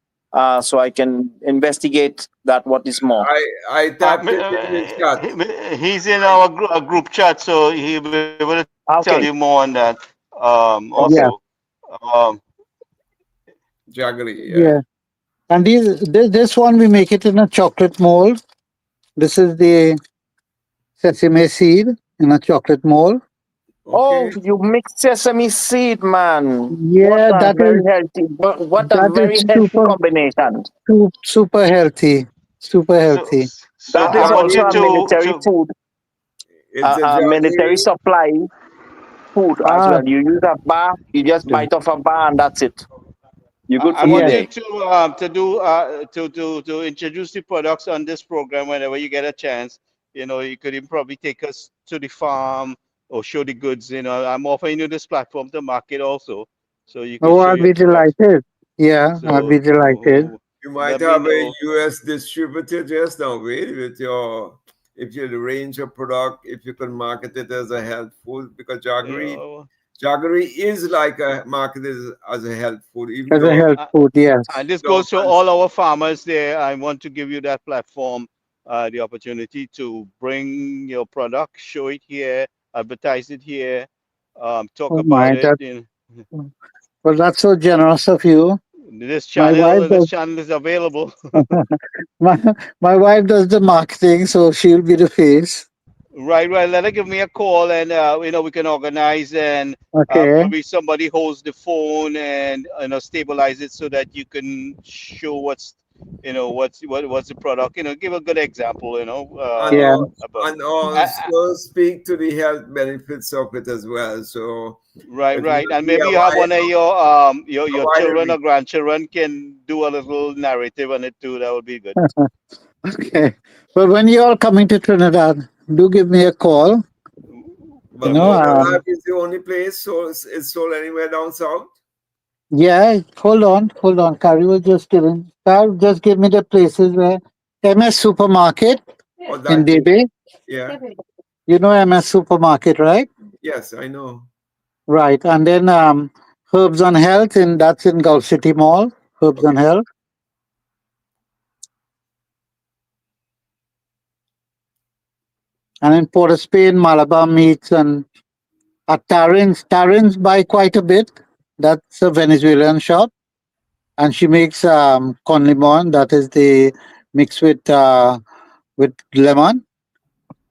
So I can investigate that. What is more? I typed it in the chat. He's in our group chat, so he'll be able to tell you more Okay, on that. okay. Yeah, Also, um, Jaggery, yeah. yeah. And this one we make it in a chocolate mold. This is the sesame seed in a chocolate mold. Oh, Okay. you mix sesame seed, man. What Yeah, a very healthy, what a that very is healthy combination. super healthy, super so healthy. so That I is want also you a military to food, It's a a military jaggery. supply food as Ah, well. You use a bar, you just yeah. bite off a bar, and that's it. You're good I for the want Yes. you day. to do to introduce the products on this program whenever you get a chance. You know, you could even probably take us to the farm or show the goods. You know, I'm offering you this platform to market also, so you could Oh, show I'll your be products. delighted. Yeah, I'll be So delighted. You might let me have a know. US distributor just now, wait, with your if you range of product, if you can market it as a health food, because You know, jaggery is like a marketed as a health food, even As a though health uh, food, yes. and this don't goes to all fancy. our farmers there. I want to give you that platform, the opportunity to bring your product, show it here, advertise it here, talk Oh my, about it in well, that's so generous of you. this My wife channel. This does, channel is available. my, my wife does the marketing, so she'll be the face. Right, right. Let her give me a call, and we can organize, and Okay. probably somebody holds the phone and stabilize it so that you can show what's the product. Give a good example. And Yeah. About and uh, also speak to the health benefits of it as well. So right, it will right, and be maybe a you have one of your a wider children or reach. grandchildren can do a little narrative on it too. That would be good. Okay. But when you're all coming to Trinidad, do give me a call. You But know, Motor Life is the only place, so it's sold anywhere down south. Yeah, hold on. Carrie was just giving. Carrie, just give me the places where MS Supermarket Oh, in that is, Debe. yeah. You know MS Supermarket, right? Yes, I know. Right. And then Herbs on Health, and that's in Gulf City Mall. Herbs on Okay. Health. And in Port of Spain, Malabar Meats, and at Tarrant's. Tarrant's buy quite a bit. That's a Venezuelan shop. And she makes con limon, that is the mix with lemon.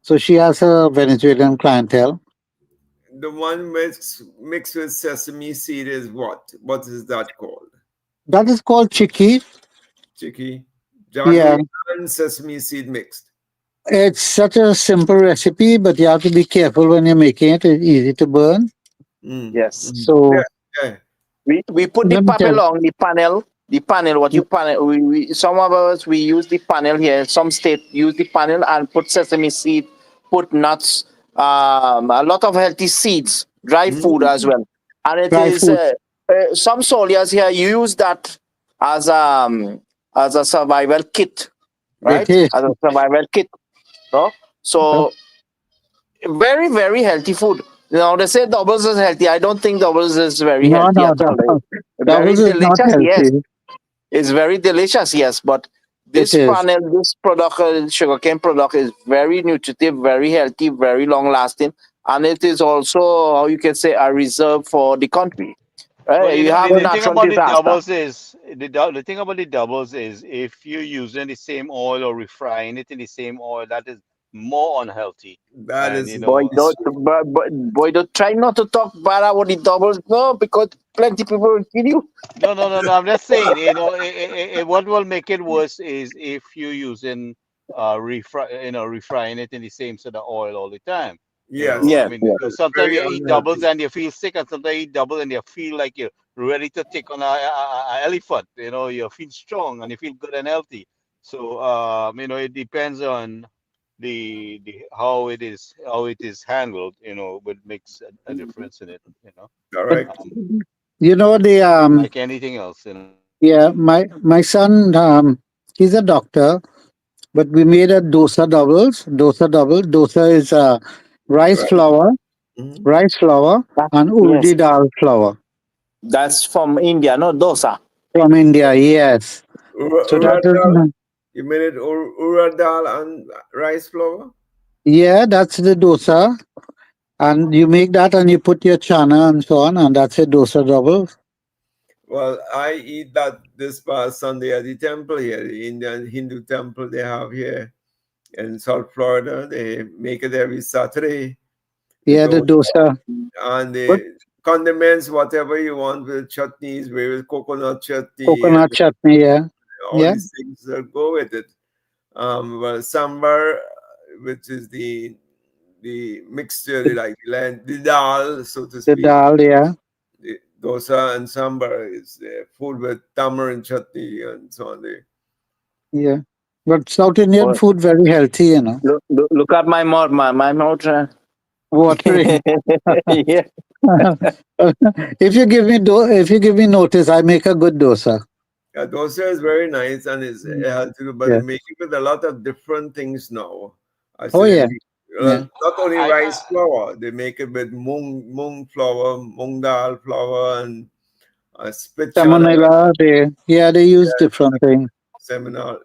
So she has a Venezuelan clientele. The one mixed with sesame seed is what? What is that called? That is called chicky. Chicky. Yeah, Jaggery and sesame seed mixed. it's such a simple recipe, but you have to be careful when you're making it. It's easy to burn. Mm. Yes. Mm. So Yeah. We put the let me tell papel on the panel, what you panel, some of us, we use the panel here, some state use the panel and put sesame seed, put nuts, a lot of healthy seeds, dry food as well. And it dry is, food. some soliers here use that as a survival kit, It right? is. As a survival kit, no? So very, very healthy food. Now they say doubles is healthy. I don't think doubles is very No, healthy no, at all. Very doubles is not delicious, yes. healthy. It's very delicious, yes. But It this is. panel, this product, sugarcane product, is very nutritive, very healthy, very long lasting, and it is also, how you can say, a reserve for the country. Well, Right? you You know, have the thing natural about the disaster. doubles is the thing about the doubles is if you're using the same oil or refining it in the same oil, that is more unhealthy. That And is you Boy, know, it's don't, boy, don't try not to talk bad about the doubles, no, because plenty people will kill you. no. I'm just saying, you know, what will make it worse is if you're using refrying it in the same sort of oil all the time. You know, yes. I Yes, mean, yes. because sometimes Very you eat doubles unhealthy. and you feel sick, and sometimes you eat double and you feel like you're ready to take on a elephant. You know, you feel strong and you feel good and healthy. So, you know, it depends on the how it is handled. You know, would makes a difference in it. You know, But Correct. um, you know the like anything else. You know. yeah, my son he's a doctor, but we made a dosa doubles. Dosa double. Dosa is rice Right. flour, Mhm. rice flour, and Yes, urdi dal flour that's from India, no dosa. from India. Yes. So that Uradal. is You made it uradal and rice flour? yeah, that's the dosa. And you make that and you put your chana and so on, and that's a dosa double. Well, I eat that this past Sunday at the temple here, the Indian Hindu temple they have here in South Florida. They make it every Saturday. The Yeah, the dough dosa. and But the condiments, whatever you want with chutneys, with coconut chutney and coconut chutney, yeah. all Yeah. these things that go with it. Well, sambar, which is the mixture, like the dal, so to The speak. dal, yeah. The dosa and sambar is food with tamarind chutney and so on. Yeah. But South Indian Boy, food very healthy, you know. look at my mouth, my mouth. Watering. Yeah. If you give me notice, I make a good dosa. Yeah, dosa is very nice and it's healthy, but they Yeah. make it with a lot of different things now. I Oh said they yeah. make Yeah. not only I, rice I flour, they make it with mung flour, mung dal flour, and split chana, Salmonella, they use different things. seminar,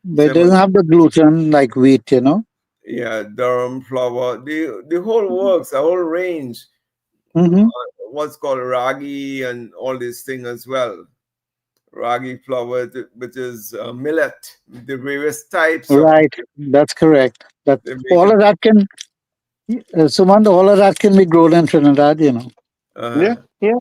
But it semin, doesn't have the gluten like wheat, you know. yeah, durum flour, the whole works, the whole range. Mm-hmm. What's called ragi and all these things as well. Ragi flour, which is millet, the various types of Right. That's correct. That they make all it. of that can Sumant, all of that can be grown in Trinidad, you know. Yeah, Uh, yeah,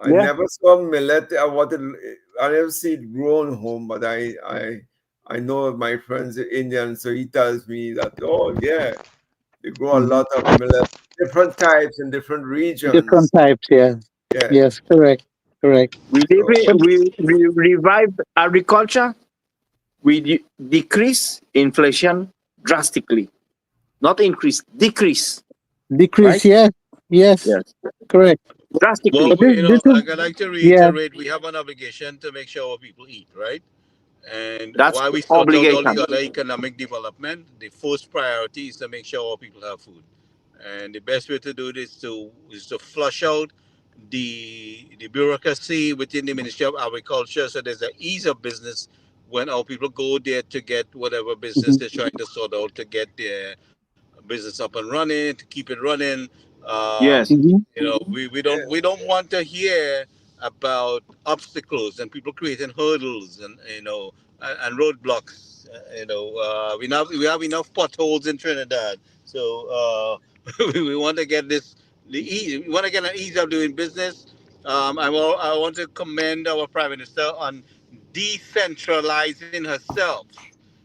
I yeah. never saw millet. I never see it grown home, but I know my friends are Indian, so he tells me that oh yeah, they grow a Mhm. lot of millet, different types in different regions. Different types, yeah. Yeah. Yes, correct. Correct. So But We revive agriculture. We decrease inflation drastically, not increase, decrease. decrease, Right? yes. Yes, Yes. correct. drastically. Well, But this is, I'd like to yeah. reiterate, we have an obligation to make sure our people eat, right? And That's while we sort out all obligation. the other economic development, the first priority is to make sure our people have food. And the best way to do this is to flush out the bureaucracy within the Ministry of Agriculture, so there's an ease of business when our people go there to get whatever business Mhm. they're trying to sort out to get their business up and running, to keep it running. Yes. Mhm. We don't want to hear about obstacles and people creating hurdles and and roadblocks. We have enough potholes in Trinidad, so we want to get this the ease. We want to get an ease of doing business. I want to commend our Prime Minister on decentralizing herself.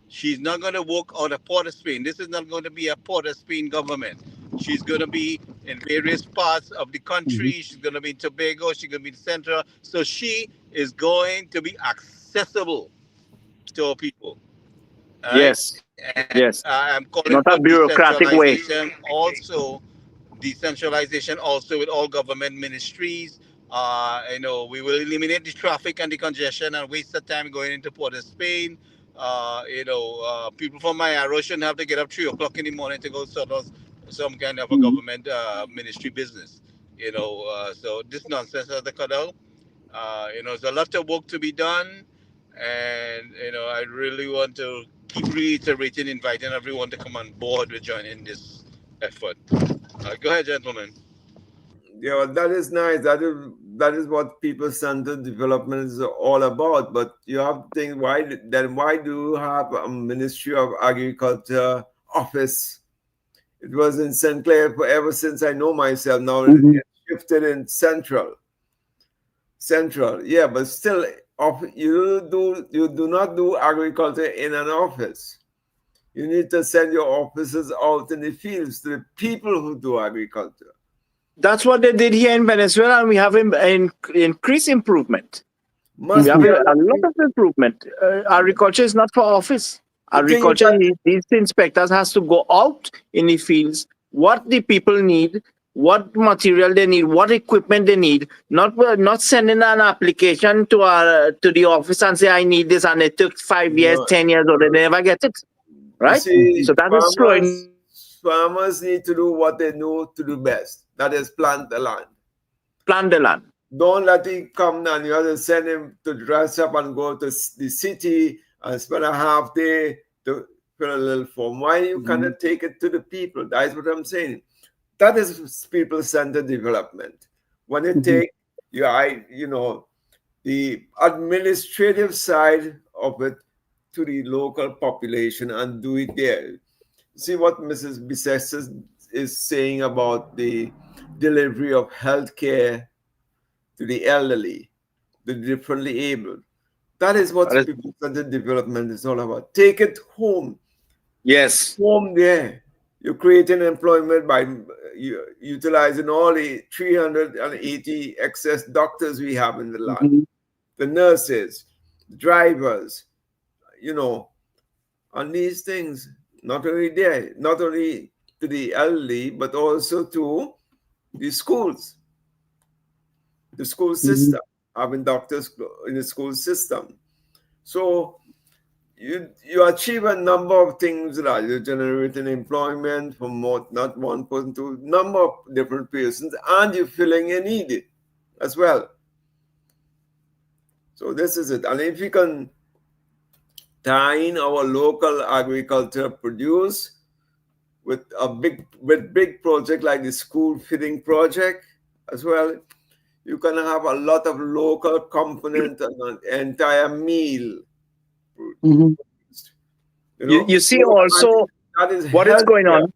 She's not going to work out of Port of Spain. This is not going to be a Port of Spain government. She's going to be in various parts of the country. Mhm. She's going to be in Tobago. She's going to be in Central. So she is going to be accessible to our people. All right. Yes. And Yes. I'm calling Not for a bureaucratic way. decentralization also with all government ministries. We will eliminate the traffic and the congestion and waste of time going into Port of Spain. People from Mayaro shouldn't have to get up 3 o'clock in the morning to go sort out some kind of a Mhm. government ministry business. So this nonsense has to cut out. There's a lot of work to be done, and I really want to keep reiterating, inviting everyone to come on board with joining this effort. Go ahead, gentlemen. Yeah, well, that is nice. That is what people-centered development is all about. But you have to think, why do you have a Ministry of Agriculture office? It was in St. Clair ever since I know myself. Now Mhm. it shifted in Central. Yeah, but still, you do not do agriculture in an office. You need to send your officers out in the fields to the people who do agriculture. That's what they did here in Venezuela, and we have increased improvement. Must We have be a lot of improvement. Agriculture is not for office. The thing is Agriculture, that- these inspectors has to go out in the fields, what the people need, what material they need, what equipment they need. Not sending an application to the office and say I need this, and it took 5 years, No, 10 years, or they never get it. you Right? see, So that is slowing. farmers need to do what they know to do best. That is plant the land. Plant the land. Don't let him come and you have to send him to dress up and go to the city and spend a half day to fill a little form. Why you cannot take it to the people? That's what I'm saying. That is people-centered development. When you take the administrative side of it to the local population and do it there. See what Mrs. Bissex is saying about the delivery of health care to the elderly, the differently abled. That is what That is- people-centered development is all about. Take it home. Yes. Home there. You're creating employment by utilizing all the 380 excess doctors we have in the land, Mhm. the nurses, drivers, and these things, not only to the elderly, but also to the schools, the school system, having doctors in the school system. So you achieve a number of things that you're generating employment from not one person to a number of different persons, and you're filling a need as well. So this is it. And if we can tie in our local agriculture produce with big project like the school feeding project as well, you can have a lot of local component and an entire meal. Mhm. You see also that is what is going on.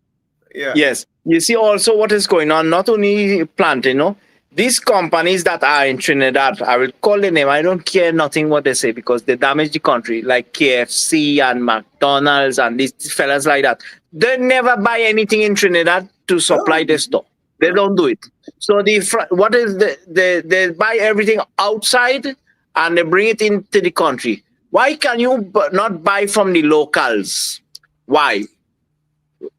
Yeah. Yes. You see also what is going on, not only planting, these companies that are in Trinidad, I will call the name, I don't care nothing what they say because they damage the country, like KFC and McDonald's and these fellas like that. They never buy anything in Trinidad to supply their store. They don't do it. So they buy everything outside and they bring it into the country. Why can you not buy from the locals? Why?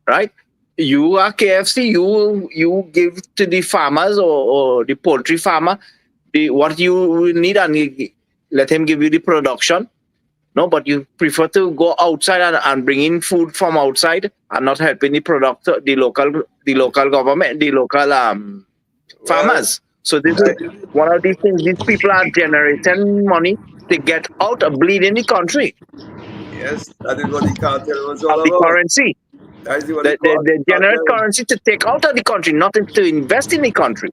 Right? you are KFC, you give to the farmers or the poultry farmer what you will need, and let him give you the production. No, but you prefer to go outside and bring in food from outside and not helping the product, the local government, the local Well, farmers. So this is that, one of these things. These people are generating money to get out of bleeding the country yes, that is what the cartel was of all the about. currency. That is what the They generate cartel. currency to take out of the country, not to invest in the country.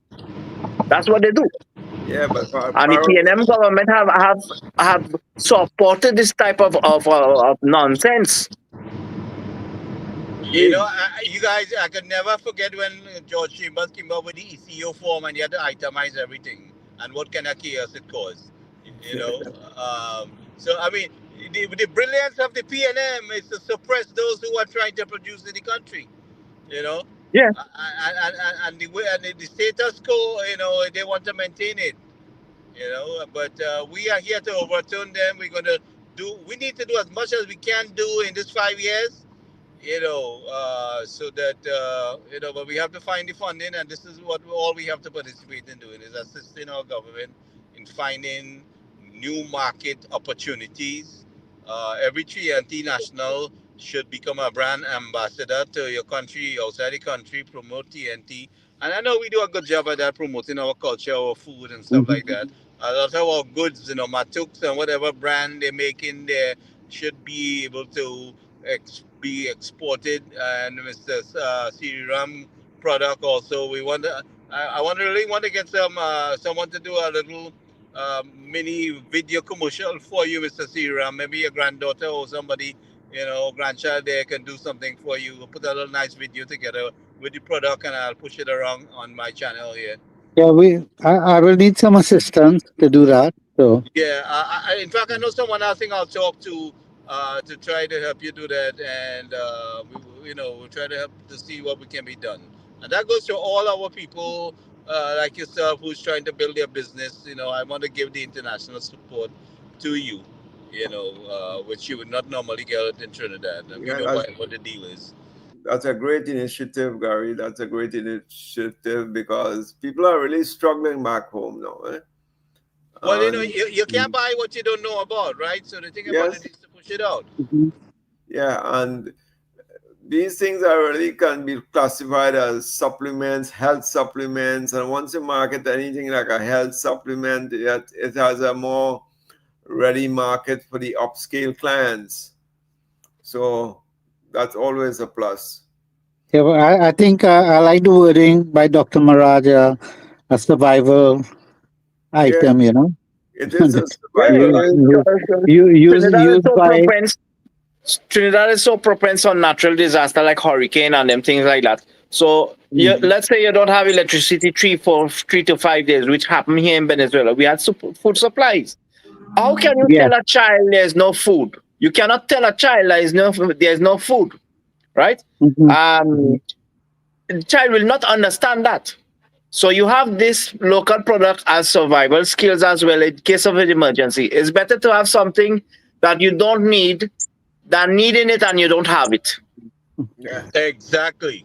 That's what they do. Yeah, but And the PNM government have supported this type of nonsense. You know, you guys, I could never forget when George Chambers came up with the ECO form and he had to itemize everything and what kind of chaos it caused. You know, so I mean, the brilliance of the PNM is to suppress those who are trying to produce in the country. You know, Yeah. and the way and the status quo, you know, they want to maintain it. You know, but we are here to overturn them. We're going to do. We need to do as much as we can do in this 5 years, you know, so that you know, but we have to find the funding, and this is what all we have to participate in doing is assisting our government in finding new market opportunities. Every TNT national should become a brand ambassador to your country, outside the country, promote TNT. And I know we do a good job at that, promoting our culture, our food, and stuff like that. A lot of our goods, you know, Matuks and whatever brand they make in there should be able to be exported. And Mr. Siriram product also. We want to. I want to really want to get someone to do a little mini video commercial for you, Mr. Siriram. Maybe your granddaughter or somebody, you know, grandchild there can do something for you. We'll put a little nice video together with the product, and I'll push it around on my channel here. Yeah, I will need some assistance to do that. So Yeah, in fact, I know someone I think I'll talk to try to help you do that, and you know, we'll try to help to see what we can be done. And that goes to all our people like yourself who's trying to build their business. You know, I want to give the international support to you. You know, which you would not normally get in Trinidad, and we yeah, know what the deal is. that's a great initiative, Gary. That's a great initiative because people are really struggling back home now. Eh? Well, you know, And you can't buy what you don't know about, right? So the thing about yes, it is to push it out. yeah, and these things are really can be classified as supplements, health supplements, and once you market anything like a health supplement, it has a more ready market for the upscale clients. So that's always a plus. yeah, well, I think I like the wording by Dr. Maharaja, a survival Yeah, item. You know, it is a Yeah, survival item. Trinidad is used so by. propense. Trinidad is so propense on natural disaster like hurricane and them things like that. So let's say you don't have electricity 3 to 5 days, which happened here in Venezuela. We had food supplies. How can you Yeah. tell a child there's no food? You cannot tell a child there's no food, right? Mhm. The child will not understand that. So you have this local product as survival skills as well in case of an emergency. It's better to have something that you don't need than needing it and you don't have it. Yeah. Exactly.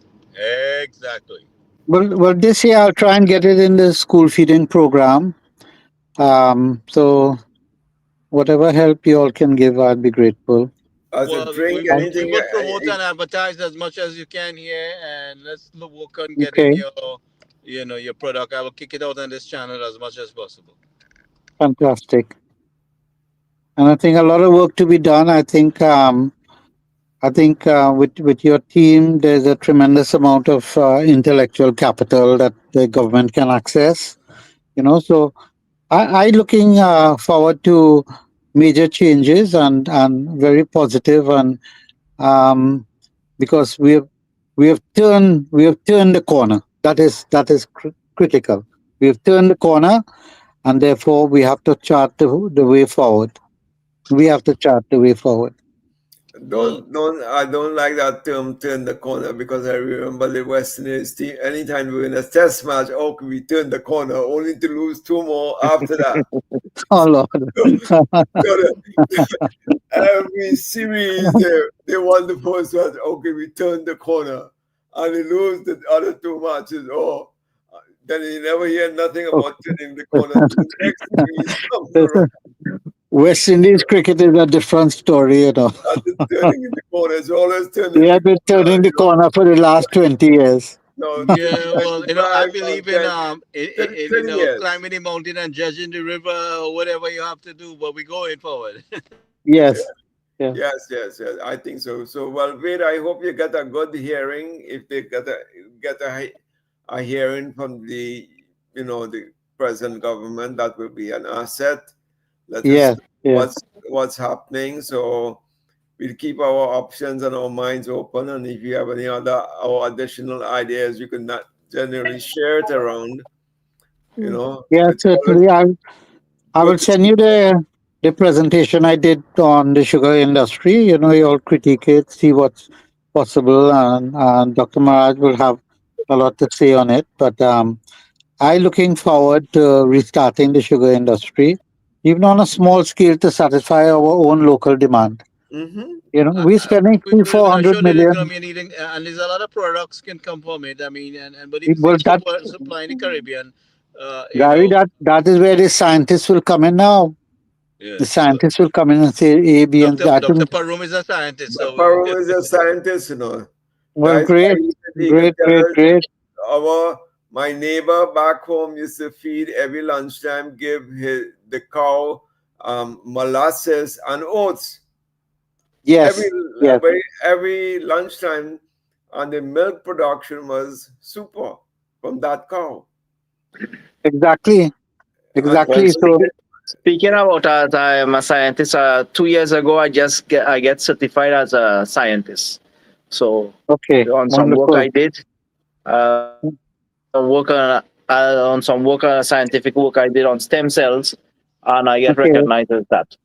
Exactly. Well, this year I'll try and get it in the school feeding program. So whatever help you all can give, I'd be grateful. As a Well, drink, we anything. will promote and advertise as much as you can here, and let's work on getting Okay, your, you know, your product. I will kick it out on this channel as much as possible. fantastic. And I think a lot of work to be done. I think with your team, there's a tremendous amount of intellectual capital that the government can access. You know, so I looking forward to major changes and very positive and because we have turned the corner. That is critical. We have turned the corner, and therefore we have to chart the way forward. We have to chart the way forward. I don't like that term turn the corner because I remember the West Indies team anytime we win a test match, oh, we turn the corner only to lose 2 more after that. Oh Lord. Every series they won the first one, okay, we turned the corner. and he lose the other 2 matches. Oh, then you never hear nothing about turning the corner to the next series comes around. West Indies cricket is a different story, you know. That is turning in the corner. It's always turning. We have been turning the corner for the last 20 years. No, Yeah, well, I 25 believe or in 10 years. climbing the mountain and judging the river or whatever you have to do, but we're going forward. Yes. Yeah. Yes. I think so. So, well, Ved, I hope you get a good hearing. If they get a hearing from the the present government, that will be an asset. Let us know what's happening. So we'll keep our options and our minds open. And if you have any other or additional ideas, you can generally share it around. Yeah, certainly. I will send you the presentation I did on the sugar industry. You'll critique it, see what's possible, and Dr. Maharaj will have a lot to say on it. But I'm looking forward to restarting the sugar industry, even on a small scale, to satisfy our own local demand. We're spending We're not 400 sure that it's million. going to be needing, and there's a lot of products can come from it. I mean, but if Well, it's supplying the Caribbean, Gary, that is where the scientists will come in now. Yeah, The scientists will come in and say A, B, and Dr. Parum is a scientist, so Parum is a scientist, Well, Guys, great. My neighbor back home used to feed every lunchtime, give the cow molasses and oats. Yes. Every lunchtime, and the milk production was super from that cow. Exactly. So, speaking about I am a scientist. 2 years ago, I get certified as a scientist. So on some work I did, scientific work I did on stem cells, and I get recognized as that.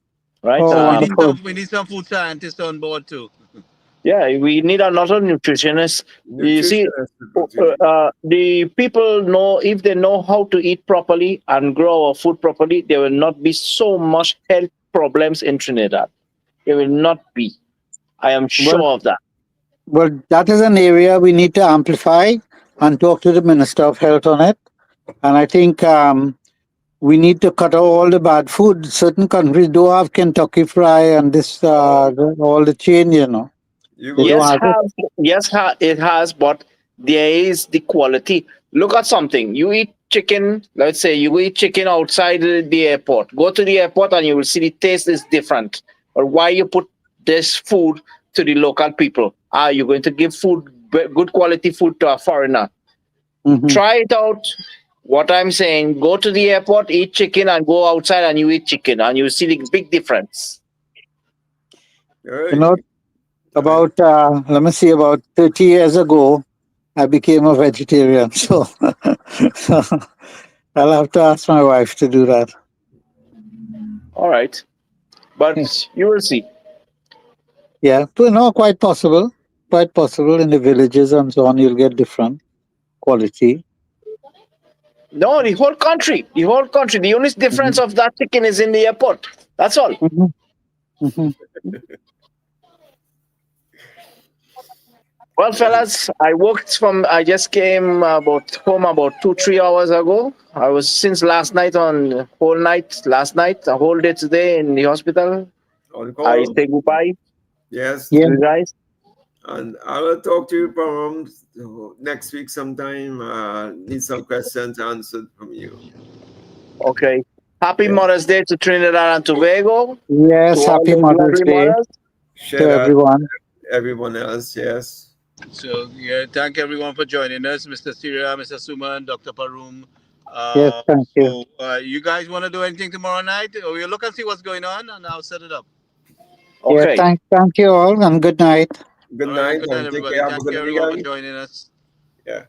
Right. Oh, we need some food scientists on board too. Yeah, we need a lot of nutritionists. You see, the people know, if they know how to eat properly and grow our food properly, there will not be so much health problems in Trinidad. There will not be. I am sure of that. Well, that is an area we need to amplify and talk to the Minister of Health on it. And I think we need to cut out all the bad food. Certain countries do have Kentucky Fried and this all the chain, Yes, it has, but there is the quality. Look at something. You eat chicken, let's say you eat chicken outside the airport. Go to the airport and you will see the taste is different. Or why you put this food to the local people? Are you going to give good quality food to a foreigner? Try it out. What I'm saying, go to the airport, eat chicken, and go outside and you eat chicken, and you see the big difference. About let me see, about 30 years ago, I became a vegetarian. So I'll have to ask my wife to do that. All right, but you will see. Yeah, quite possible. Quite possible in the villages and so on. You'll get different quality. No, the whole country. The only difference of that chicken is in the airport. That's all. Well, fellas, I just came home about 2-3 hours ago. I was since last night a whole day today in the hospital. I say goodbye. Yes. To you guys. And I will talk to you next week sometime. Need some questions answered from you. Okay. Happy Mother's Day to Trinidad and Tobago. Yes, happy Mother's Day to everyone. Everyone else, yes. So thank everyone for joining us, Mr. Syria, Mr. Suman, Dr. Parum. Yes, thank you. So, you guys want to do anything tomorrow night? We'll look and see what's going on, and I'll set it up. Okay. Yeah, thank you all, and good night. Good night, good night, everybody. Thank you, everyone, for joining us. Yeah.